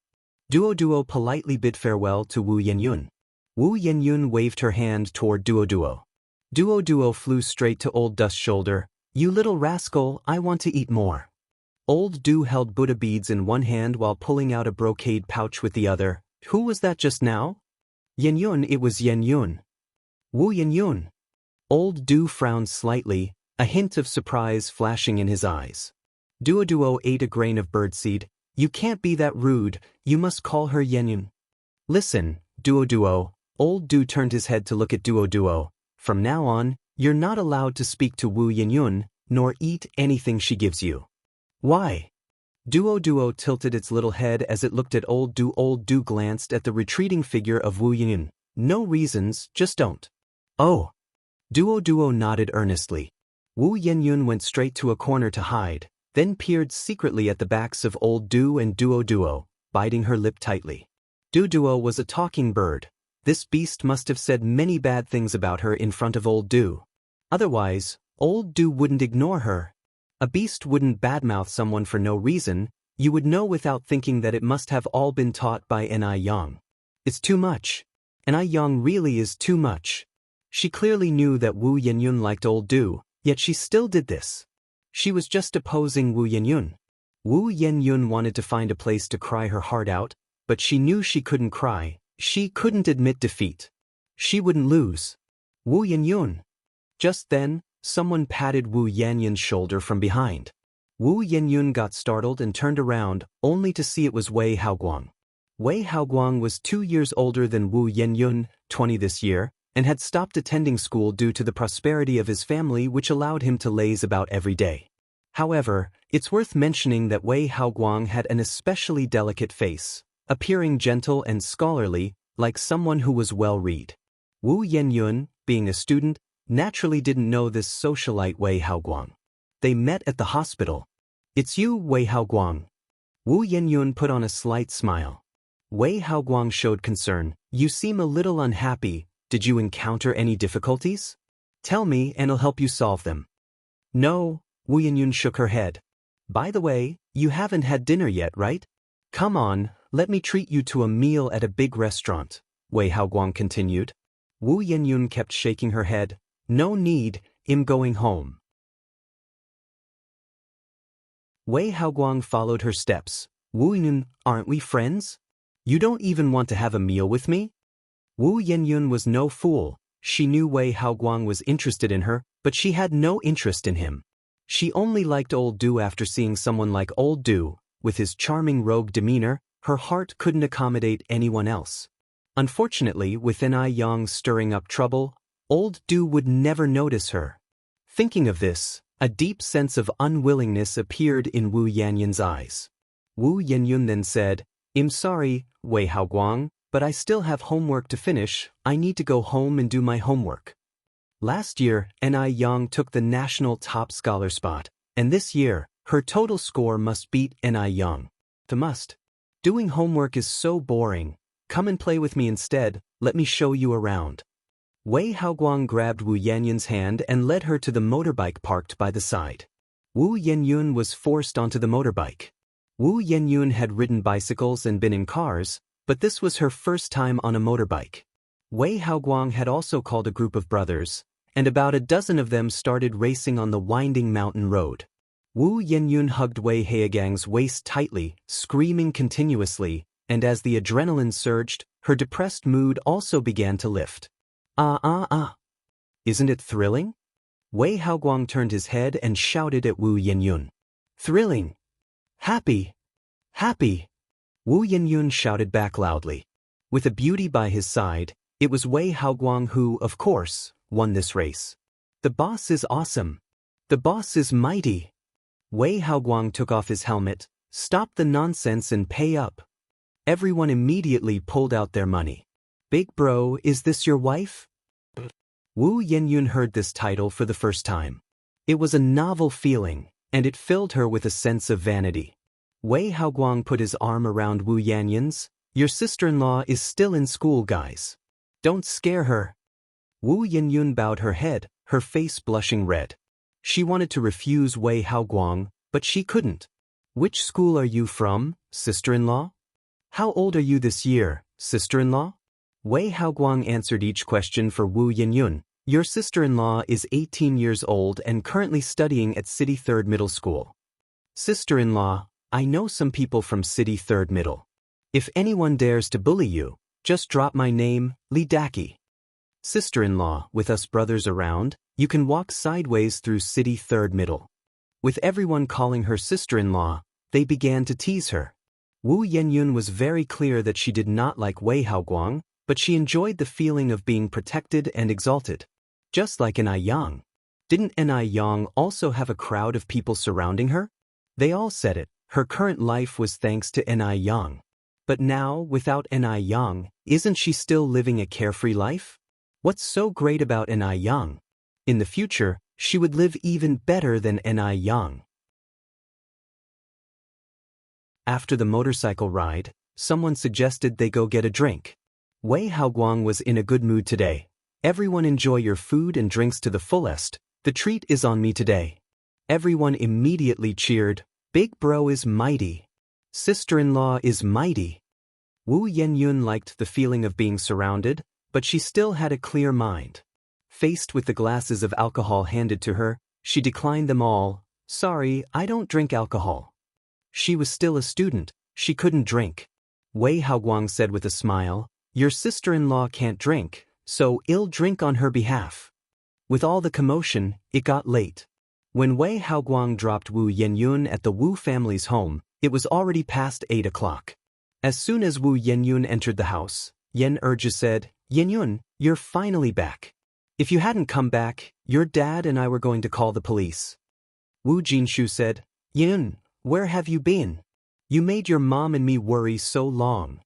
Duoduo politely bid farewell to Wu Yenyun. Wu Yenyun waved her hand toward Duoduo. Duoduo flew straight to Old Dust's shoulder. "You little rascal, I want to eat more." Old Du held Buddha beads in one hand while pulling out a brocade pouch with the other. "Who was that just now?" "Yenyun, it was Yenyun." "Wu Yenyun." Old Du frowned slightly, a hint of surprise flashing in his eyes. Duoduo ate a grain of birdseed. "You can't be that rude, you must call her Yenyun." "Listen, Duoduo." Old Du turned his head to look at Duoduo. "From now on, you're not allowed to speak to Wu Yenyun, nor eat anything she gives you." "Why?" Duoduo tilted its little head as it looked at Old Du. Old Du glanced at the retreating figure of Wu Yenyun. "No reasons, just don't." "Oh." Duoduo nodded earnestly. Wu Yenyun went straight to a corner to hide, then peered secretly at the backs of Old Du and Duoduo, biting her lip tightly. Duoduo was a talking bird. This beast must have said many bad things about her in front of Old Du. Otherwise, Old Du wouldn't ignore her. A beast wouldn't badmouth someone for no reason. You would know without thinking that it must have all been taught by Ni Yang. It's too much. Ni Yang really is too much. She clearly knew that Wu Yenyun liked old Du, yet she still did this. She was just opposing Wu Yenyun. Wu Yenyun wanted to find a place to cry her heart out, but she knew she couldn't cry. She couldn't admit defeat. She wouldn't lose. Wu Yenyun. Just then, someone patted Wu Yenyun's shoulder from behind. Wu Yenyun got startled and turned around, only to see it was Wei Haoguang. Wei Haoguang was 2 years older than Wu Yenyun, 20 this year, and had stopped attending school due to the prosperity of his family, which allowed him to laze about every day. However, it's worth mentioning that Wei Haoguang had an especially delicate face, appearing gentle and scholarly, like someone who was well-read. Wu Yenyun, being a student, naturally didn't know this socialite Wei Haoguang. They met at the hospital. "It's you, Wei Haoguang." Wu Yenyun put on a slight smile. Wei Haoguang showed concern. "You seem a little unhappy. Did you encounter any difficulties? Tell me and I'll help you solve them." "No," Wu Yenyun shook her head. "By the way, you haven't had dinner yet, right? Come on, let me treat you to a meal at a big restaurant," Wei Haoguang continued. Wu Yenyun kept shaking her head. "No need, I'm going home." Wei Haoguang followed her steps. "Wu Yenyun, aren't we friends? You don't even want to have a meal with me?" Wu Yenyun was no fool. She knew Wei Haoguang was interested in her, but she had no interest in him. She only liked old Du. After seeing someone like old Du, with his charming rogue demeanor, her heart couldn't accommodate anyone else. Unfortunately, with Yang stirring up trouble, old Du would never notice her. Thinking of this, a deep sense of unwillingness appeared in Wu Yenyun's eyes. Wu Yenyun then said, "I'm sorry, Wei Haoguang, but I still have homework to finish. I need to go home and do my homework." Last year, Yang took the national top scholar spot, and this year, her total score must beat Yang. The must. "Doing homework is so boring. Come and play with me instead, let me show you around." Wei Haoguang grabbed Wu Yenyun's hand and led her to the motorbike parked by the side. Wu Yenyun was forced onto the motorbike. Wu Yenyun had ridden bicycles and been in cars, but this was her first time on a motorbike. Wei Haoguang had also called a group of brothers, and about a dozen of them started racing on the winding mountain road. Wu Yenyun hugged Wei Haoguang's waist tightly, screaming continuously, and as the adrenaline surged, her depressed mood also began to lift. Isn't it thrilling?" Wei Haoguang turned his head and shouted at Wu Yenyun. "Thrilling! Happy! Happy!" Wu Yenyun shouted back loudly. With a beauty by his side, it was Wei Haoguang who, of course, won this race. "The boss is awesome. The boss is mighty." Wei Haoguang took off his helmet. "Stop the nonsense and pay up." Everyone immediately pulled out their money. "Big bro, is this your wife?" Wu Yenyun heard this title for the first time. It was a novel feeling, and it filled her with a sense of vanity. Wei Haoguang put his arm around Wu Yenyun's. "Your sister-in-law is still in school, guys. Don't scare her." Wu Yenyun bowed her head, her face blushing red. She wanted to refuse Wei Haoguang, but she couldn't. "Which school are you from, sister-in-law? How old are you this year, sister-in-law?" Wei Haoguang answered each question for Wu Yenyun. "Your sister-in-law is 18 years old and currently studying at City 3rd Middle School." "Sister-in-law, I know some people from City 3rd Middle. If anyone dares to bully you, just drop my name, Li Daki." "Sister-in-law, with us brothers around, you can walk sideways through City 3rd Middle." With everyone calling her sister-in-law, they began to tease her. Wu Yenyun was very clear that she did not like Wei Haoguang, but she enjoyed the feeling of being protected and exalted. Just like Yang. Didn't Yang also have a crowd of people surrounding her? They all said it, her current life was thanks to Yang. But now, without Yang, isn't she still living a carefree life? What's so great about Yang? In the future, she would live even better than Yang. After the motorcycle ride, someone suggested they go get a drink. Wei Haoguang was in a good mood today. "Everyone enjoy your food and drinks to the fullest. The treat is on me today." Everyone immediately cheered. "Big bro is mighty. Sister-in-law is mighty." Wu Yenyun liked the feeling of being surrounded, but she still had a clear mind. Faced with the glasses of alcohol handed to her, she declined them all. Sorry, I don't drink alcohol. She was still a student, she couldn't drink. Wei Haoguang said with a smile, your sister-in-law can't drink, so I'll drink on her behalf. With all the commotion, it got late. When Wei Haoguang dropped Wu Yenyun at the Wu family's home, it was already past 8 o'clock. As soon as Wu Yenyun entered the house, Yan Erju said, Yenyun, you're finally back. If you hadn't come back, your dad and I were going to call the police. Wu Jinshu said, Yenyun, where have you been? You made your mom and me worry so long.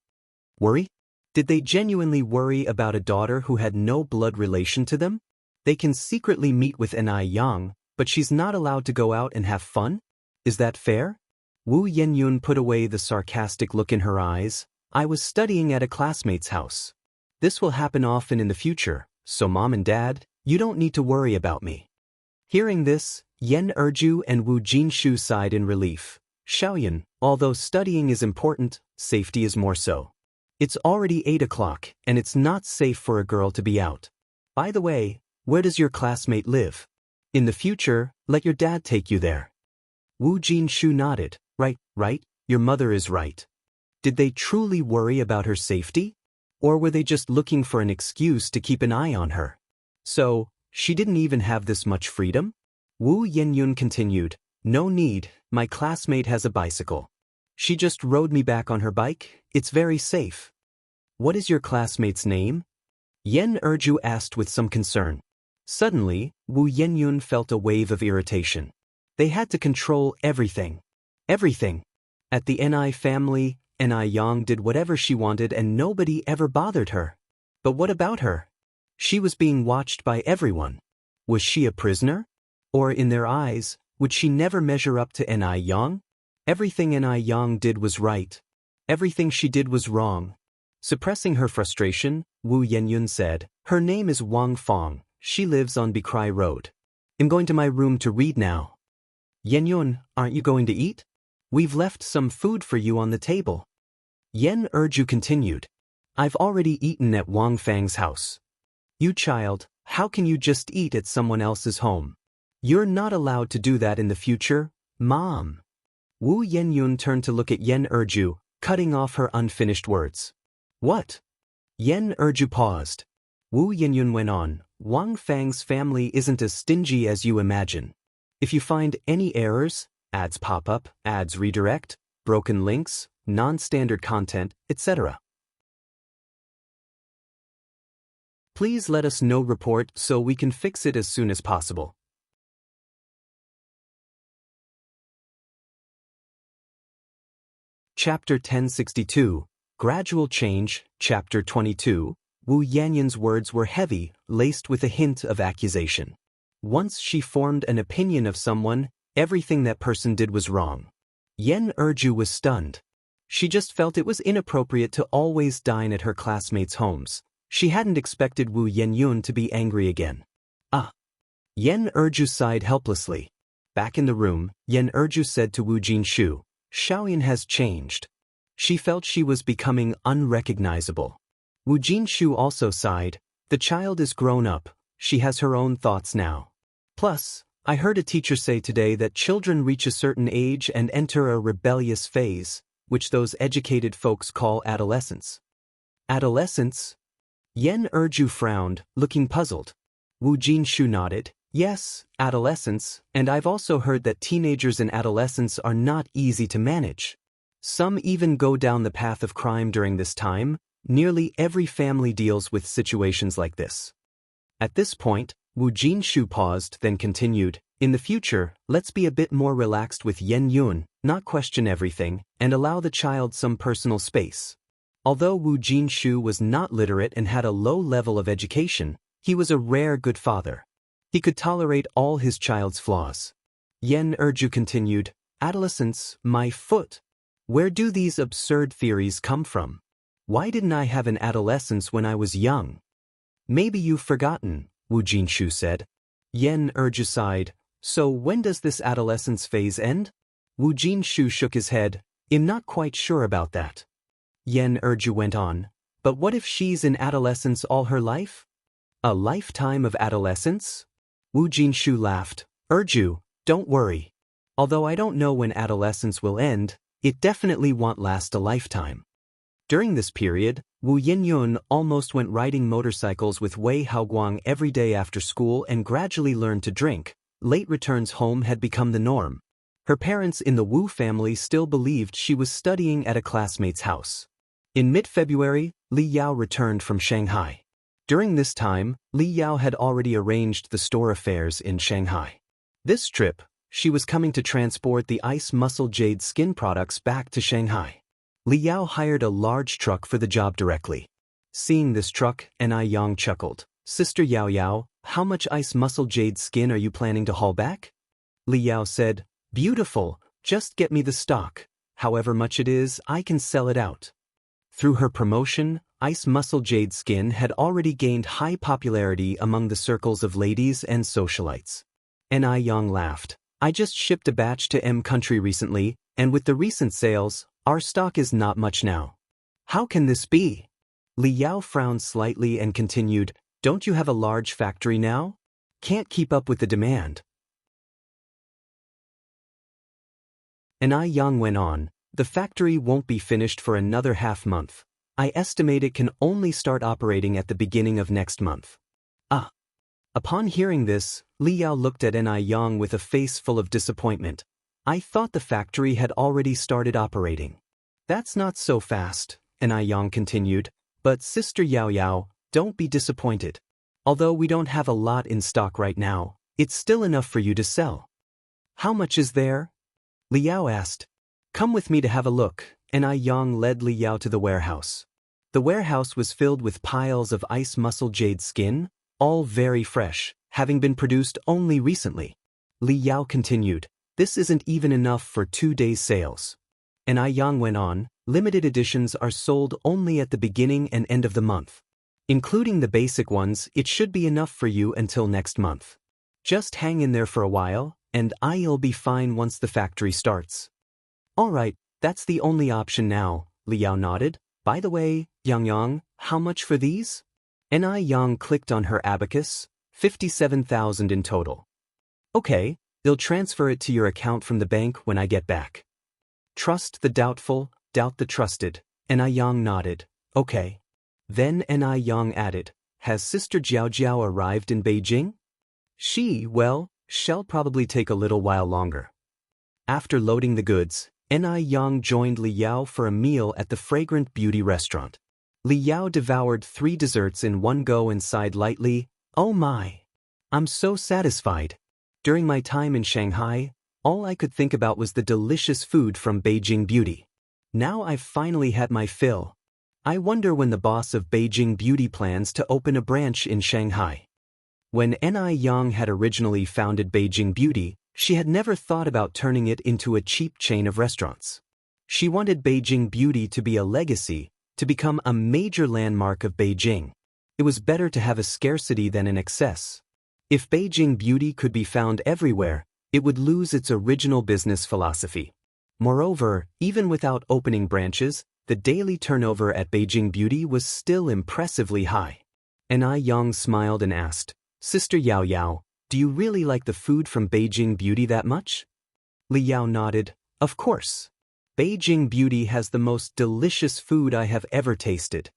Worry? Did they genuinely worry about a daughter who had no blood relation to them? They can secretly meet with Ni Yang, but she's not allowed to go out and have fun? Is that fair? Wu Yenyun put away the sarcastic look in her eyes. I was studying at a classmate's house. This will happen often in the future, so Mom and Dad, you don't need to worry about me. Hearing this, Yan Erju and Wu Jinshu sighed in relief. Xiaoyan, although studying is important, safety is more so. It's already 8 o'clock, and it's not safe for a girl to be out. By the way, where does your classmate live? In the future, let your dad take you there. Wu Jinshu nodded. Right, your mother is right. Did they truly worry about her safety? Or were they just looking for an excuse to keep an eye on her? So, she didn't even have this much freedom? Wu Yenyun continued, no need, my classmate has a bicycle. She just rode me back on her bike, it's very safe. What is your classmate's name? Yan Erju asked with some concern. Suddenly, Wu Yenyun felt a wave of irritation. They had to control everything. Everything. At the Ni family, Ni Yang did whatever she wanted and nobody ever bothered her. But what about her? She was being watched by everyone. Was she a prisoner? Or in their eyes, would she never measure up to Ni Yang? Everything Ni Yang did was right. Everything she did was wrong. Suppressing her frustration, Wu Yenyun said, her name is Wang Fong, she lives on Bikrai Road. I'm going to my room to read now. Yenyun, aren't you going to eat? We've left some food for you on the table. Yan Erju continued. I've already eaten at Wang Fang's house. You child, how can you just eat at someone else's home? You're not allowed to do that in the future, Mom. Wu Yenyun turned to look at Yan Erju, cutting off her unfinished words. What? Yan Erju paused. Wu Yenyun went on, Wang Fang's family isn't as stingy as you imagine. If you find any errors, ads pop up, ads redirect, broken links, non-standard content, etc. Please let us know report so we can fix it as soon as possible. Chapter 1062, Gradual Change, Chapter 22, Wu Yenyun's words were heavy, laced with a hint of accusation. Once she formed an opinion of someone, everything that person did was wrong. Yan Erju was stunned. She just felt it was inappropriate to always dine at her classmates' homes. She hadn't expected Wu Yenyun to be angry again. Yan Erju sighed helplessly. Back in the room, Yan Erju said to Wu Jinshu, Xiaoyan has changed. She felt she was becoming unrecognizable. Wu Jinshu also sighed. The child is grown up. She has her own thoughts now. Plus, I heard a teacher say today that children reach a certain age and enter a rebellious phase, which those educated folks call adolescence. Adolescence? Yan Erju frowned, looking puzzled. Wu Jinshu nodded. Yes, adolescence, and I've also heard that teenagers and adolescents are not easy to manage. Some even go down the path of crime during this time. Nearly every family deals with situations like this. At this point, Wu Jinshu paused, then continued, in the future, let's be a bit more relaxed with Yenyun, not question everything, and allow the child some personal space. Although Wu Jinshu was not literate and had a low level of education, he was a rare good father. He could tolerate all his child's flaws. Yan Erju continued, adolescence, my foot. Where do these absurd theories come from? Why didn't I have an adolescence when I was young? Maybe you've forgotten, Wu Jinshu said. Yan Erju sighed. So when does this adolescence phase end? Wu Jinshu shook his head. I'm not quite sure about that. Yan Erju went on. But what if she's in adolescence all her life? A lifetime of adolescence? Wu Jinshu laughed. Erju, don't worry. Although I don't know when adolescence will end, it definitely won't last a lifetime. During this period, Wu Yinyun almost went riding motorcycles with Wei Haoguang every day after school and gradually learned to drink. Late returns home had become the norm. Her parents in the Wu family still believed she was studying at a classmate's house. In mid-February, Li Yao returned from Shanghai. During this time, Li Yao had already arranged the store affairs in Shanghai. This trip, she was coming to transport the ice muscle jade skin products back to Shanghai. Li Yao hired a large truck for the job directly. Seeing this truck, N.I. Yang chuckled. Sister Yao Yao, how much ice muscle jade skin are you planning to haul back? Li Yao said, beautiful, just get me the stock. However much it is, I can sell it out. Through her promotion, ice muscle jade skin had already gained high popularity among the circles of ladies and socialites. N.I. Yang laughed. I just shipped a batch to M country recently, and with the recent sales, our stock is not much now. How can this be? Li Yao frowned slightly and continued, don't you have a large factory now? Can't keep up with the demand. N.I. Yang went on, the factory won't be finished for another half-month. I estimate it can only start operating at the beginning of next month. Ah. Upon hearing this, Li Yao looked at N.I. Yang with a face full of disappointment. I thought the factory had already started operating. That's not so fast, N.I. Yang continued, but Sister Yao Yao, don't be disappointed. Although we don't have a lot in stock right now, it's still enough for you to sell. How much is there? Li Yao asked. Come with me to have a look. N.I. Yang led Li Yao to the warehouse. The warehouse was filled with piles of ice muscle jade skin, all very fresh, having been produced only recently. Li Yao continued, this isn't even enough for 2 days' sales. N.I. Yang went on, limited editions are sold only at the beginning and end of the month. Including the basic ones, it should be enough for you until next month. Just hang in there for a while, and I'll be fine once the factory starts. Alright, that's the only option now, Li Yao nodded. By the way, Yang, how much for these? N.I. Yang clicked on her abacus, 57,000 in total. Okay, they'll transfer it to your account from the bank when I get back. Trust the doubtful, doubt the trusted. N.I. Yang nodded. Okay. Then N.I. Yang added, has Sister Jiao Jiao arrived in Beijing? She'll probably take a little while longer. After loading the goods, N.I. Yang joined Li Yao for a meal at the Fragrant Beauty restaurant. Li Yao devoured 3 desserts in one go and sighed lightly, oh my. I'm so satisfied. During my time in Shanghai, all I could think about was the delicious food from Beijing Beauty. Now I've finally had my fill. I wonder when the boss of Beijing Beauty plans to open a branch in Shanghai. When N.I. Yang had originally founded Beijing Beauty, she had never thought about turning it into a cheap chain of restaurants. She wanted Beijing Beauty to be a legacy, to become a major landmark of Beijing. It was better to have a scarcity than an excess. If Beijing Beauty could be found everywhere, it would lose its original business philosophy. Moreover, even without opening branches, the daily turnover at Beijing Beauty was still impressively high. N.I. Yang smiled and asked, Sister Yao Yao, do you really like the food from Beijing Beauty that much? Li Yao nodded, of course. Beijing Beauty has the most delicious food I have ever tasted.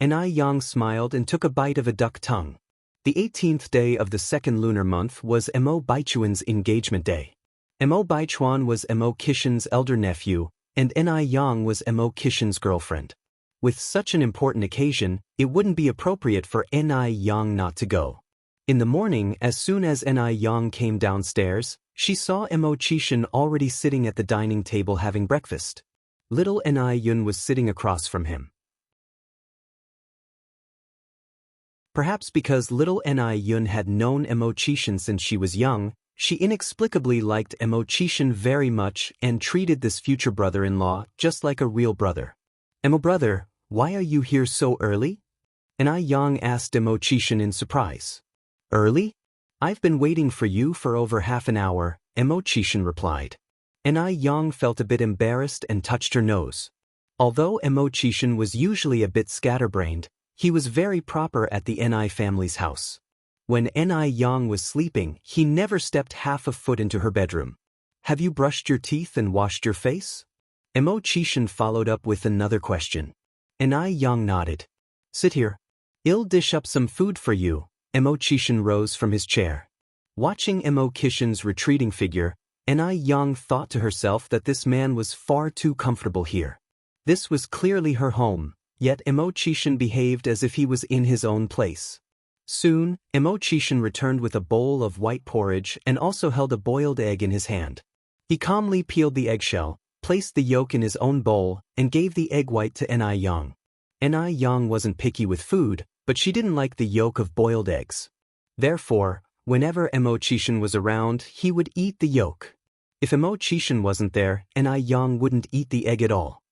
N.I. Yang smiled and took a bite of a duck tongue. The 18th day of the second lunar month was Mo Baichuan's engagement day. Mo Baichuan was Mo Qixin's elder nephew, and N.I. Yang was Mo Qixin's girlfriend. With such an important occasion, it wouldn't be appropriate for N.I. Yang not to go. In the morning, as soon as N.I. Yang came downstairs, she saw Mo Qixin already sitting at the dining table having breakfast. Little N.I. Yun was sitting across from him. Perhaps because little N.I. Yun had known Mo Qixin since she was young, she inexplicably liked Mo Qixin very much and treated this future brother-in-law just like a real brother. Mo brother, why are you here so early? N.I. Yang asked Mo Qixin in surprise. Early? I've been waiting for you for over half an hour, Mo Qixin replied. N.I. Yang felt a bit embarrassed and touched her nose. Although Mo Qixin was usually a bit scatterbrained, He was very proper at the Ni family's house. When Ni Yang was sleeping, he never stepped half a foot into her bedroom. Have you brushed your teeth and washed your face? Mo Chishan followed up with another question. Ni Yang nodded. Sit here. I'll dish up some food for you. Mo Chishan rose from his chair. Watching Mo Kishan's retreating figure, Ni Yang thought to herself that this man was far too comfortable here. This was clearly her home, yet Mo Chishan behaved as if he was in his own place. Soon, Mo Chishan returned with a bowl of white porridge and also held a boiled egg in his hand. He calmly peeled the eggshell, placed the yolk in his own bowl, and gave the egg white to Ni Yang. Ni Yang wasn't picky with food, but she didn't like the yolk of boiled eggs. Therefore, whenever Mo Chishan was around, he would eat the yolk. If Mo Chishan wasn't there, Ni Yang wouldn't eat the egg at all.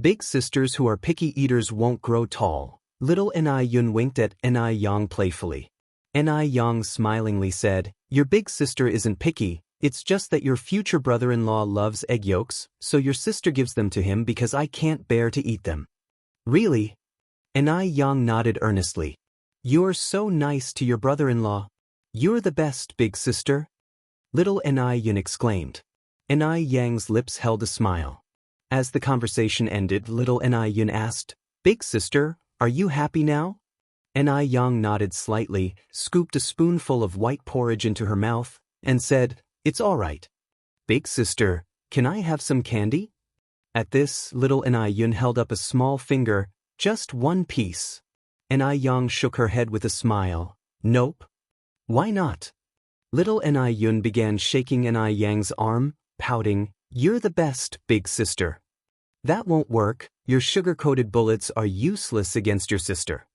Big sisters who are picky eaters won't grow tall. Little Ni Yun winked at Ni Yang playfully. Ni Yang smilingly said, Your big sister isn't picky, it's just that your future brother-in-law loves egg yolks, so your sister gives them to him because I can't bear to eat them. Really? Ni Yang nodded earnestly. You're so nice to your brother-in-law. You're the best, big sister. Little Ni Yun exclaimed. Ni Yang's lips held a smile. As the conversation ended, little Ni Yun asked, Big sister, are you happy now? Ni Yang nodded slightly, scooped a spoonful of white porridge into her mouth, and said, It's all right. Big sister, can I have some candy? At this, little Ni Yun held up a small finger, just one piece. Ni Yang shook her head with a smile. Nope. Why not? Little Ni Yun began shaking Ni Yang's arm, pouting, You're the best, big sister. That won't work, your sugar-coated bullets are useless against your sister.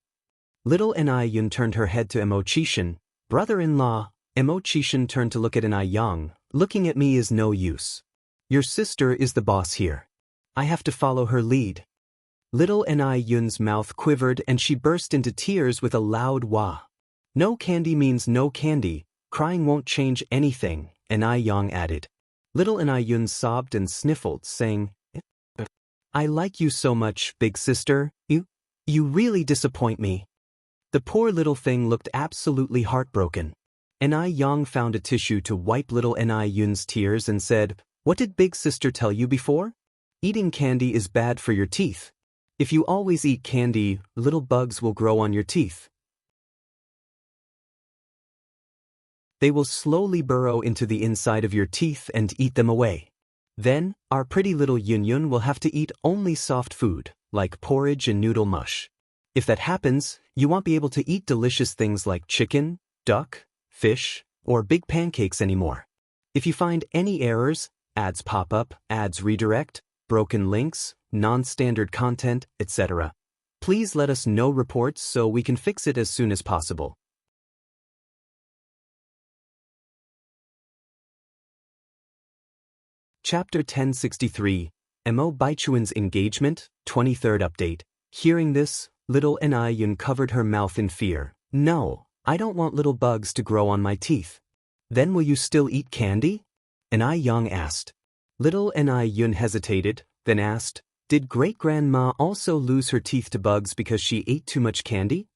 Little Ni Yun turned her head to Mo Chishan. Brother-in-law. Mo Chishan turned to look at Ni Yang. Looking at me is no use. Your sister is the boss here. I have to follow her lead. Little Ni Yun's mouth quivered and she burst into tears with a loud wah. No candy means no candy, crying won't change anything, Ni Yang added. Little Ni Yun sobbed and sniffled, saying, I like you so much, big sister, you really disappoint me. The poor little thing looked absolutely heartbroken. Ni Yang found a tissue to wipe little Ni Yun's tears and said, What did big sister tell you before? Eating candy is bad for your teeth. If you always eat candy, little bugs will grow on your teeth. They will slowly burrow into the inside of your teeth and eat them away. Then, our pretty little Yun Yun will have to eat only soft food, like porridge and noodle mush. If that happens, you won't be able to eat delicious things like chicken, duck, fish, or big pancakes anymore. If you find any errors, ads pop up, ads redirect, broken links, non-standard content, etc., please let us know reports so we can fix it as soon as possible. Chapter 1063, Mo Baichuan's Engagement, 23rd Update. Hearing this, little Ni Yun covered her mouth in fear. No, I don't want little bugs to grow on my teeth. Then will you still eat candy? Ni Yang asked. Little Ni Yun hesitated, then asked, Did great-grandma also lose her teeth to bugs because she ate too much candy?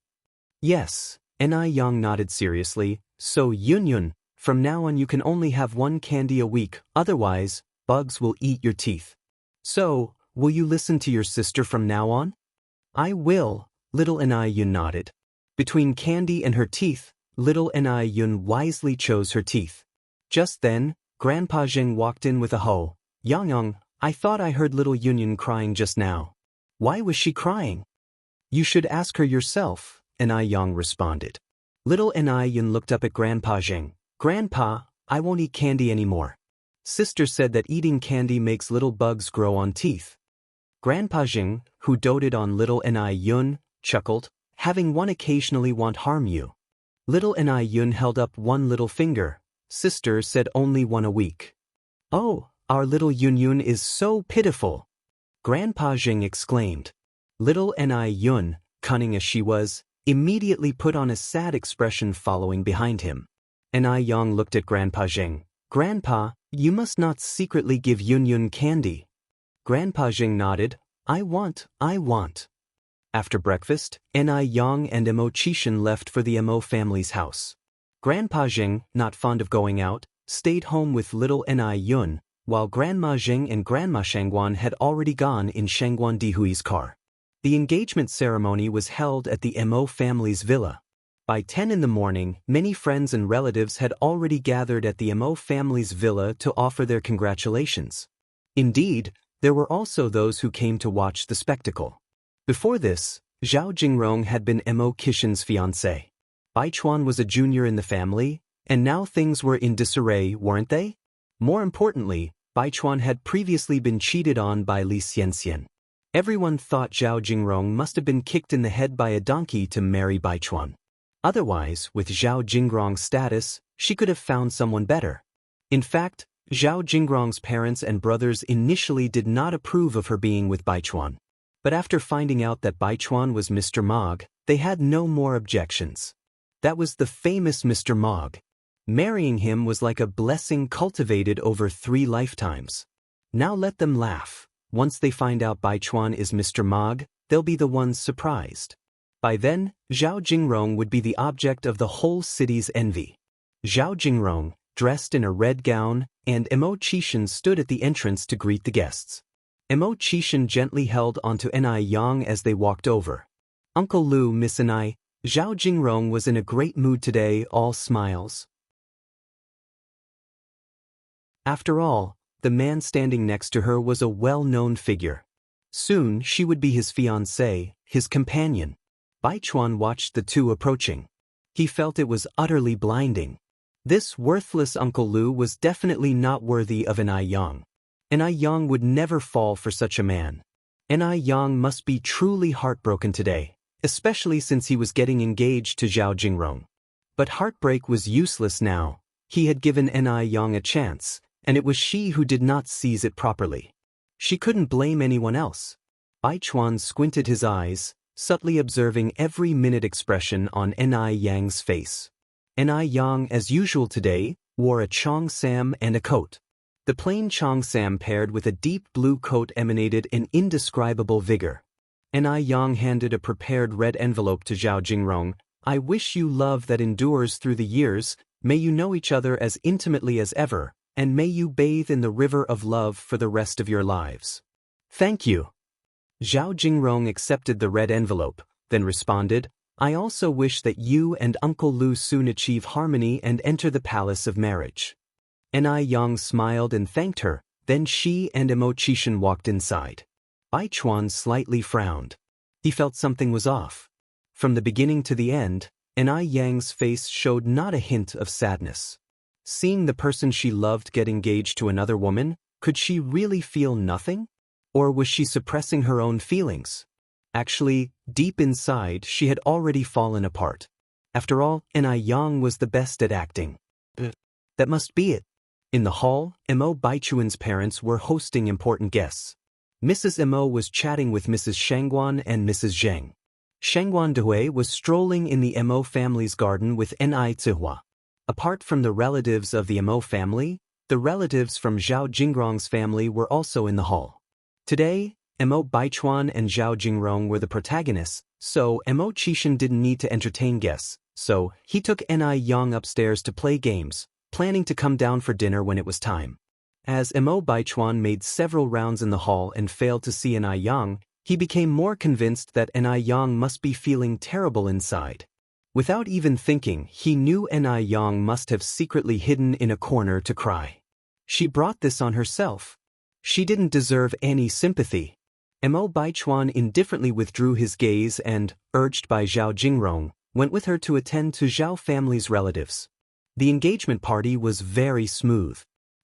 Yes, Ni Yang nodded seriously. So Yun Yun, from now on you can only have one candy a week, otherwise, bugs will eat your teeth. So, will you listen to your sister from now on? I will, little Ni Yun nodded. Between candy and her teeth, little Ni Yun wisely chose her teeth. Just then, Grandpa Zheng walked in with a hoe. Yang, I thought I heard little Yun Yun crying just now. Why was she crying? You should ask her yourself, Ni Yang responded. Little Ni Yun looked up at Grandpa Zheng. Grandpa, I won't eat candy anymore. Sister said that eating candy makes little bugs grow on teeth. Grandpa Zheng, who doted on little Ni Yun, chuckled, having one occasionally won't harm you. Little Ni Yun held up one little finger. Sister said only one a week. Oh, our little Yun Yun is so pitiful. Grandpa Zheng exclaimed. Little Ni Yun, cunning as she was, immediately put on a sad expression following behind him. Ni Yang looked at Grandpa Zheng. Grandpa, you must not secretly give Yun Yun candy. Grandpa Zheng nodded. I want. After breakfast, Ni Yang and Mo Qishan left for the Mo family's house. Grandpa Zheng, not fond of going out, stayed home with little Ni Yun, while Grandma Zheng and Grandma Shangguan had already gone in Shangguan Dihui's car. The engagement ceremony was held at the Mo family's villa. By 10 in the morning, many friends and relatives had already gathered at the Mo family's villa to offer their congratulations. Indeed, there were also those who came to watch the spectacle. Before this, Zhao Jingrong had been Mo Qishan's fiancé. Baichuan was a junior in the family, and now things were in disarray, weren't they? More importantly, Baichuan had previously been cheated on by Li Xianxia. Everyone thought Zhao Jingrong must have been kicked in the head by a donkey to marry Baichuan. Otherwise, with Zhao Jingrong's status, she could have found someone better. In fact, Zhao Jingrong's parents and brothers initially did not approve of her being with Baichuan. But after finding out that Baichuan was Mr. Mog, they had no more objections. That was the famous Mr. Mog. Marrying him was like a blessing cultivated over 3 lifetimes. Now let them laugh. Once they find out Baichuan is Mr. Mog, they'll be the ones surprised. By then, Zhao Jingrong would be the object of the whole city's envy. Zhao Jingrong, dressed in a red gown, and Mo Qishan stood at the entrance to greet the guests. Mo Qishan gently held onto Ni Yang as they walked over. Uncle Lu, Miss Ni, Zhao Jingrong was in a great mood today, all smiles. After all, the man standing next to her was a well-known figure. Soon she would be his fiancé, his companion. Baichuan watched the two approaching. He felt it was utterly blinding. This worthless Uncle Lu was definitely not worthy of Ni Yang. Ni Yang would never fall for such a man. Ni Yang must be truly heartbroken today, especially since he was getting engaged to Zhao Jingrong. But heartbreak was useless now. He had given Ni Yang a chance, and it was she who did not seize it properly. She couldn't blame anyone else. Baichuan squinted his eyes, subtly observing every minute expression on Ni Yang's face. Ni Yang, as usual today, wore a Chong Sam and a coat. The plain Chong Sam paired with a deep blue coat emanated an indescribable vigor. Ni Yang handed a prepared red envelope to Zhao Jingrong. I wish you love that endures through the years, may you know each other as intimately as ever, and may you bathe in the river of love for the rest of your lives. Thank you. Zhao Jingrong accepted the red envelope, then responded, I also wish that you and Uncle Lu soon achieve harmony and enter the palace of marriage. Ni Yang smiled and thanked her, then she and Mo Qishan walked inside. Baichuan slightly frowned. He felt something was off. From the beginning to the end, Ni Yang's face showed not a hint of sadness. Seeing the person she loved get engaged to another woman, could she really feel nothing? Or was she suppressing her own feelings? Actually, deep inside, she had already fallen apart. After all, Ni Yang was the best at acting. That must be it. In the hall, Mo Baichuan's parents were hosting important guests. Mrs. Mo was chatting with Mrs. Shangguan and Mrs. Zheng. Shangguan Dehui was strolling in the Mo family's garden with Ni Zihua. Apart from the relatives of the Mo family, the relatives from Zhao Jingrong's family were also in the hall. Today, Mo Baichuan and Zhao Jingrong were the protagonists, so Mo Qishan didn't need to entertain guests, so he took Ni Yang upstairs to play games, planning to come down for dinner when it was time. As Mo Baichuan made several rounds in the hall and failed to see Ni Yang, he became more convinced that Ni Yang must be feeling terrible inside. Without even thinking, he knew Ni Yang must have secretly hidden in a corner to cry. She brought this on herself. She didn't deserve any sympathy. Mo Baichuan indifferently withdrew his gaze and, urged by Zhao Jingrong, went with her to attend to Zhao family's relatives. The engagement party was very smooth.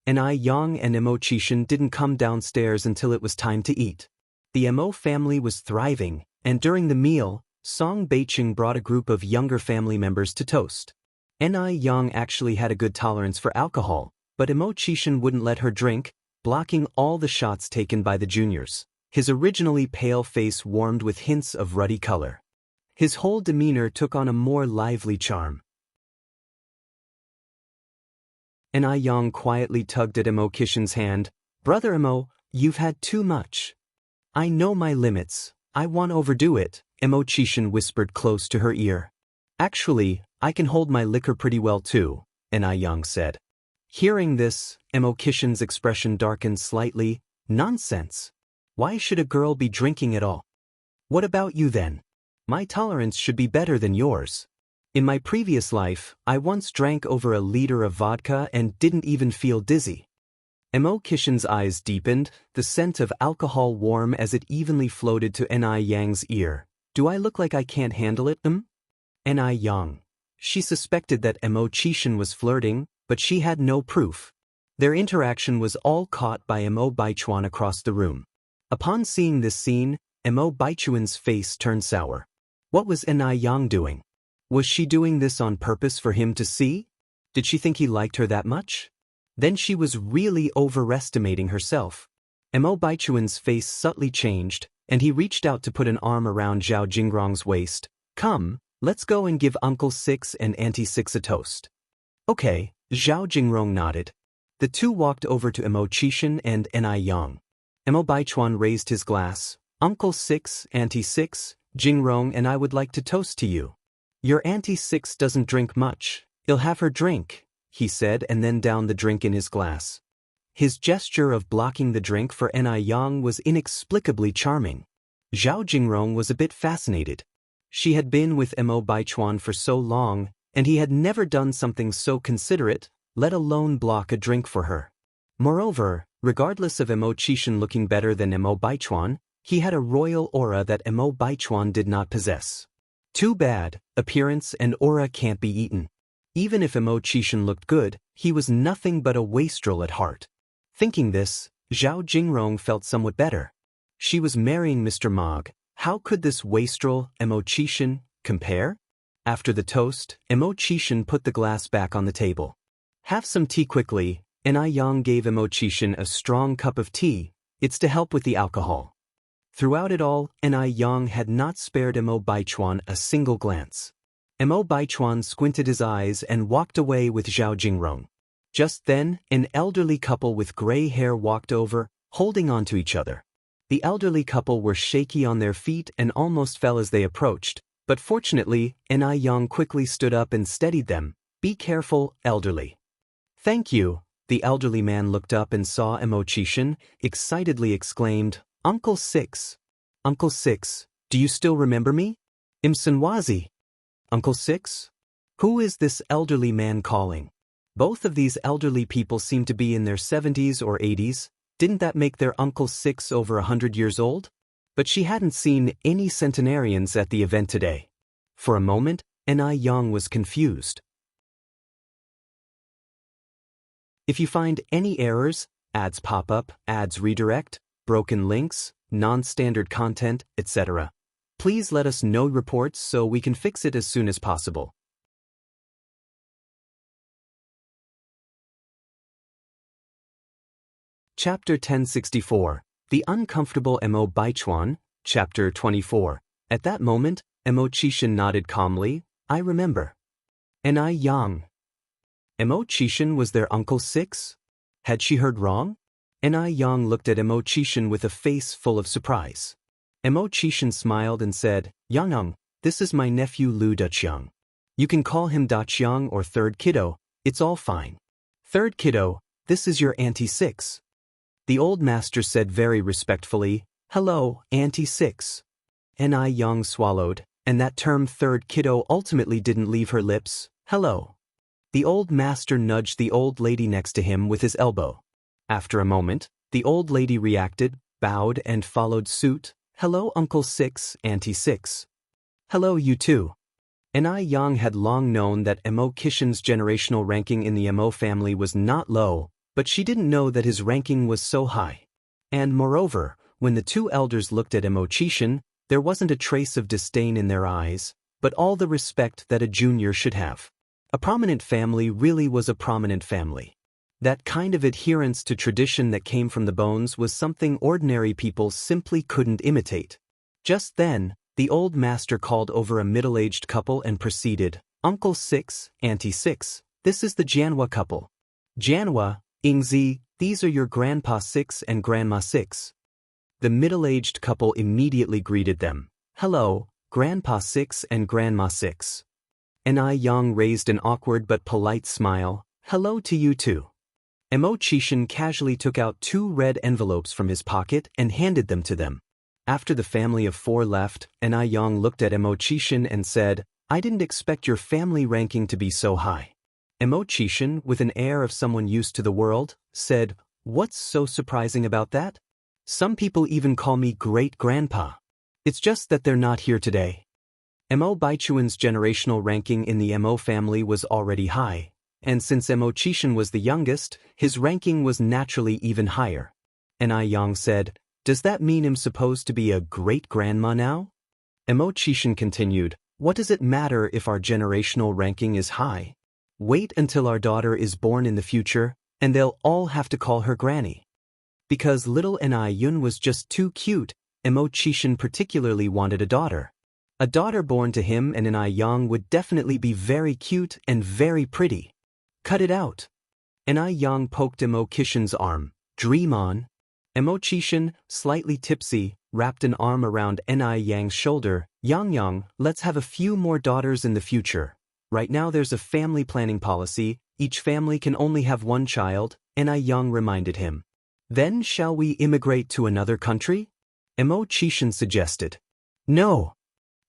Ni Yang and Mo Qishan didn't come downstairs until it was time to eat. The Mo family was thriving, and during the meal, Song Beiqing brought a group of younger family members to toast. Ni Yang actually had a good tolerance for alcohol, but Mo Qishan wouldn't let her drink, blocking all the shots taken by the juniors. His originally pale face warmed with hints of ruddy color. His whole demeanor took on a more lively charm. Ni Yang quietly tugged at Mo Qishan's hand. Brother Mo, you've had too much. I know my limits, I won't overdo it, Mo Chishan whispered close to her ear. Actually, I can hold my liquor pretty well too, Ni Yang said. Hearing this, Mo Chishan's expression darkened slightly. Nonsense. Why should a girl be drinking at all? What about you then? My tolerance should be better than yours. In my previous life, I once drank over a liter of vodka and didn't even feel dizzy. Mo Chishan's eyes deepened, the scent of alcohol warm as it evenly floated to Ni Yang's ear. Do I look like I can't handle it, Ni Yang. She suspected that Mo Chishan was flirting, but she had no proof. Their interaction was all caught by Mo Baichuan across the room. Upon seeing this scene, Mo Baichuan's face turned sour. What was Ni Yang doing? Was she doing this on purpose for him to see? Did she think he liked her that much? Then she was really overestimating herself. Mo Baichuan's face subtly changed, and he reached out to put an arm around Zhao Jingrong's waist. Come, let's go and give Uncle Six and Auntie Six a toast. Okay, Zhao Jingrong nodded. The two walked over to Mo Chishan and Ni Yang. Mo Baichuan raised his glass. Uncle Six, Auntie Six, Jingrong and I would like to toast to you. Your Auntie Six doesn't drink much. You'll have her drink, he said and then downed the drink in his glass. His gesture of blocking the drink for Ni Yang was inexplicably charming. Zhao Jingrong was a bit fascinated. She had been with Mo Baichuan for so long, and he had never done something so considerate, let alone block a drink for her. Moreover, regardless of Mo Chishan looking better than Mo Baichuan, he had a royal aura that Mo Baichuan did not possess. Too bad, appearance and aura can't be eaten. Even if Mo Chishan looked good, he was nothing but a wastrel at heart. Thinking this, Zhao Jingrong felt somewhat better. She was marrying Mr. Mog. How could this wastrel, Mo Chishan, compare? After the toast, Mo Chishan put the glass back on the table. Have some tea quickly. Ni Yang gave Mo Chishan a strong cup of tea. It's to help with the alcohol. Throughout it all, Ni Yang had not spared Mo Baichuan a single glance. Mo Baichuan squinted his eyes and walked away with Zhao Jingrong. Just then, an elderly couple with gray hair walked over, holding on to each other. The elderly couple were shaky on their feet and almost fell as they approached, but fortunately, Ni Yang quickly stood up and steadied them. Be careful, elderly. Thank you. The elderly man looked up and saw Mo Chishan, excitedly exclaimed, Uncle Six. Uncle Six, do you still remember me? Imsanwazi. Uncle Six? Who is this elderly man calling? Both of these elderly people seem to be in their 70s or 80s. Didn't that make their Uncle Six over 100 years old? But she hadn't seen any centenarians at the event today. For a moment, Ni Yang was confused. If you find any errors, ads pop up, ads redirect, broken links, non-standard content, etc., please let us know reports so we can fix it as soon as possible. Chapter 1064, The Uncomfortable Mo Baichuan, Chapter 24. At that moment, Mo Chishan nodded calmly. I remember. Ni Yang. Mo Chishan was their Uncle Six? Had she heard wrong? Ni Yang looked at Mo Chishan with a face full of surprise. Mo Chishan smiled and said, Yang, this is my nephew Lu Daqiang. You can call him Daqiang or Third Kiddo, it's all fine. Third Kiddo, this is your Auntie Six. The old master said very respectfully, Hello, Auntie Six. Ni Yang swallowed, and that term Third Kiddo ultimately didn't leave her lips. Hello. The old master nudged the old lady next to him with his elbow. After a moment, the old lady reacted, bowed and followed suit. Hello Uncle Six, Auntie Six. Hello you too. Ni Yang had long known that Mo Chishan's generational ranking in the Mo family was not low, but she didn't know that his ranking was so high. And moreover, when the two elders looked at Mo Chishan, there wasn't a trace of disdain in their eyes, but all the respect that a junior should have. A prominent family really was a prominent family. That kind of adherence to tradition that came from the bones was something ordinary people simply couldn't imitate. Just then, the old master called over a middle-aged couple and proceeded, Uncle Six, Auntie Six, this is the Jianhua couple. Jianhua, Ingzi, these are your Grandpa Six and Grandma Six. The middle-aged couple immediately greeted them. "Hello, Grandpa Six and Grandma Six." Ni Yang raised an awkward but polite smile. "Hello to you too." Mo Chishan casually took out 2 red envelopes from his pocket and handed them to them. After the family of 4 left, Ni Yang looked at Mo Chishan and said, "I didn't expect your family ranking to be so high." Mo Chishan, with an air of someone used to the world, said, "What's so surprising about that? Some people even call me great-grandpa. It's just that they're not here today." Mo Baichuan's generational ranking in the Mo family was already high, and since Mo Chishan was the youngest, his ranking was naturally even higher. Ni Yang said, "Does that mean I'm supposed to be a great-grandma now?" Mo Chishan continued, "What does it matter if our generational ranking is high? Wait until our daughter is born in the future, and they'll all have to call her granny." Because little Ni Yun was just too cute, Mo Chishan particularly wanted a daughter. A daughter born to him and Ni Yang would definitely be very cute and very pretty. "Cut it out." Ni Yang poked Mo Chishan's arm. "Dream on." Mo Chishan, slightly tipsy, wrapped an arm around Ni Yang's shoulder. "Yang, let's have a few more daughters in the future. Right now there's a family planning policy, each family can only have 1 child, Ni Yang reminded him. "Then shall we immigrate to another country?" Mo Chishan suggested. "No."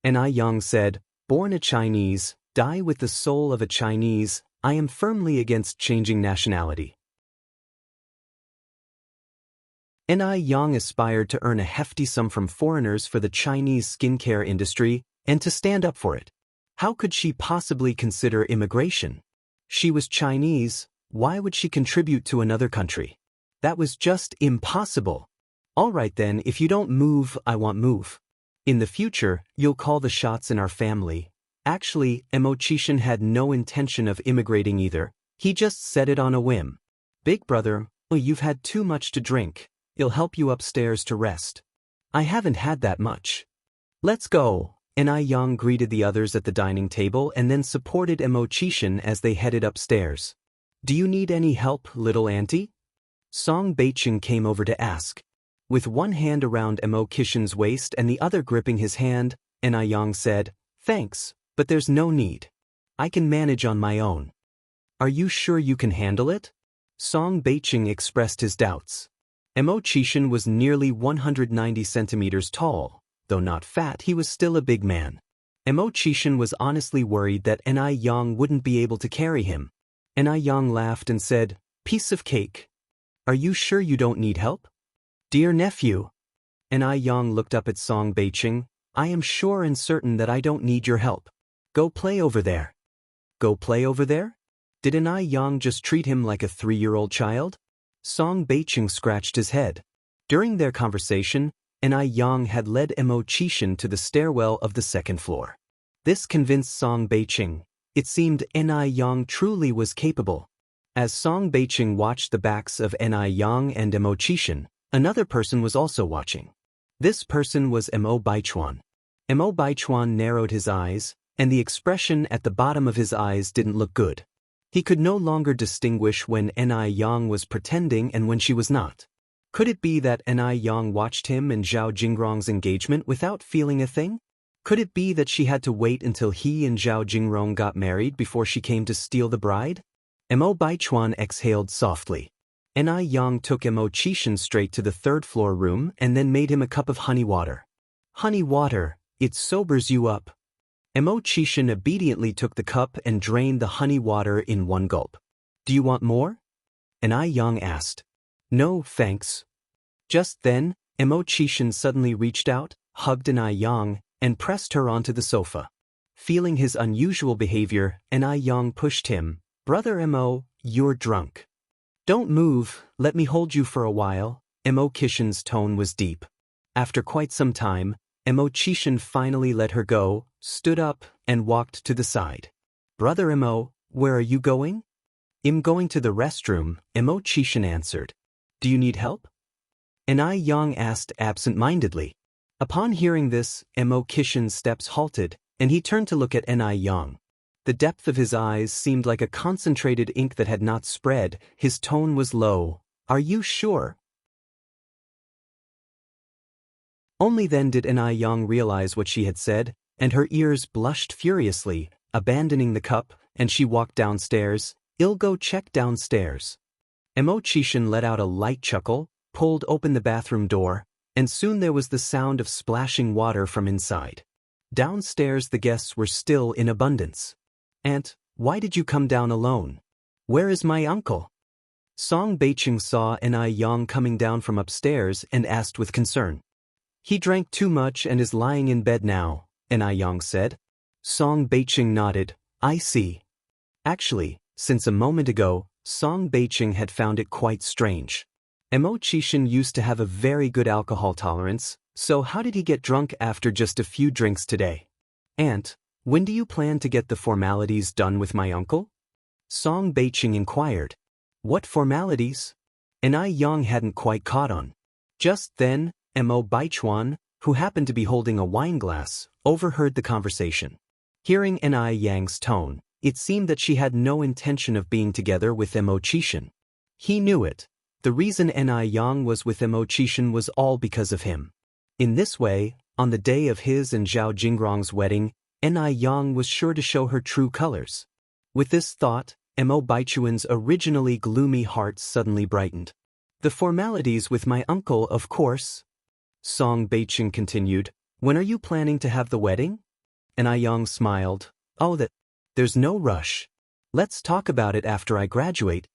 Ni Yang said, "Born a Chinese, die with the soul of a Chinese, I am firmly against changing nationality." Ni Yang aspired to earn a hefty sum from foreigners for the Chinese skincare industry and to stand up for it. How could she possibly consider immigration? She was Chinese, why would she contribute to another country? That was just impossible. "All right then, if you don't move, I won't move. In the future, you'll call the shots in our family." Actually, Mo Chishan had no intention of immigrating either, he just said it on a whim. "Big brother, you've had too much to drink. I'll help you upstairs to rest." "I haven't had that much." "Let's go." Ni Yang greeted the others at the dining table and then supported Mo Chishan as they headed upstairs. "Do you need any help, little auntie?" Song Beicheng came over to ask. With one hand around Mo Chishan's waist and the other gripping his hand, Ni Yang said, "Thanks, but there's no need. I can manage on my own." "Are you sure you can handle it?" Song Beicheng expressed his doubts. Mo Chishan was nearly 190 centimeters tall. Though not fat, he was still a big man. Mo Chishan was honestly worried that Ni Yang wouldn't be able to carry him. Ni Yang laughed and said, "Piece of cake. Are you sure you don't need help?" "Dear nephew." Ni Yang looked up at Song Beicheng. "I am sure and certain that I don't need your help. Go play over there." "Go play over there?" Did Ni Yang just treat him like a 3-year-old child? Song Beicheng scratched his head. During their conversation, Ni Yang had led Mo Chishan to the stairwell of the 2nd floor. This convinced Song Beicheng. It seemed Ni Yang truly was capable. As Song Beicheng watched the backs of Ni Yang and Mo Chishan, another person was also watching. This person was Mo Baichuan. Mo Baichuan narrowed his eyes, and the expression at the bottom of his eyes didn't look good. He could no longer distinguish when Ni Yang was pretending and when she was not. Could it be that Ni Yang watched him and Zhao Jingrong's engagement without feeling a thing? Could it be that she had to wait until he and Zhao Jingrong got married before she came to steal the bride? Mo Baichuan exhaled softly. Ni Yang took Mo Chishan straight to the 3rd floor room and then made him a cup of honey water. "Honey water, it sobers you up." Mo Chishan obediently took the cup and drained the honey water in one gulp. "Do you want more?" Ni Yang asked. "No, thanks." Just then, Mo Chishan suddenly reached out, hugged Ni Yang, and pressed her onto the sofa. Feeling his unusual behavior, Ni Yang pushed him. "Brother Mo, you're drunk. Don't move, let me hold you for a while." Mo Chishan's tone was deep. After quite some time, Mo Chishan finally let her go, stood up, and walked to the side. "Brother Mo, where are you going?" "I'm going to the restroom," Mo Chishan answered. "Do you need help?" Ni Yang asked absent-mindedly. Upon hearing this, Mo Chishan's steps halted, and he turned to look at Ni Yang. The depth of his eyes seemed like a concentrated ink that had not spread. His tone was low. "Are you sure?" Only then did Enai Yang realize what she had said, and her ears blushed furiously, abandoning the cup, and she walked downstairs. "I'll go check downstairs." Mo Chishan let out a light chuckle, pulled open the bathroom door, and soon there was the sound of splashing water from inside. Downstairs the guests were still in abundance. "Aunt, why did you come down alone? Where is my uncle?" Song Beicheng saw Enai Yang coming down from upstairs and asked with concern. "He drank too much and is lying in bed now," Enai Yang said. Song Beicheng nodded. "I see." Actually, since a moment ago, Song Beicheng had found it quite strange. Mo Chishan used to have a very good alcohol tolerance, so how did he get drunk after just a few drinks today? "Aunt, when do you plan to get the formalities done with my uncle?" Song Beicheng inquired. "What formalities?" Enai Yang hadn't quite caught on. Just then, Mo Baichuan, who happened to be holding a wine glass, overheard the conversation. Hearing Enai Yang's tone, it seemed that she had no intention of being together with Mo Chishan. He knew it. The reason Enai Yang was with Mo Chishan was all because of him. In this way, on the day of his and Zhao Jingrong's wedding, Enai Yang was sure to show her true colors. With this thought, Mo Baichuan's originally gloomy heart suddenly brightened. "The formalities with my uncle, of course." Song Beicheng continued. "When are you planning to have the wedding?" Enai Yang smiled. "Oh, there's no rush. Let's talk about it after I graduate."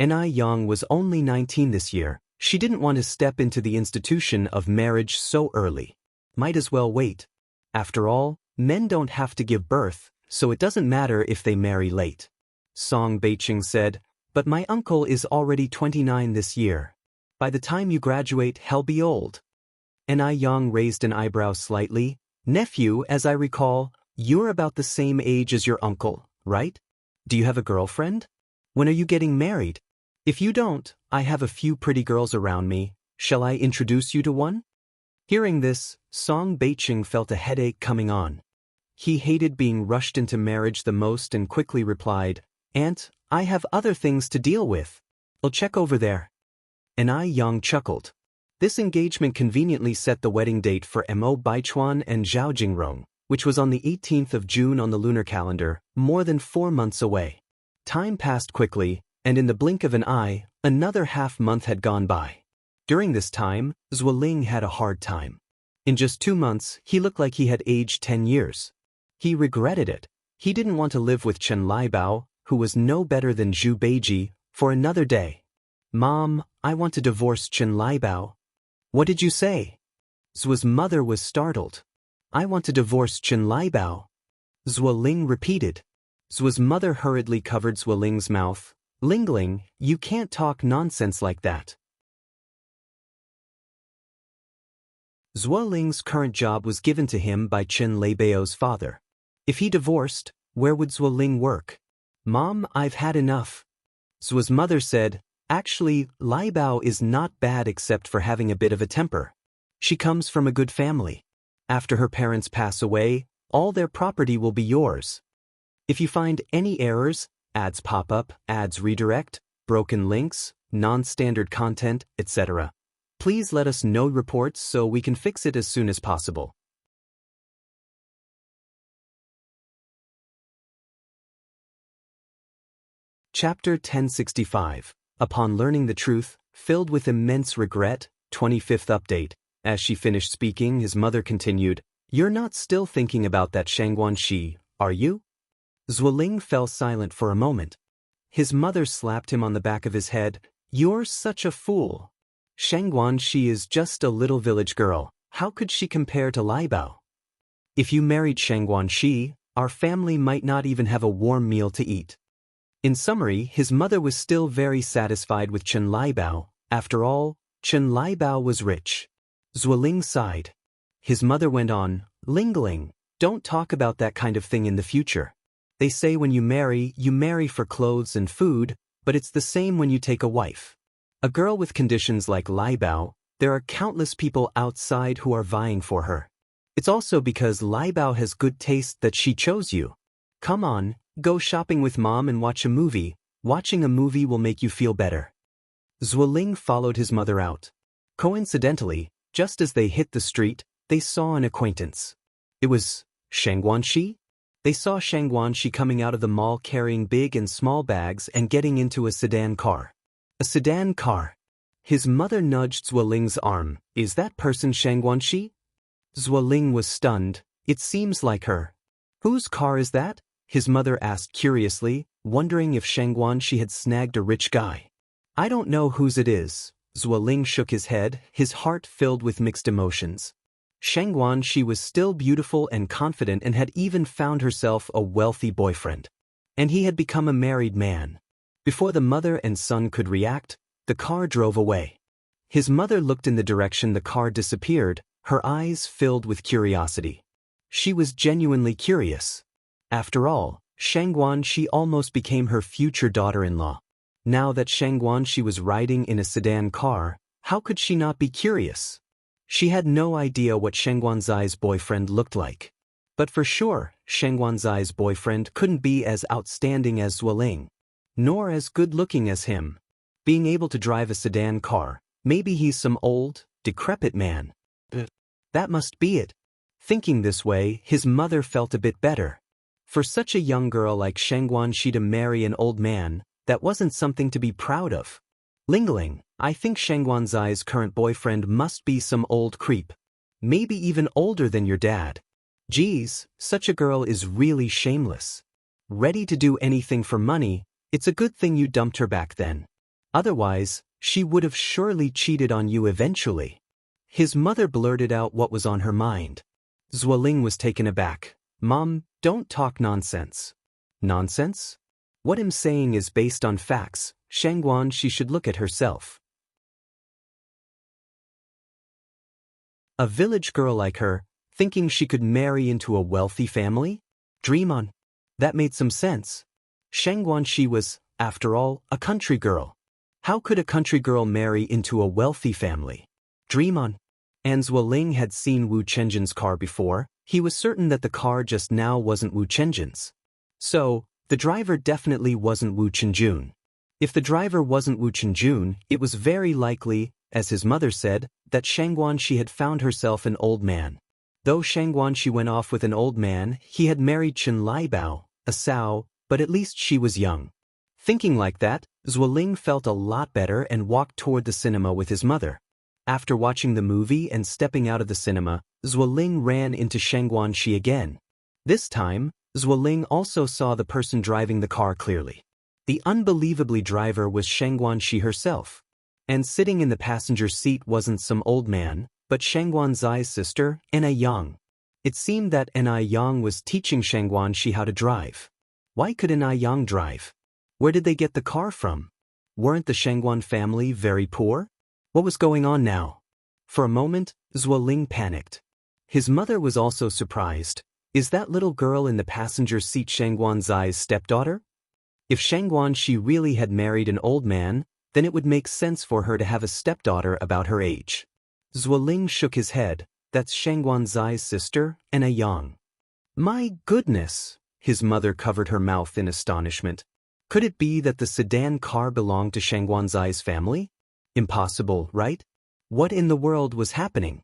Enai Yang was only 19 this year. She didn't want to step into the institution of marriage so early. Might as well wait. After all, men don't have to give birth, so it doesn't matter if they marry late. Song Beicheng said, "But my uncle is already 29 this year. By the time you graduate, he'll be old." Enai Yang raised an eyebrow slightly. "Nephew, as I recall, you're about the same age as your uncle, right? Do you have a girlfriend? When are you getting married? If you don't, I have a few pretty girls around me. Shall I introduce you to one?" Hearing this, Song Beicheng felt a headache coming on. He hated being rushed into marriage the most and quickly replied, "Aunt, I have other things to deal with. I'll check over there." Enai Yang chuckled. This engagement conveniently set the wedding date for Mo Baichuan and Zhao Jingrong, which was on the 18th of June on the lunar calendar, more than 4 months away. Time passed quickly, and in the blink of an eye, another half-month had gone by. During this time, Zuoling had a hard time. In just 2 months, he looked like he had aged 10 years. He regretted it. He didn't want to live with Chen Laibao, who was no better than Zhu Beiji, for another day. "Mom, I want to divorce Chen Laibao." "What did you say?" Zuo's mother was startled. "I want to divorce Chen Laibao." Zuoling repeated. Zuo's mother hurriedly covered Zuoling's mouth. "Lingling, you can't talk nonsense like that." Zuoling's current job was given to him by Chen Leibao's father. If he divorced, where would Zuoling work? "Mom, I've had enough." Zuo's mother said, "Actually, Laibao is not bad except for having a bit of a temper. She comes from a good family. After her parents pass away, all their property will be yours. If you find any errors, ads pop up, ads redirect, broken links, non-standard content, etc., please let us know reports so we can fix it as soon as possible." Chapter 1065. Upon learning the truth, filled with immense regret, 25th update. As she finished speaking, his mother continued, "You're not still thinking about that Shangguan Shi, are you?" Zuoling fell silent for a moment. His mother slapped him on the back of his head. "You're such a fool. Shangguan Shi is just a little village girl. How could she compare to Laibao? If you married Shangguan Shi, our family might not even have a warm meal to eat." In summary, his mother was still very satisfied with Chen Laibao. After all, Chen Laibao was rich. Zuoling sighed. His mother went on, "Lingling, don't talk about that kind of thing in the future. They say when you marry for clothes and food, but it's the same when you take a wife. A girl with conditions like Laibao, there are countless people outside who are vying for her. It's also because Laibao has good taste that she chose you. Come on, go shopping with Mom and watch a movie. Watching a movie will make you feel better." Zuoling followed his mother out. Coincidentally, Just as they hit the street, they saw an acquaintance. It was Xianxia? They saw Xianxia coming out of the mall carrying big and small bags and getting into a sedan car. A sedan car. His mother nudged Zuoling's arm. Is that person Xianxia? Zuoling was stunned. It seems like her. Whose car is that? His mother asked curiously, wondering if Xianxia had snagged a rich guy. I don't know whose it is. Zuoling shook his head, his heart filled with mixed emotions. Xianxia was still beautiful and confident and had even found herself a wealthy boyfriend. And he had become a married man. Before the mother and son could react, the car drove away. His mother looked in the direction the car disappeared, her eyes filled with curiosity. She was genuinely curious. After all, Xianxia almost became her future daughter-in-law. Now that Xianxia was riding in a sedan car, how could she not be curious? She had no idea what Xianxia's boyfriend looked like. But for sure, Xianxia's boyfriend couldn't be as outstanding as Zuoling, nor as good-looking as him. Being able to drive a sedan car, maybe he's some old, decrepit man. That must be it. Thinking this way, his mother felt a bit better. For such a young girl like Xianxia to marry an old man, that wasn't something to be proud of. Lingling, I think Xianxia's current boyfriend must be some old creep. Maybe even older than your dad. Geez, such a girl is really shameless. Ready to do anything for money, it's a good thing you dumped her back then. Otherwise, she would have surely cheated on you eventually. His mother blurted out what was on her mind. Zuoling was taken aback. Mom, don't talk nonsense. Nonsense? What I'm saying is based on facts. Xianxia should look at herself. A village girl like her, thinking she could marry into a wealthy family? Dream on. That made some sense. Xianxia was, after all, a country girl. How could a country girl marry into a wealthy family? Dream on. And Zuoling had seen Wu Chenjin's car before. He was certain that the car just now wasn't Wu Chenjin's. So, the driver definitely wasn't Wu Chenjun. If the driver wasn't Wu Chenjun, it was very likely, as his mother said, that Xianxia had found herself an old man. Though Xianxia went off with an old man, he had married Chen Laibao, a sow, but at least she was young. Thinking like that, Zuoling felt a lot better and walked toward the cinema with his mother. After watching the movie and stepping out of the cinema, Zuoling ran into Xianxia again. This time, Zuoling also saw the person driving the car clearly. The unbelievably driver was Xianxia herself. And sitting in the passenger seat wasn't some old man, but Xianxia's sister, Anna Yang. It seemed that Anna Yang was teaching Xianxia how to drive. Why could Anna Yang drive? Where did they get the car from? Weren't the Xianxia family very poor? What was going on now? For a moment, Zuoling panicked. His mother was also surprised. Is that little girl in the passenger seat Xianxia's stepdaughter? If Xianxia really had married an old man, then it would make sense for her to have a stepdaughter about her age. Zuoling shook his head. That's Xianxia's sister, Anna Yang. My goodness! His mother covered her mouth in astonishment. Could it be that the sedan car belonged to Xianxia's family? Impossible, right? What in the world was happening?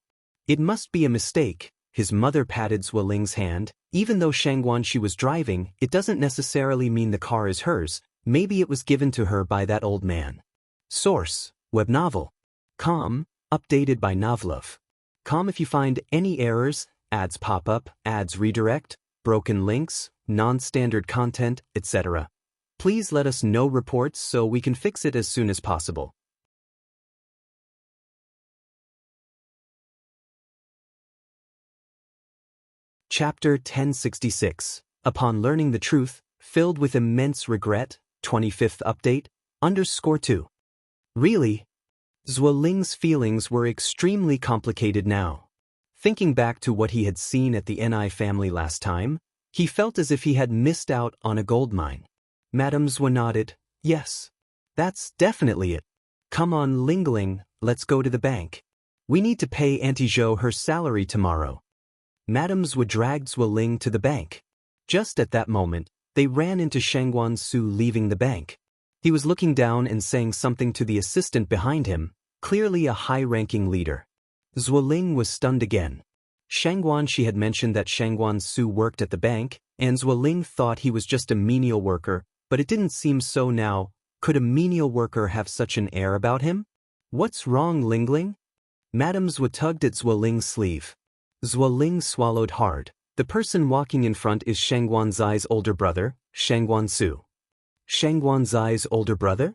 It must be a mistake. His mother patted Zuoling's hand. Even though Xianxia was driving, it doesn't necessarily mean the car is hers. Maybe it was given to her by that old man. Source: web novel. Com, updated by Novlov. Com if you find any errors, ads pop up, ads redirect, broken links, non-standard content, etc. Please let us know reports so we can fix it as soon as possible. Chapter 1066. Upon learning the truth, filled with immense regret, 25th update, _2. Really? Zuoling's feelings were extremely complicated now. Thinking back to what he had seen at the Ni family last time, he felt as if he had missed out on a gold mine. Madame Zhuo nodded. Yes. That's definitely it. Come on, Lingling, let's go to the bank. We need to pay Auntie Zhou her salary tomorrow. Madame Zhuo dragged Zuoling to the bank. Just at that moment, they ran into Shangguan Su leaving the bank. He was looking down and saying something to the assistant behind him, clearly a high-ranking leader. Zuoling was stunned again. She had mentioned that Su worked at the bank, and Zuoling thought he was just a menial worker, but it didn't seem so now. Could a menial worker have such an air about him? What's wrong, Lingling? Madame Zhuo tugged at Zuoling's sleeve. Zuoling swallowed hard. The person walking in front is Zai's older brother, Su. Zai's older brother?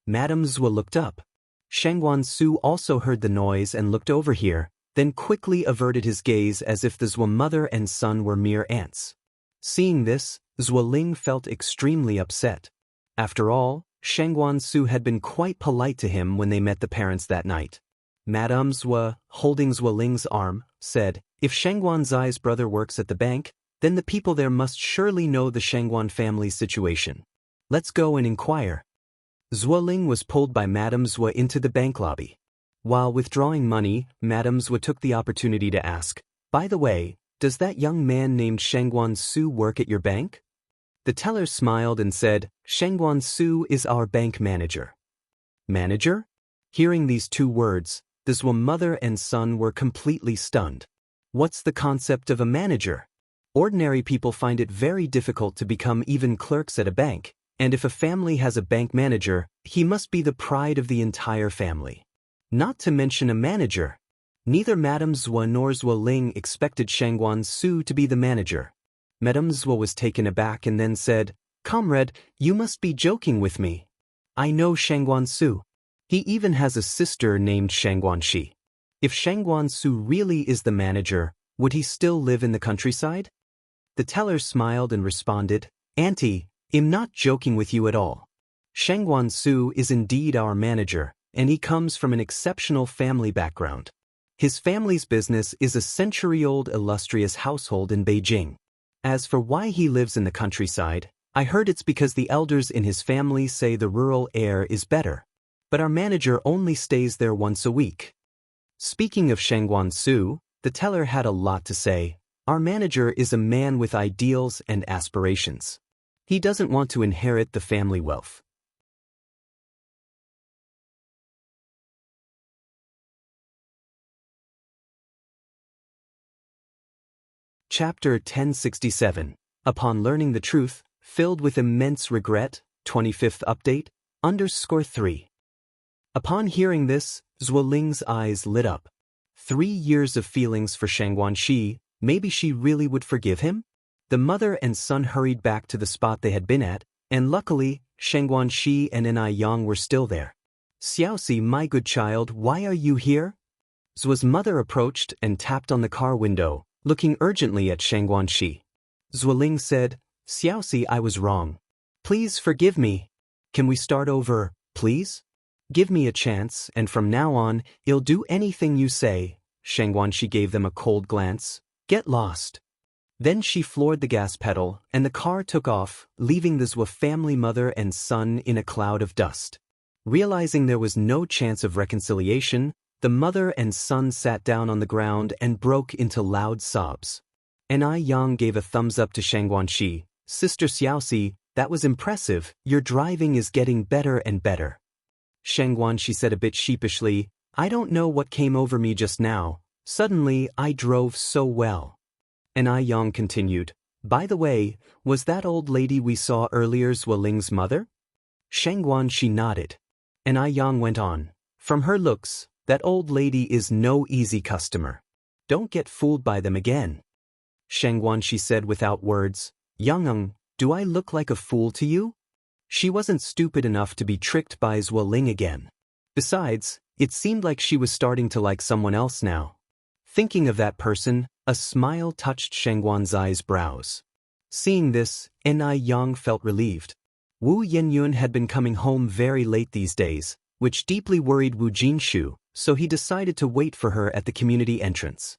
Madame Zhuo looked up. Su also heard the noise and looked over here, then quickly averted his gaze as if the Zhuo mother and son were mere ants. Seeing this, Zuoling felt extremely upset. After all, Su had been quite polite to him when they met the parents that night. Madame Zhuo, holding Zuoling's arm, said, "If Zai's brother works at the bank, then the people there must surely know the Shangguan family's situation. Let's go and inquire." Zuoling was pulled by Madame Zhuo into the bank lobby. While withdrawing money, Madame Zhuo took the opportunity to ask, "By the way, does that young man named Su work at your bank?" The teller smiled and said, "Su is our bank manager." Manager? Hearing these two words, the Zhuo mother and son were completely stunned. What's the concept of a manager? Ordinary people find it very difficult to become even clerks at a bank, and if a family has a bank manager, he must be the pride of the entire family. Not to mention a manager. Neither Madame Zhuo nor Zuoling expected Su to be the manager. Madame Zhuo was taken aback and then said, "Comrade, you must be joking with me. I know Su. He even has a sister named Shi. If Su really is the manager, would he still live in the countryside?" The teller smiled and responded, "Auntie, I'm not joking with you at all. Su is indeed our manager, and he comes from an exceptional family background. His family's business is a century-old illustrious household in Beijing. As for why he lives in the countryside, I heard it's because the elders in his family say the rural air is better. But our manager only stays there once a week." Speaking of Su, the teller had a lot to say. Our manager is a man with ideals and aspirations. He doesn't want to inherit the family wealth. Chapter 1067. Upon learning the truth, filled with immense regret, 25th update, _3. Upon hearing this, Zuoling's eyes lit up. 3 years of feelings for Shi, maybe she really would forgive him? The mother and son hurried back to the spot they had been at, and luckily, Shi and Yang were still there. "Xiaoxi, my good child, why are you here?" Zhuo's mother approached and tapped on the car window, looking urgently at Shi. Zuoling said, "Xiaoxi, I was wrong. Please forgive me. Can we start over, please? Give me a chance, and from now on, I'll do anything you say." Shi gave them a cold glance. "Get lost." Then she floored the gas pedal, and the car took off, leaving the Zhuo family mother and son in a cloud of dust. Realizing there was no chance of reconciliation, the mother and son sat down on the ground and broke into loud sobs. Yang gave a thumbs up to Shi. "Sister Xiaoxi, that was impressive. Your driving is getting better and better." She said a bit sheepishly, "I don't know what came over me just now. Suddenly, I drove so well." Yang continued, "By the way, was that old lady we saw earlier Zuoling's mother?" She nodded. Yang went on, "From her looks, that old lady is no easy customer. Don't get fooled by them again." She said without words, "Yang, do I look like a fool to you?" She wasn't stupid enough to be tricked by Zuoling again. Besides, it seemed like she was starting to like someone else now. Thinking of that person, a smile touched Zai's brows. Seeing this, Yang felt relieved. Wu Yenyun had been coming home very late these days, which deeply worried Wu Jinshu, so he decided to wait for her at the community entrance.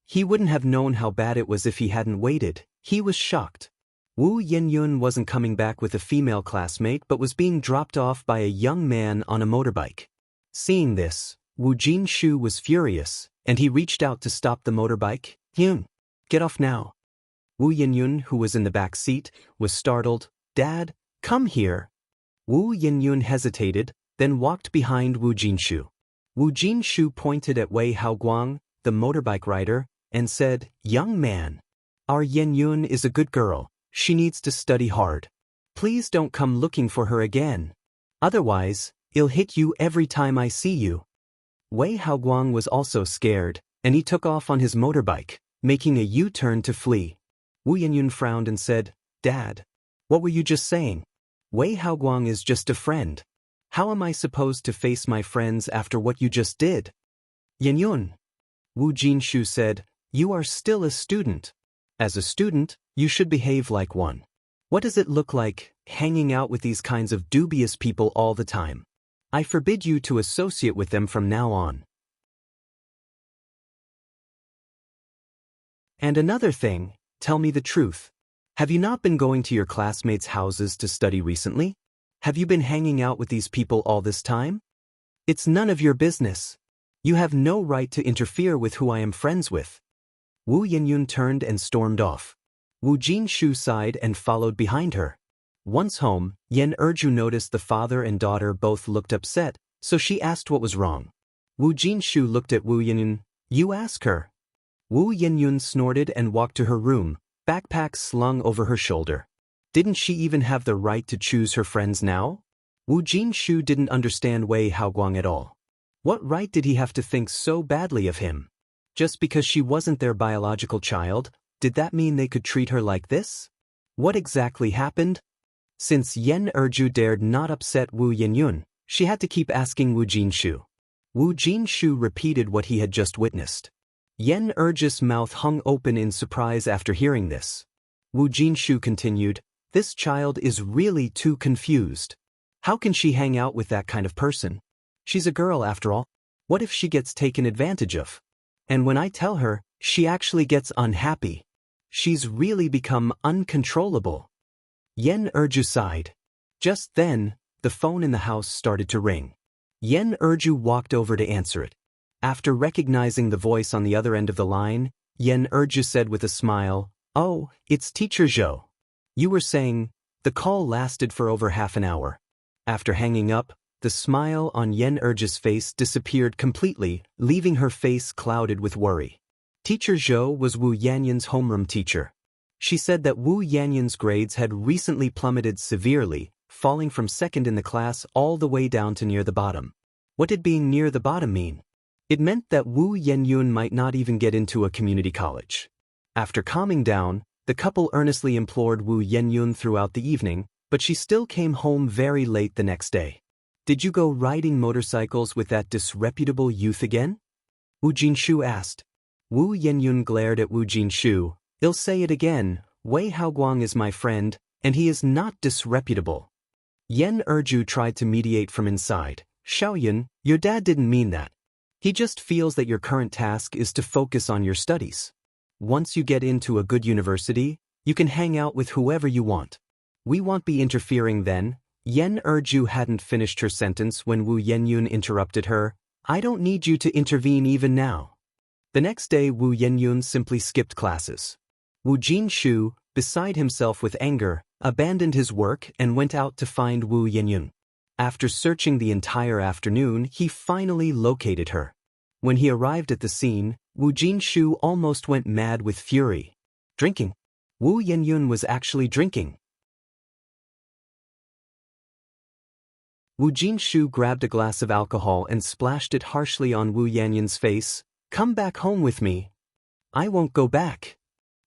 He wouldn't have known how bad it was if he hadn't waited. He was shocked. Wu Yenyun wasn't coming back with a female classmate but was being dropped off by a young man on a motorbike. Seeing this, Wu Jinshu was furious, and he reached out to stop the motorbike. "Yun, get off now." Wu Yenyun, who was in the back seat, was startled. "Dad, come here." Wu Yenyun hesitated, then walked behind Wu Jinshu. Wu Jinshu pointed at Wei Haoguang, the motorbike rider, and said, "Young man, our Yenyun is a good girl, she needs to study hard. Please don't come looking for her again. Otherwise, I'll hit you every time I see you." Wei Haoguang was also scared, and he took off on his motorbike, making a U-turn to flee. Wu Yenyun frowned and said, "Dad, what were you just saying? Wei Haoguang is just a friend. How am I supposed to face my friends after what you just did?" "Yenyun," Wu Jinshu said, "you are still a student. As a student, you should behave like one. What does it look like, hanging out with these kinds of dubious people all the time? I forbid you to associate with them from now on. And another thing, tell me the truth. Have you not been going to your classmates' houses to study recently? Have you been hanging out with these people all this time? It's none of your business. You have no right to interfere with who I am friends with." Wu Yenyun turned and stormed off. Wu Jinshu sighed and followed behind her. Once home, Yen Erju noticed the father and daughter both looked upset, so she asked what was wrong. Wu Jinshu looked at Wu Yenyun. "You ask her." Wu Yenyun snorted and walked to her room, backpack slung over her shoulder. Didn't she even have the right to choose her friends now? Wu Jinshu didn't understand Wei Haoguang at all. What right did he have to think so badly of him? Just because she wasn't their biological child, did that mean they could treat her like this? What exactly happened? Since Yen Erju dared not upset Wu Yenyun, she had to keep asking Wu Jinshu. Wu Jinshu repeated what he had just witnessed. Yen Erju's mouth hung open in surprise after hearing this. Wu Jinshu continued, "This child is really too confused. How can she hang out with that kind of person? She's a girl after all. What if she gets taken advantage of? And when I tell her, she actually gets unhappy. She's really become uncontrollable." Yen Erju sighed. Just then, the phone in the house started to ring. Yen Erju walked over to answer it. After recognizing the voice on the other end of the line, Yen Erju said with a smile, "Oh, it's Teacher Zhou. You were saying." The call lasted for over half an hour. After hanging up, the smile on Yen Erju's face disappeared completely, leaving her face clouded with worry. Teacher Zhou was Wu Yanyun's homeroom teacher. She said that Wu Yanyun's grades had recently plummeted severely, falling from second in the class all the way down to near the bottom. What did being near the bottom mean? It meant that Wu Yenyun might not even get into a community college. After calming down, the couple earnestly implored Wu Yenyun throughout the evening, but she still came home very late the next day. "Did you go riding motorcycles with that disreputable youth again?" Wu Jinshu asked. Wu Yenyun glared at Wu Jinshu. "I'll say it again, Wei Haoguang is my friend, and he is not disreputable." Yen Erju tried to mediate from inside. "Xiaoyan, your dad didn't mean that. He just feels that your current task is to focus on your studies. Once you get into a good university, you can hang out with whoever you want. We won't be interfering then." Yen Erju hadn't finished her sentence when Wu Yenyun interrupted her. "I don't need you to intervene even now." The next day Wu Yenyun simply skipped classes. Wu Jinshu, beside himself with anger, abandoned his work and went out to find Wu Yenyun. After searching the entire afternoon, he finally located her. When he arrived at the scene, Wu Jinshu almost went mad with fury. Drinking. Wu Yenyun was actually drinking. Wu Jinshu grabbed a glass of alcohol and splashed it harshly on Wu Yenyun's face. "Come back home with me." "I won't go back."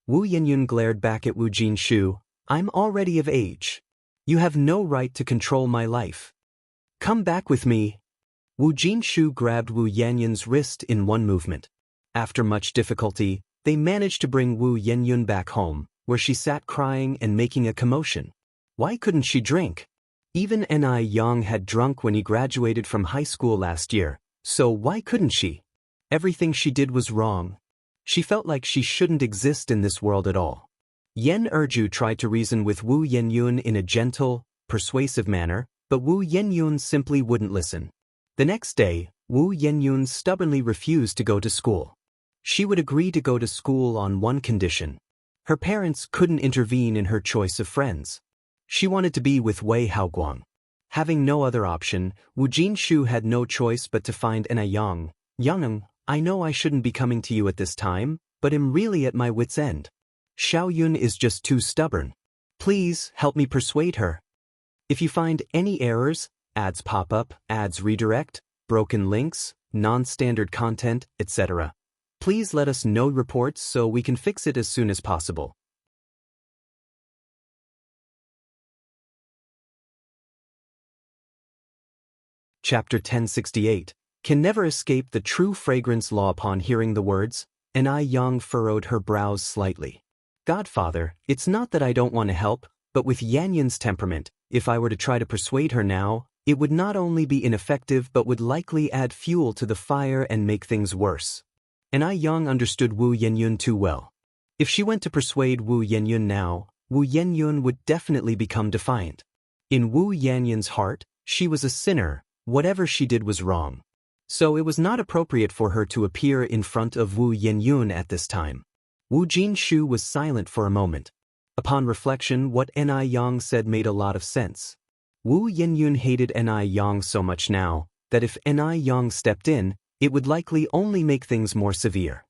Wu Yenyun glared back at Wu Jinshu. "I'm already of age. You have no right to control my life. Come back with me." Wu Jinshu grabbed Wu Yenyun's wrist in one movement. After much difficulty, they managed to bring Wu Yenyun back home, where she sat crying and making a commotion. Why couldn't she drink? Even Ni Yang had drunk when he graduated from high school last year, so why couldn't she? Everything she did was wrong. She felt like she shouldn't exist in this world at all. Yen Erju tried to reason with Wu Yenyun in a gentle, persuasive manner, but Wu Yenyun simply wouldn't listen. The next day, Wu Yenyun stubbornly refused to go to school. She would agree to go to school on one condition. Her parents couldn't intervene in her choice of friends. She wanted to be with Wei Haoguang. Having no other option, Wu Jinshu had no choice but to find Enai Yang. Yang, I know I shouldn't be coming to you at this time, but am really at my wit's end. Xiao Yun is just too stubborn. Please help me persuade her. If you find any errors, ads pop up, ads redirect, broken links, non-standard content, etc., please let us know reports so we can fix it as soon as possible. Chapter 1068 Can never escape the true fragrance law. Upon hearing the words, Enai Yang furrowed her brows slightly. Godfather, it's not that I don't want to help, but with Yan Yun's temperament, if I were to try to persuade her now, it would not only be ineffective but would likely add fuel to the fire and make things worse. Enai Yang understood Wu Yenyun too well. If she went to persuade Wu Yenyun now, Wu Yenyun would definitely become defiant. In Wu Yanyun's heart, she was a sinner, whatever she did was wrong. So it was not appropriate for her to appear in front of Wu Yenyun at this time. Wu Jinshu was silent for a moment. Upon reflection, what Enai Yang said made a lot of sense. Wu Yenyun hated Enai Yang so much now, that if Enai Yang stepped in, it would likely only make things more severe.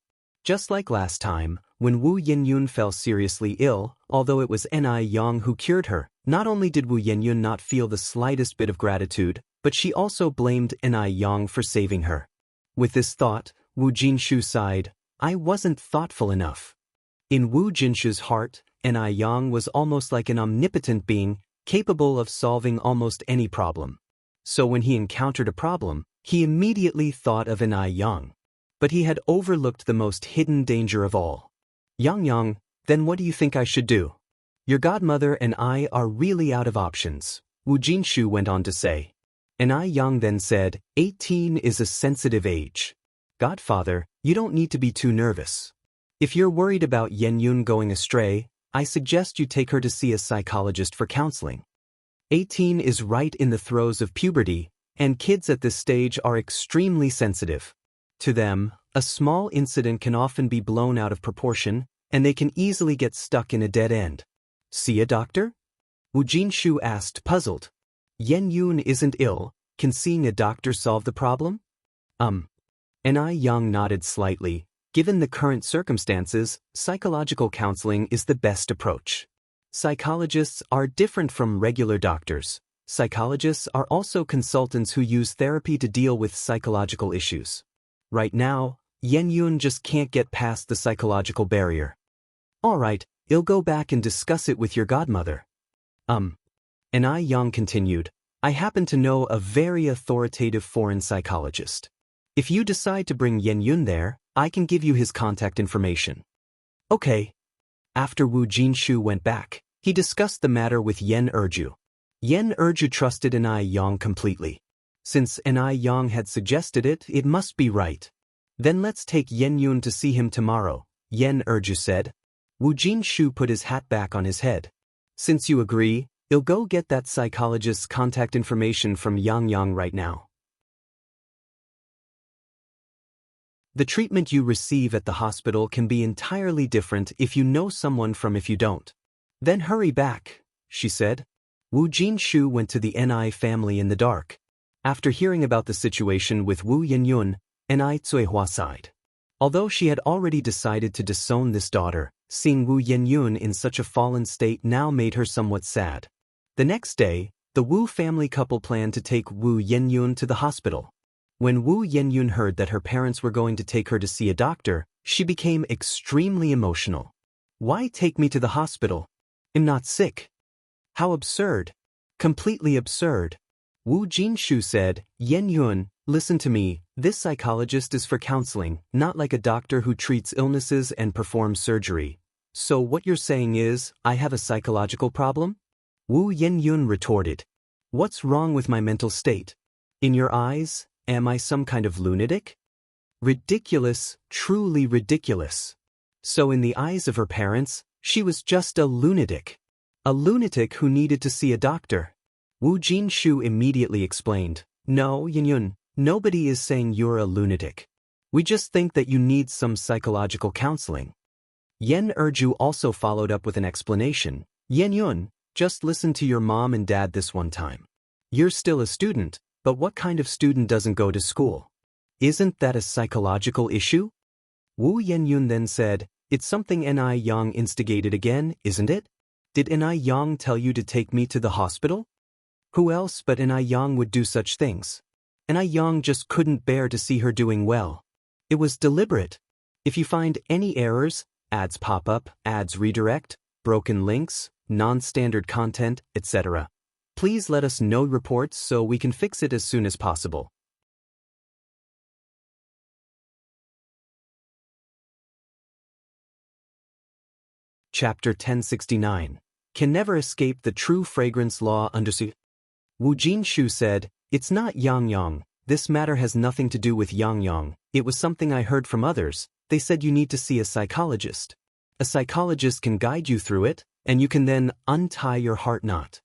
Just like last time, when Wu Yenyun fell seriously ill, although it was Enai Yang who cured her, not only did Wu Yenyun not feel the slightest bit of gratitude, but she also blamed Enai Yang for saving her. With this thought, Wu Jinshu sighed, I wasn't thoughtful enough. In Wu Jinshu's heart, Enai Yang was almost like an omnipotent being, capable of solving almost any problem. So when he encountered a problem, he immediately thought of Enai Yang. But he had overlooked the most hidden danger of all. Yang, then what do you think I should do? Your godmother and I are really out of options, Wu Jinshu went on to say. Enai Yang then said, 18 is a sensitive age. Godfather, you don't need to be too nervous. If you're worried about Yenyun going astray, I suggest you take her to see a psychologist for counseling. 18 is right in the throes of puberty, and kids at this stage are extremely sensitive. To them, a small incident can often be blown out of proportion, and they can easily get stuck in a dead end. See a doctor? Wu Jinshu asked, puzzled. Yenyun isn't ill, can seeing a doctor solve the problem? Enai Yang nodded slightly. Given the current circumstances, psychological counseling is the best approach. Psychologists are different from regular doctors. Psychologists are also consultants who use therapy to deal with psychological issues. Right now, Yenyun just can't get past the psychological barrier. All right, I'll go back and discuss it with your godmother. Enai Yang continued, I happen to know a very authoritative foreign psychologist. If you decide to bring Yenyun there, I can give you his contact information. Okay. After Wu Jinshu went back, he discussed the matter with Yen Erju. Yen Erju trusted Enai Yang completely. Since Enai Yang had suggested it, it must be right. Then let's take Yenyun to see him tomorrow, Yen Erju said. Wu Jinshu put his hat back on his head. Since you agree, I'll go get that psychologist's contact information from Yang right now. The treatment you receive at the hospital can be entirely different if you know someone from if you don't. Then hurry back, she said. Wu Jinshu went to the Enai family in the dark. After hearing about the situation with Wu Yenyun, Enai Cuihua sighed. Although she had already decided to disown this daughter, seeing Wu Yenyun in such a fallen state now made her somewhat sad. The next day, the Wu family couple planned to take Wu Yenyun to the hospital. When Wu Yenyun heard that her parents were going to take her to see a doctor, she became extremely emotional. Why take me to the hospital? I'm not sick. How absurd. Completely absurd. Wu Jinshu said, Yenyun, listen to me, this psychologist is for counseling, not like a doctor who treats illnesses and performs surgery. So what you're saying is, I have a psychological problem? Wu Yenyun retorted. What's wrong with my mental state? In your eyes, am I some kind of lunatic? Ridiculous, truly ridiculous. So in the eyes of her parents, she was just a lunatic. A lunatic who needed to see a doctor. Wu Jinshu immediately explained, No, Yenyun, nobody is saying you're a lunatic. We just think that you need some psychological counseling. Yen Erju also followed up with an explanation. Yenyun, just listen to your mom and dad this one time. You're still a student, but what kind of student doesn't go to school? Isn't that a psychological issue? Wu Yenyun then said, it's something Ni Yang instigated again, isn't it? Did Ni Yang tell you to take me to the hospital? Who else but Ni Yang would do such things? Ni Yang just couldn't bear to see her doing well. It was deliberate. If you find any errors, ads pop up, ads redirect, broken links, non-standard content, etc., please let us know reports so we can fix it as soon as possible. Chapter 1069. Can never escape the true fragrance law under Wu Jinshu said, it's not Yang Yang. This matter has nothing to do with Yang Yang. It was something I heard from others. They said you need to see a psychologist. A psychologist can guide you through it, and you can then untie your heart knot.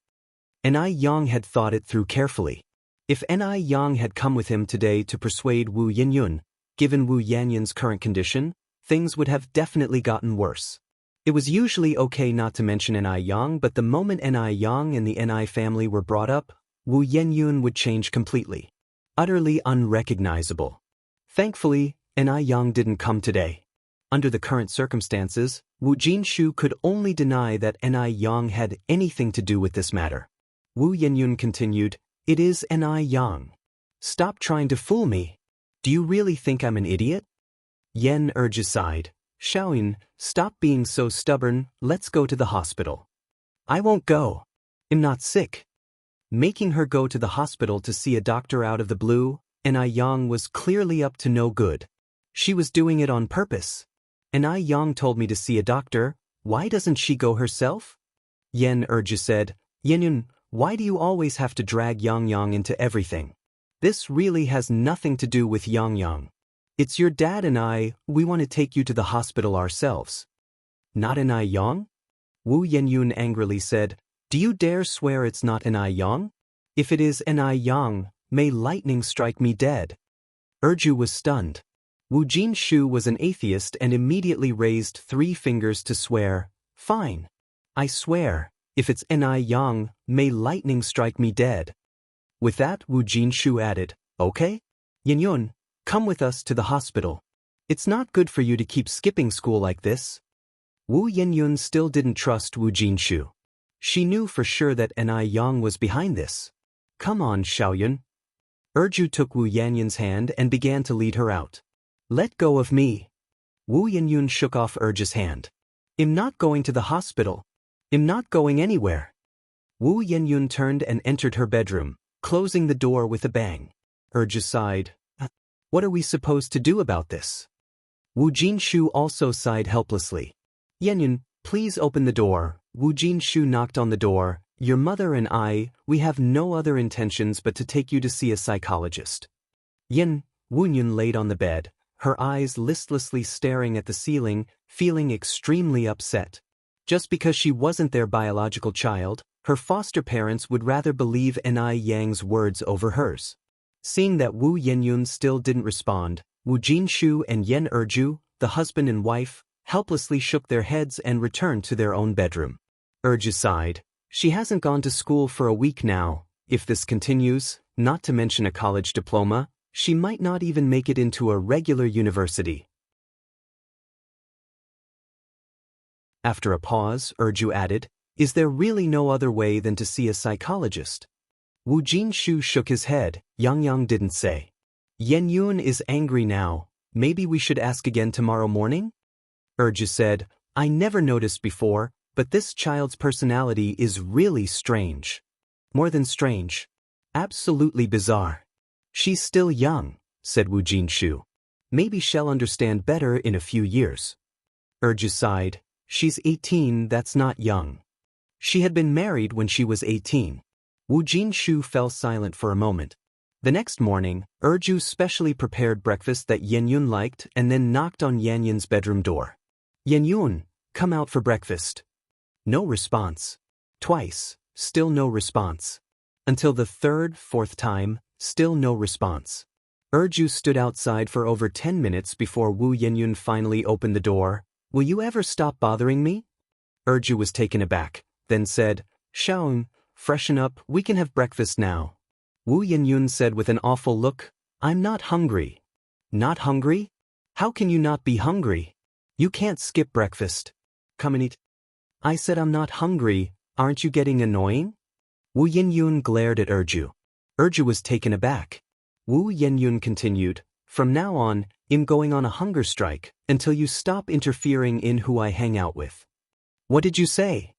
Ni Yang had thought it through carefully. If Ni Yang had come with him today to persuade Wu Yenyun, given Wu Yanyun's current condition, things would have definitely gotten worse. It was usually okay not to mention Ni Yang, but the moment Ni Yang and the Ni family were brought up, Wu Yenyun would change completely. Utterly unrecognizable. Thankfully, Ni Yang didn't come today. Under the current circumstances, Wu Jinshu could only deny that Ni Yang had anything to do with this matter. Wu Yenyun continued, it is Ni Yang. Stop trying to fool me. Do you really think I'm an idiot? Yen urged aside, Xiaoyun, stop being so stubborn, let's go to the hospital. I won't go. I'm not sick. Making her go to the hospital to see a doctor out of the blue, Ni Yang was clearly up to no good. She was doing it on purpose. Ni Yang told me to see a doctor, why doesn't she go herself? Yen urged said, Yenyun, why do you always have to drag Yang Yang into everything? This really has nothing to do with Yang Yang. It's your dad and we want to take you to the hospital ourselves. Not Ni Yang? Wu Yenyun angrily said, do you dare swear it's not Ni Yang? If it is Ni Yang, may lightning strike me dead. Erju was stunned. Wu Jinshu was an atheist and immediately raised 3 fingers to swear, fine. I swear, if it's Ni Yang, may lightning strike me dead. With that, Wu Jinshu added, okay? Yenyun, come with us to the hospital. It's not good for you to keep skipping school like this. Wu Yenyun still didn't trust Wu Jinshu. She knew for sure that Ni Yang was behind this. Come on, Xiaoyun. Erju took Wu Yenyun's hand and began to lead her out. Let go of me. Wu Yenyun shook off Erju's hand. I'm not going to the hospital. I'm not going anywhere. Wu Yenyun turned and entered her bedroom, closing the door with a bang. Erju sighed. What are we supposed to do about this? Wu Jinshu also sighed helplessly. Yenyun, please open the door. Wu Jinshu knocked on the door. Your mother and we have no other intentions but to take you to see a psychologist. Wu Yenyun laid on the bed, her eyes listlessly staring at the ceiling, feeling extremely upset. Just because she wasn't their biological child, her foster parents would rather believe Ni Yang's words over hers. Seeing that Wu Yenyun still didn't respond, Wu Jinshu and Yen Erju, the husband and wife, helplessly shook their heads and returned to their own bedroom. Erju sighed. She hasn't gone to school for a week now. If this continues, not to mention a college diploma, she might not even make it into a regular university. After a pause, Erju added, is there really no other way than to see a psychologist? Wu Jinshu shook his head. Yang Yang didn't say. Yenyun is angry now. Maybe we should ask again tomorrow morning? Erju said, I never noticed before, but this child's personality is really strange. More than strange. Absolutely bizarre. She's still young, said Wu Jinshu. Maybe she'll understand better in a few years. Erju sighed. She's 18, that's not young. She had been married when she was 18. Wu Jinshu fell silent for a moment. The next morning, Erju specially prepared breakfast that Yenyun liked and then knocked on Yenyun's bedroom door. Yenyun, come out for breakfast. No response. Twice, still no response. Until the 3rd, 4th time, still no response. Erju stood outside for over 10 minutes before Wu Yenyun finally opened the door. Will you ever stop bothering me? Erju was taken aback, then said, Xiaoyun, freshen up, we can have breakfast now. Wu Yenyun said with an awful look, I'm not hungry. Not hungry? How can you not be hungry? You can't skip breakfast. Come and eat. I said I'm not hungry, aren't you getting annoying? Wu Yenyun glared at Erju. Erju was taken aback. Wu Yenyun continued, from now on, I'm going on a hunger strike, until you stop interfering in who I hang out with. What did you say?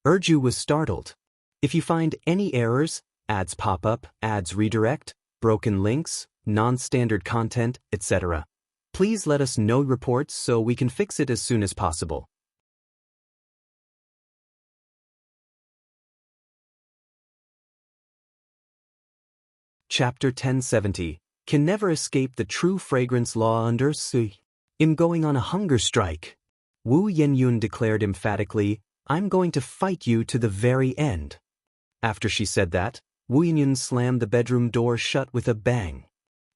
Erju was startled. If you find any errors, ads pop up, ads redirect, broken links, non-standard content, etc., please let us know reports so we can fix it as soon as possible. Chapter 1070. Can never escape the true fragrance law under Sui. I'm going on a hunger strike. Wu Yenyun declared emphatically, I'm going to fight you to the very end. After she said that, Wu Yenyun slammed the bedroom door shut with a bang.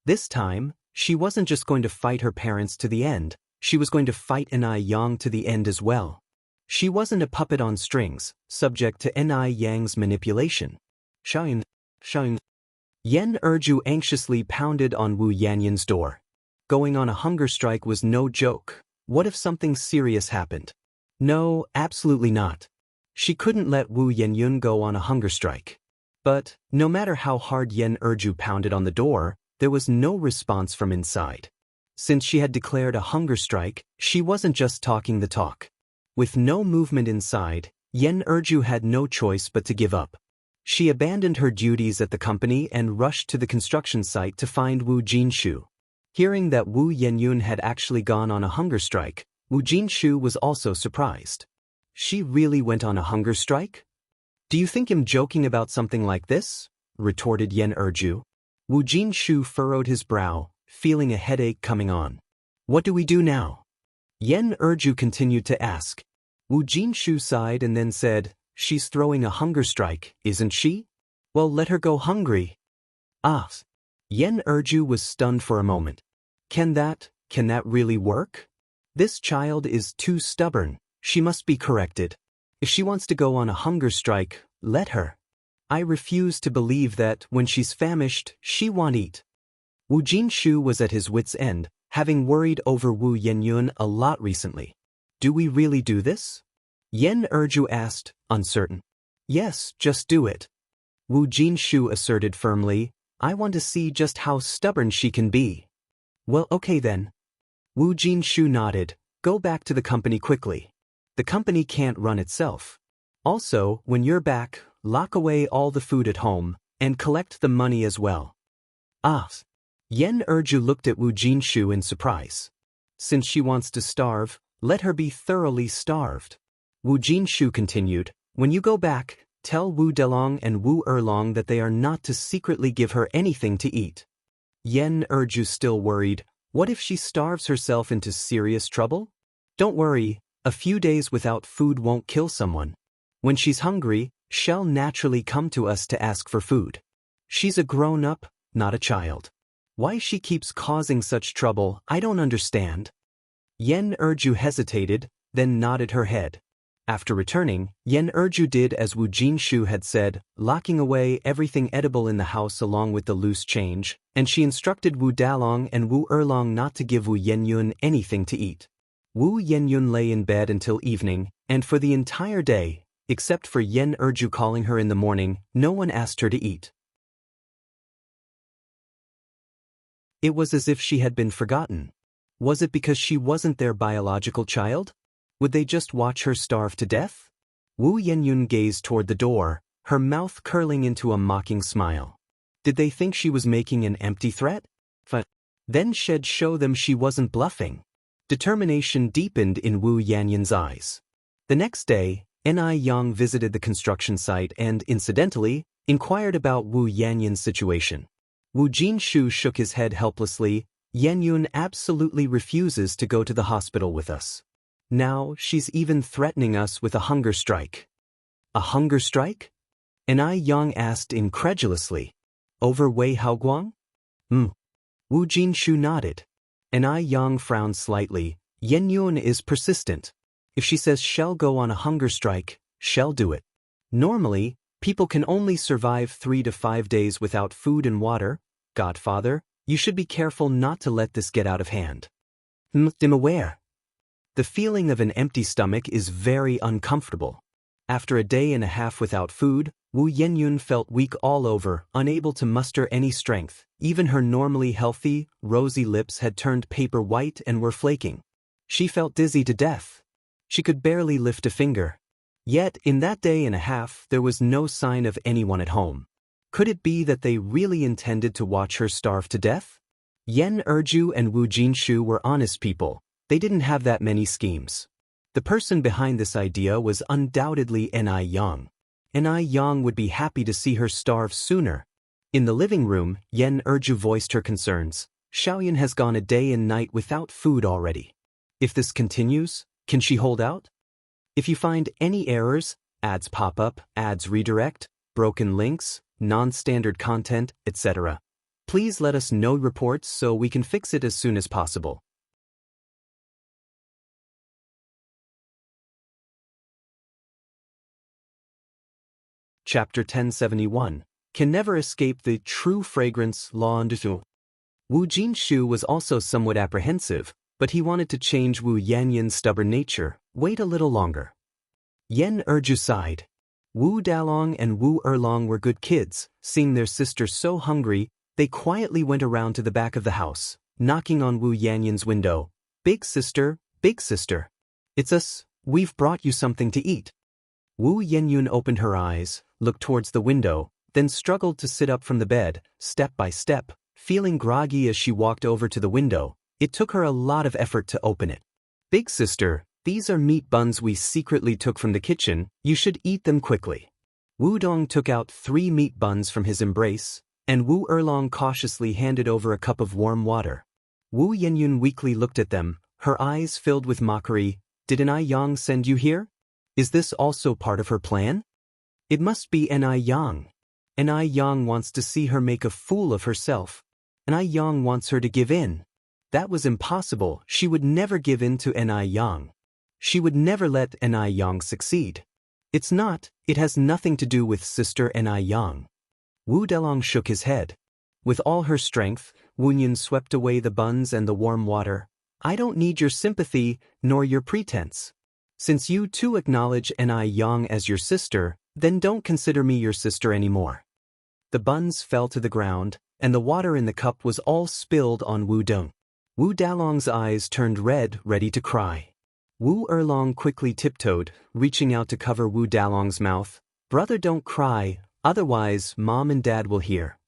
This time, she wasn't just going to fight her parents to the end, she was going to fight Ni Yang to the end as well. She wasn't a puppet on strings, subject to Ni Yang's manipulation. Xianxia. Yen Erju anxiously pounded on Wu Yenyun's door. Going on a hunger strike was no joke. What if something serious happened? No, absolutely not. She couldn't let Wu Yenyun go on a hunger strike. But, no matter how hard Yen Erju pounded on the door, there was no response from inside. Since she had declared a hunger strike, she wasn't just talking the talk. With no movement inside, Yen Erju had no choice but to give up. She abandoned her duties at the company and rushed to the construction site to find Wu Jinshu. Hearing that Wu Yenyun had actually gone on a hunger strike, Wu Jinshu was also surprised. She really went on a hunger strike? Do you think I'm joking about something like this? Retorted Yen Erju. Wu Jinshu furrowed his brow, feeling a headache coming on. What do we do now? Yen Erju continued to ask. Wu Jinshu sighed and then said, she's throwing a hunger strike, isn't she? Well, let her go hungry. Ah. Yen Erju was stunned for a moment. Can that really work? This child is too stubborn, she must be corrected. If she wants to go on a hunger strike, let her. I refuse to believe that, when she's famished, she won't eat. Wu Jinshu was at his wit's end, having worried over Wu Yenyun a lot recently. Do we really do this? Yen Erju asked, uncertain. Yes, just do it. Wu Jinshu asserted firmly, I want to see just how stubborn she can be. Well, okay then. Wu Jinshu nodded, go back to the company quickly. The company can't run itself. Also, when you're back, lock away all the food at home, and collect the money as well. Ah. Yen Erju looked at Wu Jinshu in surprise. Since she wants to starve, let her be thoroughly starved. Wu Jinshu continued, when you go back, tell Wu Delong and Wu Erlong that they are not to secretly give her anything to eat. Yen Erju still worried, what if she starves herself into serious trouble? Don't worry, a few days without food won't kill someone. When she's hungry, she'll naturally come to us to ask for food. She's a grown-up, not a child. Why she keeps causing such trouble, I don't understand. Yen Erju hesitated, then nodded her head. After returning, Yen Erju did as Wu Jinshu had said, locking away everything edible in the house along with the loose change, and she instructed Wu Dalong and Wu Erlong not to give Wu Yenyun anything to eat. Wu Yenyun lay in bed until evening, and for the entire day, except for Yen Erju calling her in the morning, no one asked her to eat. It was as if she had been forgotten. Was it because she wasn't their biological child? Would they just watch her starve to death? Wu Yenyun gazed toward the door, her mouth curling into a mocking smile. Did they think she was making an empty threat? Then she'd show them she wasn't bluffing. Determination deepened in Wu Yenyun's eyes. The next day, Ni Yang visited the construction site and, incidentally, inquired about Wu Yenyun's situation. Wu Jinshu shook his head helplessly. Yenyun absolutely refuses to go to the hospital with us. Now, she's even threatening us with a hunger strike. A hunger strike? Ni Yang asked incredulously. Over Wei Haoguang? Wu Jinshu nodded. Ni Yang frowned slightly. Yenyun is persistent. If she says she'll go on a hunger strike, she'll do it. Normally, People can only survive 3 to 5 days without food and water. Godfather, you should be careful not to let this get out of hand. I'm aware. The feeling of an empty stomach is very uncomfortable. After a day and a half without food, Wu Yenyun felt weak all over, unable to muster any strength. Even her normally healthy, rosy lips had turned paper white and were flaking. She felt dizzy to death. She could barely lift a finger. Yet, in that day and a half, there was no sign of anyone at home. Could it be that they really intended to watch her starve to death? Yan Erju and Wu Jinshu were honest people. They didn't have that many schemes. The person behind this idea was undoubtedly Ni Yang. Ni Yang would be happy to see her starve sooner. In the living room, Yan Erju voiced her concerns. Xiaoyan has gone a day and night without food already. If this continues, can she hold out? If you find any errors, ads pop up, ads redirect, broken links, non-standard content, etc., please let us know reports so we can fix it as soon as possible. Chapter 1071. Can never escape the true fragrance Wu Jinshu was also somewhat apprehensive, but he wanted to change Wu Yanyan's stubborn nature. Wait a little longer. Yan Erju sighed. Wu Dalong and Wu Erlong were good kids. Seeing their sister so hungry, they quietly went around to the back of the house, knocking on Wu Yanyan's window. Big sister, it's us. We've brought you something to eat. Wu Yenyun opened her eyes, looked towards the window, then struggled to sit up from the bed, step by step, feeling groggy as she walked over to the window. It took her a lot of effort to open it. Big sister, these are meat buns we secretly took from the kitchen. You should eat them quickly. Wu Dong took out 3 meat buns from his embrace, and Wu Erlong cautiously handed over a cup of warm water. Wu Yenyun weakly looked at them, her eyes filled with mockery. Did Ni Yang send you here? Is this also part of her plan? It must be Ni Yang. Ni Yang wants to see her make a fool of herself. Ni Yang wants her to give in. That was impossible. She would never give in to Ni Yang. She would never let Ni Yang succeed. It has nothing to do with Sister Ni Yang. Wu Delong shook his head. With all her strength, Wu Yan swept away the buns and the warm water. I don't need your sympathy, nor your pretense. Since you too acknowledge Ni Yang as your sister, then don't consider me your sister anymore. The buns fell to the ground, and the water in the cup was all spilled on Wu Dong. Wu Dalong's eyes turned red, ready to cry. Wu Erlong quickly tiptoed, reaching out to cover Wu Dalong's mouth. Brother, don't cry, otherwise Mom and Dad will hear.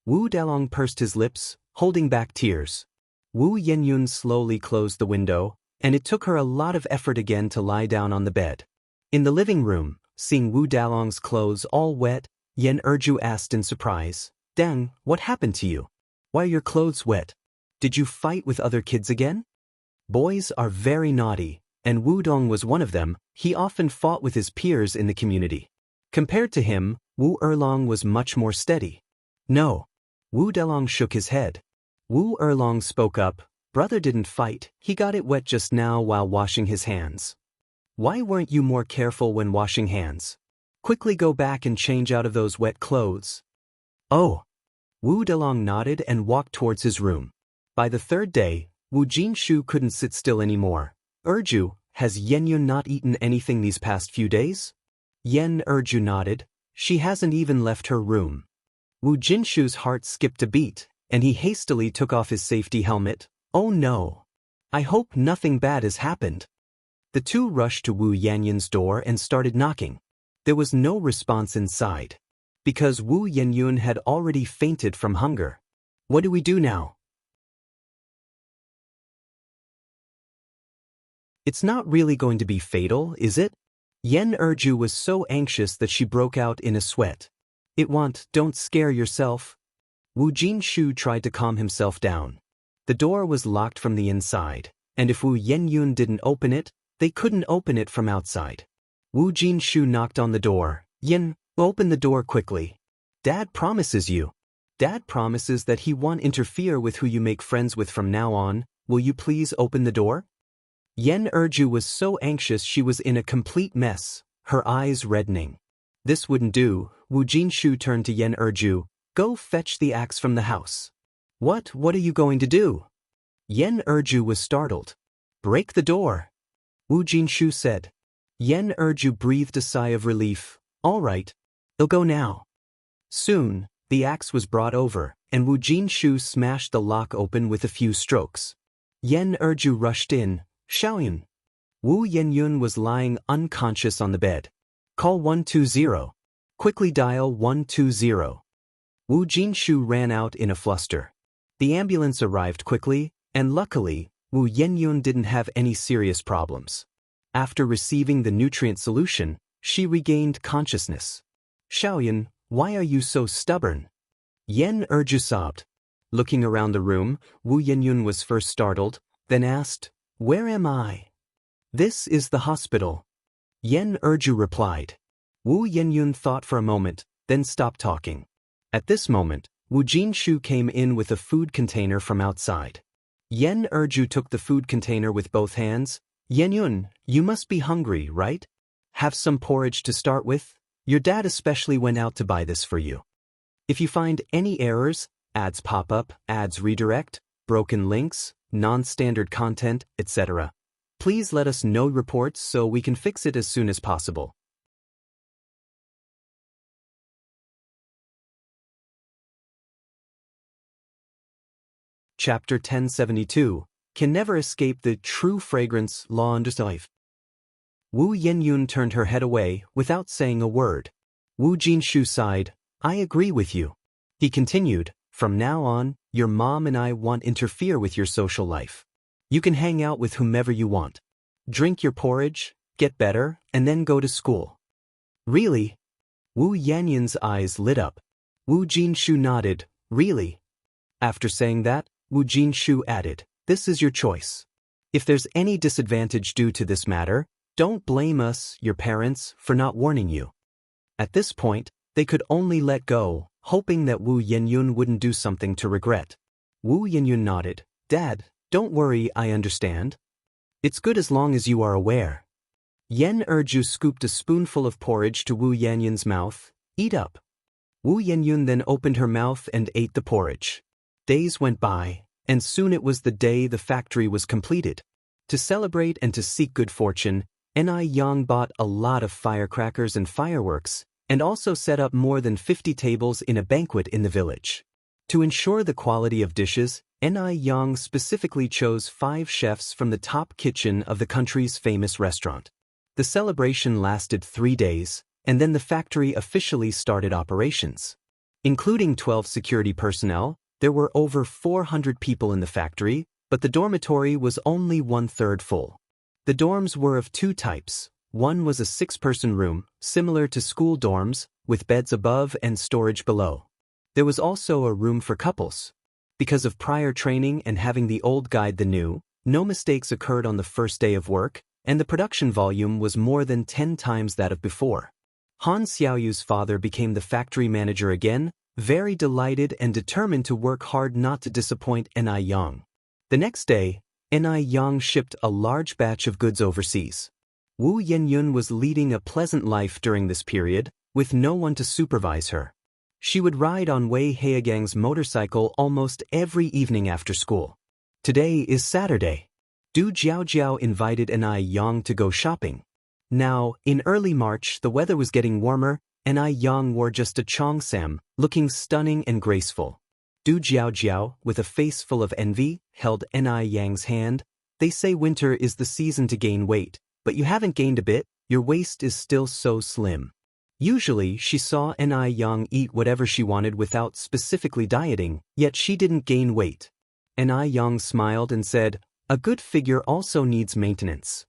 Wu Dalong pursed his lips, holding back tears. Wu Yenyun slowly closed the window, and it took her a lot of effort again to lie down on the bed. In the living room, seeing Wu Dalong's clothes all wet, Yan Erju asked in surprise, Dang, what happened to you? Why are your clothes wet? Did you fight with other kids again? Boys are very naughty, and Wu Dong was one of them. He often fought with his peers in the community. Compared to him, Wu Erlong was much more steady. No. Wu Delong shook his head. Wu Erlong spoke up. Brother didn't fight, he got it wet just now while washing his hands. Why weren't you more careful when washing hands? Quickly go back and change out of those wet clothes. Oh. Wu Delong nodded and walked towards his room. By the 3rd day, Wu Jinshu couldn't sit still anymore. Erju, has Yenyun not eaten anything these past few days? Yan Erju nodded. She hasn't even left her room. Wu Jinshu's heart skipped a beat, and he hastily took off his safety helmet. Oh no. I hope nothing bad has happened. The two rushed to Wu Yanyan's door and started knocking. There was no response inside, because Wu Yenyun had already fainted from hunger. What do we do now? It's not really going to be fatal, is it? Yan Erju was so anxious that she broke out in a sweat. Don't scare yourself. Wu Jinshu tried to calm himself down. The door was locked from the inside, and if Wu Yenyun didn't open it, they couldn't open it from outside. Wu Jinshu knocked on the door. Yan, open the door quickly. Dad promises you. Dad promises that he won't interfere with who you make friends with from now on. Will you please open the door? Yan Erju was so anxious she was in a complete mess, her eyes reddening. This wouldn't do. Wu Jinshu turned to Yen Erju. Go fetch the axe from the house. What are you going to do? Yen Erju was startled. Break the door, Wu Jinshu said. Yen Erju breathed a sigh of relief. All right, I'll go now. Soon, the axe was brought over, and Wu Jinshu smashed the lock open with a few strokes. Yen Erju rushed in. Xiaoyun. Wu Yenyun was lying unconscious on the bed. Call 120. Quickly dial 120. Wu Jinshu ran out in a fluster. The ambulance arrived quickly, and luckily, Wu Yenyun didn't have any serious problems. After receiving the nutrient solution, she regained consciousness. Xiaoyun, why are you so stubborn? Yen Erju sobbed. Looking around the room, Wu Yenyun was first startled, then asked, Where am I? This is the hospital. Yen Erju replied. Wu Yenyun thought for a moment, then stopped talking. At this moment, Wu Jinshu came in with a food container from outside. Yen Erju took the food container with both hands. Yenyun, you must be hungry, right? Have some porridge to start with? Your dad especially went out to buy this for you. If you find any errors, ads pop up, ads redirect, broken links, non-standard content, etc., please let us know reports so we can fix it as soon as possible. Chapter 1072, Can Never Escape the True Fragrance Law Under Life. Wu Yenyun turned her head away without saying a word. Wu Jinshu sighed. I agree with you. He continued, From now on, your mom and I won't interfere with your social life. You can hang out with whomever you want. Drink your porridge, get better, and then go to school. Really? Wu Yenyun's eyes lit up. Wu Jinshu nodded. Really? After saying that, Wu Jinshu added, This is your choice. If there's any disadvantage due to this matter, don't blame us, your parents, for not warning you. At this point, they could only let go, hoping that Wu Yenyun wouldn't do something to regret. Wu Yenyun nodded. Dad, don't worry, I understand. It's good as long as you are aware. Yen Erju scooped a spoonful of porridge to Wu Yenyun's mouth. Eat up. Wu Yenyun then opened her mouth and ate the porridge. Days went by, and soon it was the day the factory was completed. To celebrate and to seek good fortune, Ni Yang bought a lot of firecrackers and fireworks, and also set up more than 50 tables in a banquet in the village. To ensure the quality of dishes, Ni Yang specifically chose 5 chefs from the top kitchen of the country's famous restaurant. The celebration lasted 3 days, and then the factory officially started operations. Including 12 security personnel, there were over 400 people in the factory, but the dormitory was only 1/3 full. The dorms were of 2 types. One was a 6-person room, similar to school dorms, with beds above and storage below. There was also a room for couples. Because of prior training and having the old guide the new, no mistakes occurred on the first day of work, and the production volume was more than 10 times that of before. Han Xiaoyu's father became the factory manager again, very delighted and determined to work hard not to disappoint Ni Yang. The next day, Ni Yang shipped a large batch of goods overseas. Wu Yenyun was leading a pleasant life during this period, with no one to supervise her. She would ride on Wei Heagang's motorcycle almost every evening after school. Today is Saturday. Du Jiaojiao invited Ni Yang to go shopping. Now, in early March, the weather was getting warmer, and Ni Yang wore just a cheongsam, looking stunning and graceful. Du Jiaojiao, with a face full of envy, held Ni Yang's hand. They say winter is the season to gain weight, but you haven't gained a bit, your waist is still so slim. Usually, she saw Ni Yang eat whatever she wanted without specifically dieting, yet she didn't gain weight. Ni Yang smiled and said, A good figure also needs maintenance.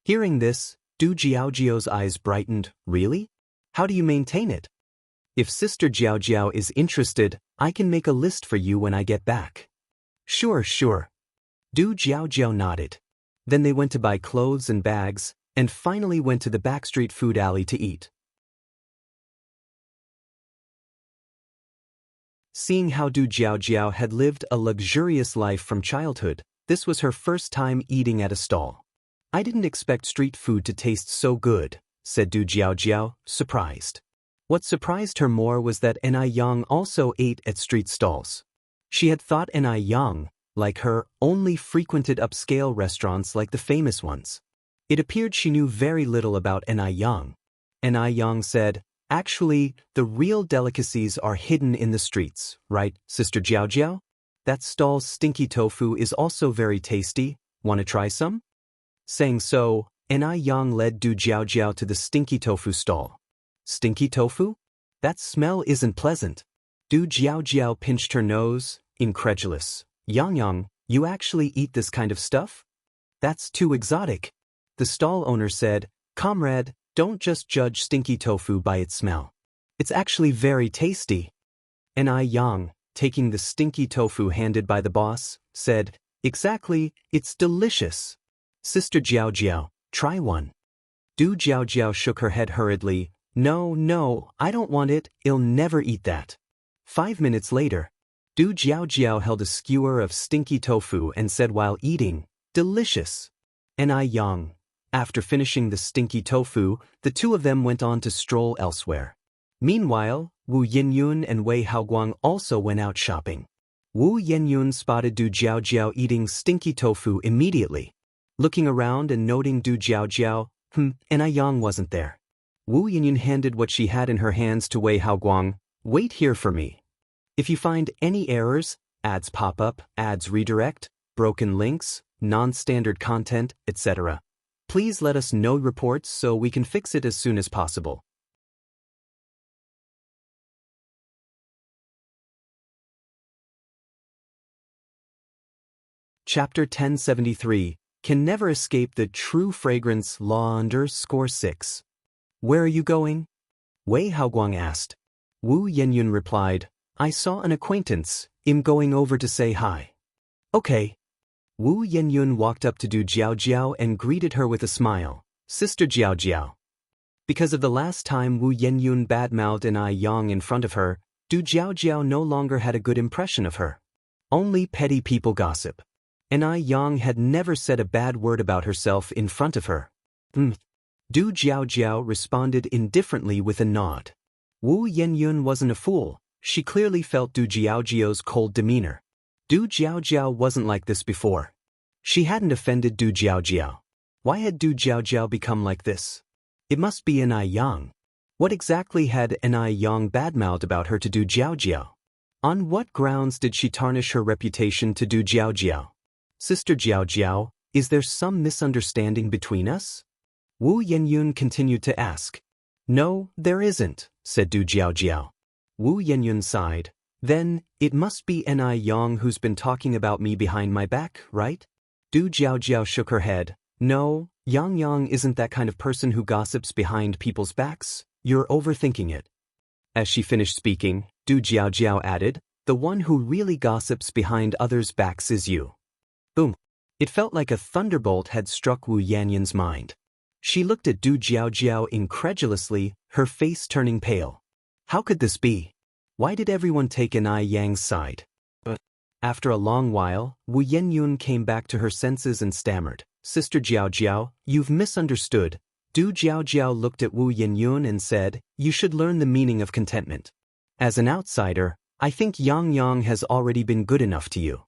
Hearing this, Du Jiaojiao's eyes brightened. Really? How do you maintain it? If Sister Jiaojiao is interested, I can make a list for you when I get back. Sure. Du Jiaojiao nodded. Then they went to buy clothes and bags, and finally went to the backstreet food alley to eat. Seeing how Du Jiaojiao had lived a luxurious life from childhood, this was her first time eating at a stall. I didn't expect street food to taste so good, said Du Jiaojiao, surprised. What surprised her more was that Ni Yang also ate at street stalls. She had thought Ni Yang, like her, only frequented upscale restaurants like the famous ones. It appeared she knew very little about Ni Yang. Ni Yang said, "Actually, the real delicacies are hidden in the streets, right, Sister Jiao Jiao? That stall's stinky tofu is also very tasty. Want to try some?" Saying so, Ni Yang led Du Jiao Jiao to the stinky tofu stall. Stinky tofu? That smell isn't pleasant. Du Jiao Jiao pinched her nose, incredulous. Yang, you actually eat this kind of stuff? That's too exotic. The stall owner said, "Comrade, don't just judge stinky tofu by its smell. It's actually very tasty." Ni Yang, taking the stinky tofu handed by the boss, said, "Exactly, it's delicious. Sister Jiao Jiao, try one." Du Jiao Jiao shook her head hurriedly. No, I don't want it, I'll never eat that." 5 minutes later, Du Jiao Jiao held a skewer of stinky tofu and said while eating, "Delicious." Ni Yang. After finishing the stinky tofu, the two of them went on to stroll elsewhere. Meanwhile, Wu Yinyun and Wei Haoguang also went out shopping. Wu Yinyun spotted Du Jiao Jiao eating stinky tofu immediately. Looking around and noting Du Jiao Jiao, Ni Yang wasn't there. Wu Yinyun handed what she had in her hands to Wei Haoguang. "Wait here for me. If you find any errors, ads pop up, ads redirect, broken links, non-standard content, etc., please let us know reports so we can fix it as soon as possible." Chapter 1073, Can Never Escape the True Fragrance Law _6. "Where are you going?" Wei Haoguang asked. Wu Yinyun replied, "I saw an acquaintance, I'm going over to say hi." "Okay." Wu Yinyun walked up to Du Jiao Jiao and greeted her with a smile. "Sister Jiao Jiao." Because of the last time Wu Yinyun badmouthed Ni Yang in front of her, Du Jiao Jiao no longer had a good impression of her. Only petty people gossip. Ni Yang had never said a bad word about herself in front of her. Du Jiao Jiao responded indifferently with a nod. Wu Yinyun wasn't a fool. She clearly felt Du Jiao Jiao's cold demeanor. Du Jiao Jiao wasn't like this before. She hadn't offended Du Jiao Jiao. Why had Du Jiao Jiao become like this? It must be Ni Yang. What exactly had Ni Yang badmouthed about her to Du Jiao Jiao? On what grounds did she tarnish her reputation to Du Jiao Jiao? "Sister Jiao Jiao, is there some misunderstanding between us?" Wu Yinyun continued to ask. "No, there isn't," said Du Jiao Jiao. Wu Yinyun sighed. "Then, it must be Ni Yang who's been talking about me behind my back, right?" Du Jiao Jiao shook her head. "No, Yang isn't that kind of person who gossips behind people's backs. You're overthinking it." As she finished speaking, Du Jiao Jiao added, "The one who really gossips behind others' backs is you." Boom. It felt like a thunderbolt had struck Wu Yinyun's mind. She looked at Du Jiao Jiao incredulously, her face turning pale. How could this be? Why did everyone take Ni Yang's side? But after a long while, Wu Yinyun came back to her senses and stammered, "Sister Jiao Jiao, you've misunderstood." Du Jiao Jiao looked at Wu Yinyun and said, "You should learn the meaning of contentment. As an outsider, I think Yang has already been good enough to you."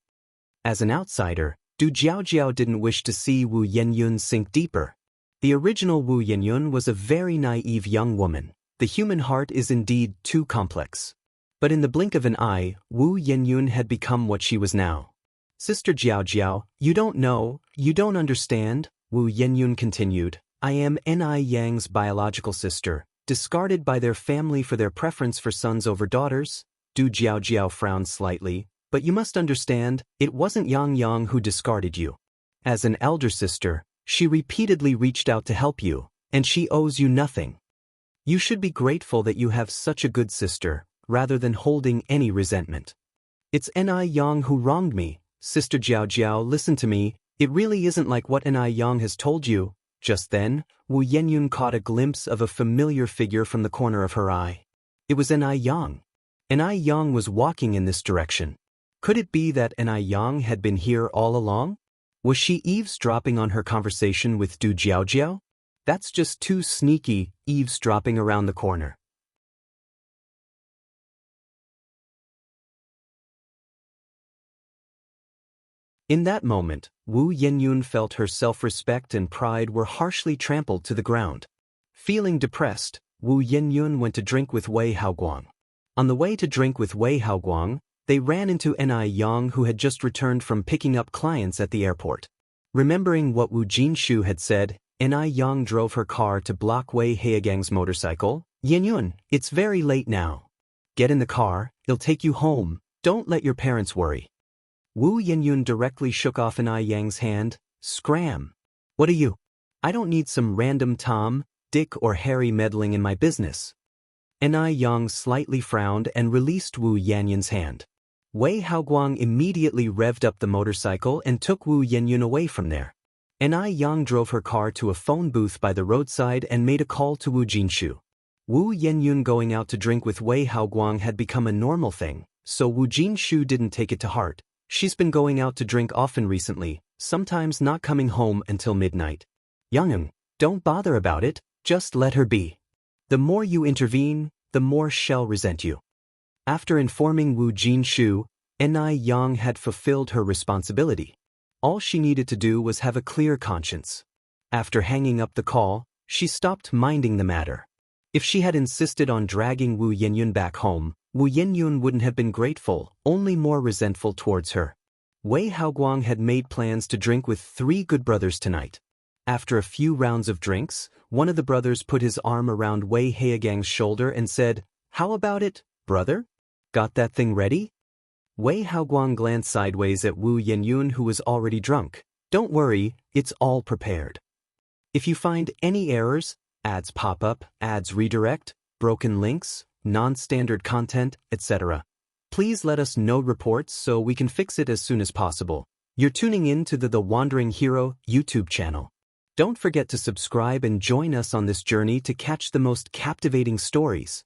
As an outsider, Du Jiao Jiao didn't wish to see Wu Yinyun sink deeper. The original Wu Yinyun was a very naive young woman. The human heart is indeed too complex. But in the blink of an eye, Wu Yinyun had become what she was now. "Sister Jiao Jiao, you don't know, you don't understand," Wu Yinyun continued. "I am Ni Yang's biological sister, discarded by their family for their preference for sons over daughters." Du Jiao Jiao frowned slightly. "But you must understand, it wasn't Yang who discarded you. As an elder sister, she repeatedly reached out to help you, and she owes you nothing. You should be grateful that you have such a good sister, rather than holding any resentment." "It's Ni Yang who wronged me. Sister Jiao Jiao, listen to me, it really isn't like what Ni Yang has told you." Just then, Wu Yinyun caught a glimpse of a familiar figure from the corner of her eye. It was Ni Yang. Ni Yang was walking in this direction. Could it be that Ni Yang had been here all along? Was she eavesdropping on her conversation with Du Jiao Jiao? That's just too sneaky, eavesdropping around the corner. In that moment, Wu Yenyun felt her self-respect and pride were harshly trampled to the ground. Feeling depressed, Wu Yenyun went to drink with Wei Haoguang. On the way to drink with Wei Haoguang, they ran into Ni Yang, who had just returned from picking up clients at the airport. Remembering what Wu Jinshu had said, Ni Yang drove her car to block Wei Haoguang's motorcycle. "Yenyun, it's very late now. Get in the car, it'll take you home, don't let your parents worry." Wu Yenyun directly shook off Ni Yang's hand. "Scram. What are you? I don't need some random Tom, Dick or Harry meddling in my business." Ni Yang slightly frowned and released Wu Yenyun's hand. Wei Haoguang immediately revved up the motorcycle and took Wu Yenyun away from there. Ni Yang drove her car to a phone booth by the roadside and made a call to Wu Jinshu. Wu Yenyun going out to drink with Wei Haoguang had become a normal thing, so Wu Jinshu didn't take it to heart. She's been going out to drink often recently, sometimes not coming home until midnight. "Yangyang, don't bother about it, just let her be. The more you intervene, the more she'll resent you." After informing Wu Jinshu, Ni Yang had fulfilled her responsibility. All she needed to do was have a clear conscience. After hanging up the call, she stopped minding the matter. If she had insisted on dragging Wu Yenyun back home, Wu Yenyun wouldn't have been grateful, only more resentful towards her. Wei Haoguang had made plans to drink with 3 good brothers tonight. After a few rounds of drinks, one of the brothers put his arm around Wei Haoguang's shoulder and said, "How about it, brother? Got that thing ready?" Wei Haoguang glanced sideways at Wu Yenyun, who was already drunk. "Don't worry, it's all prepared. If you find any errors, ads pop up, ads redirect, broken links, non-standard content, etc., please let us know reports so we can fix it as soon as possible." You're tuning in to the Wandering Hero YouTube channel. Don't forget to subscribe and join us on this journey to catch the most captivating stories.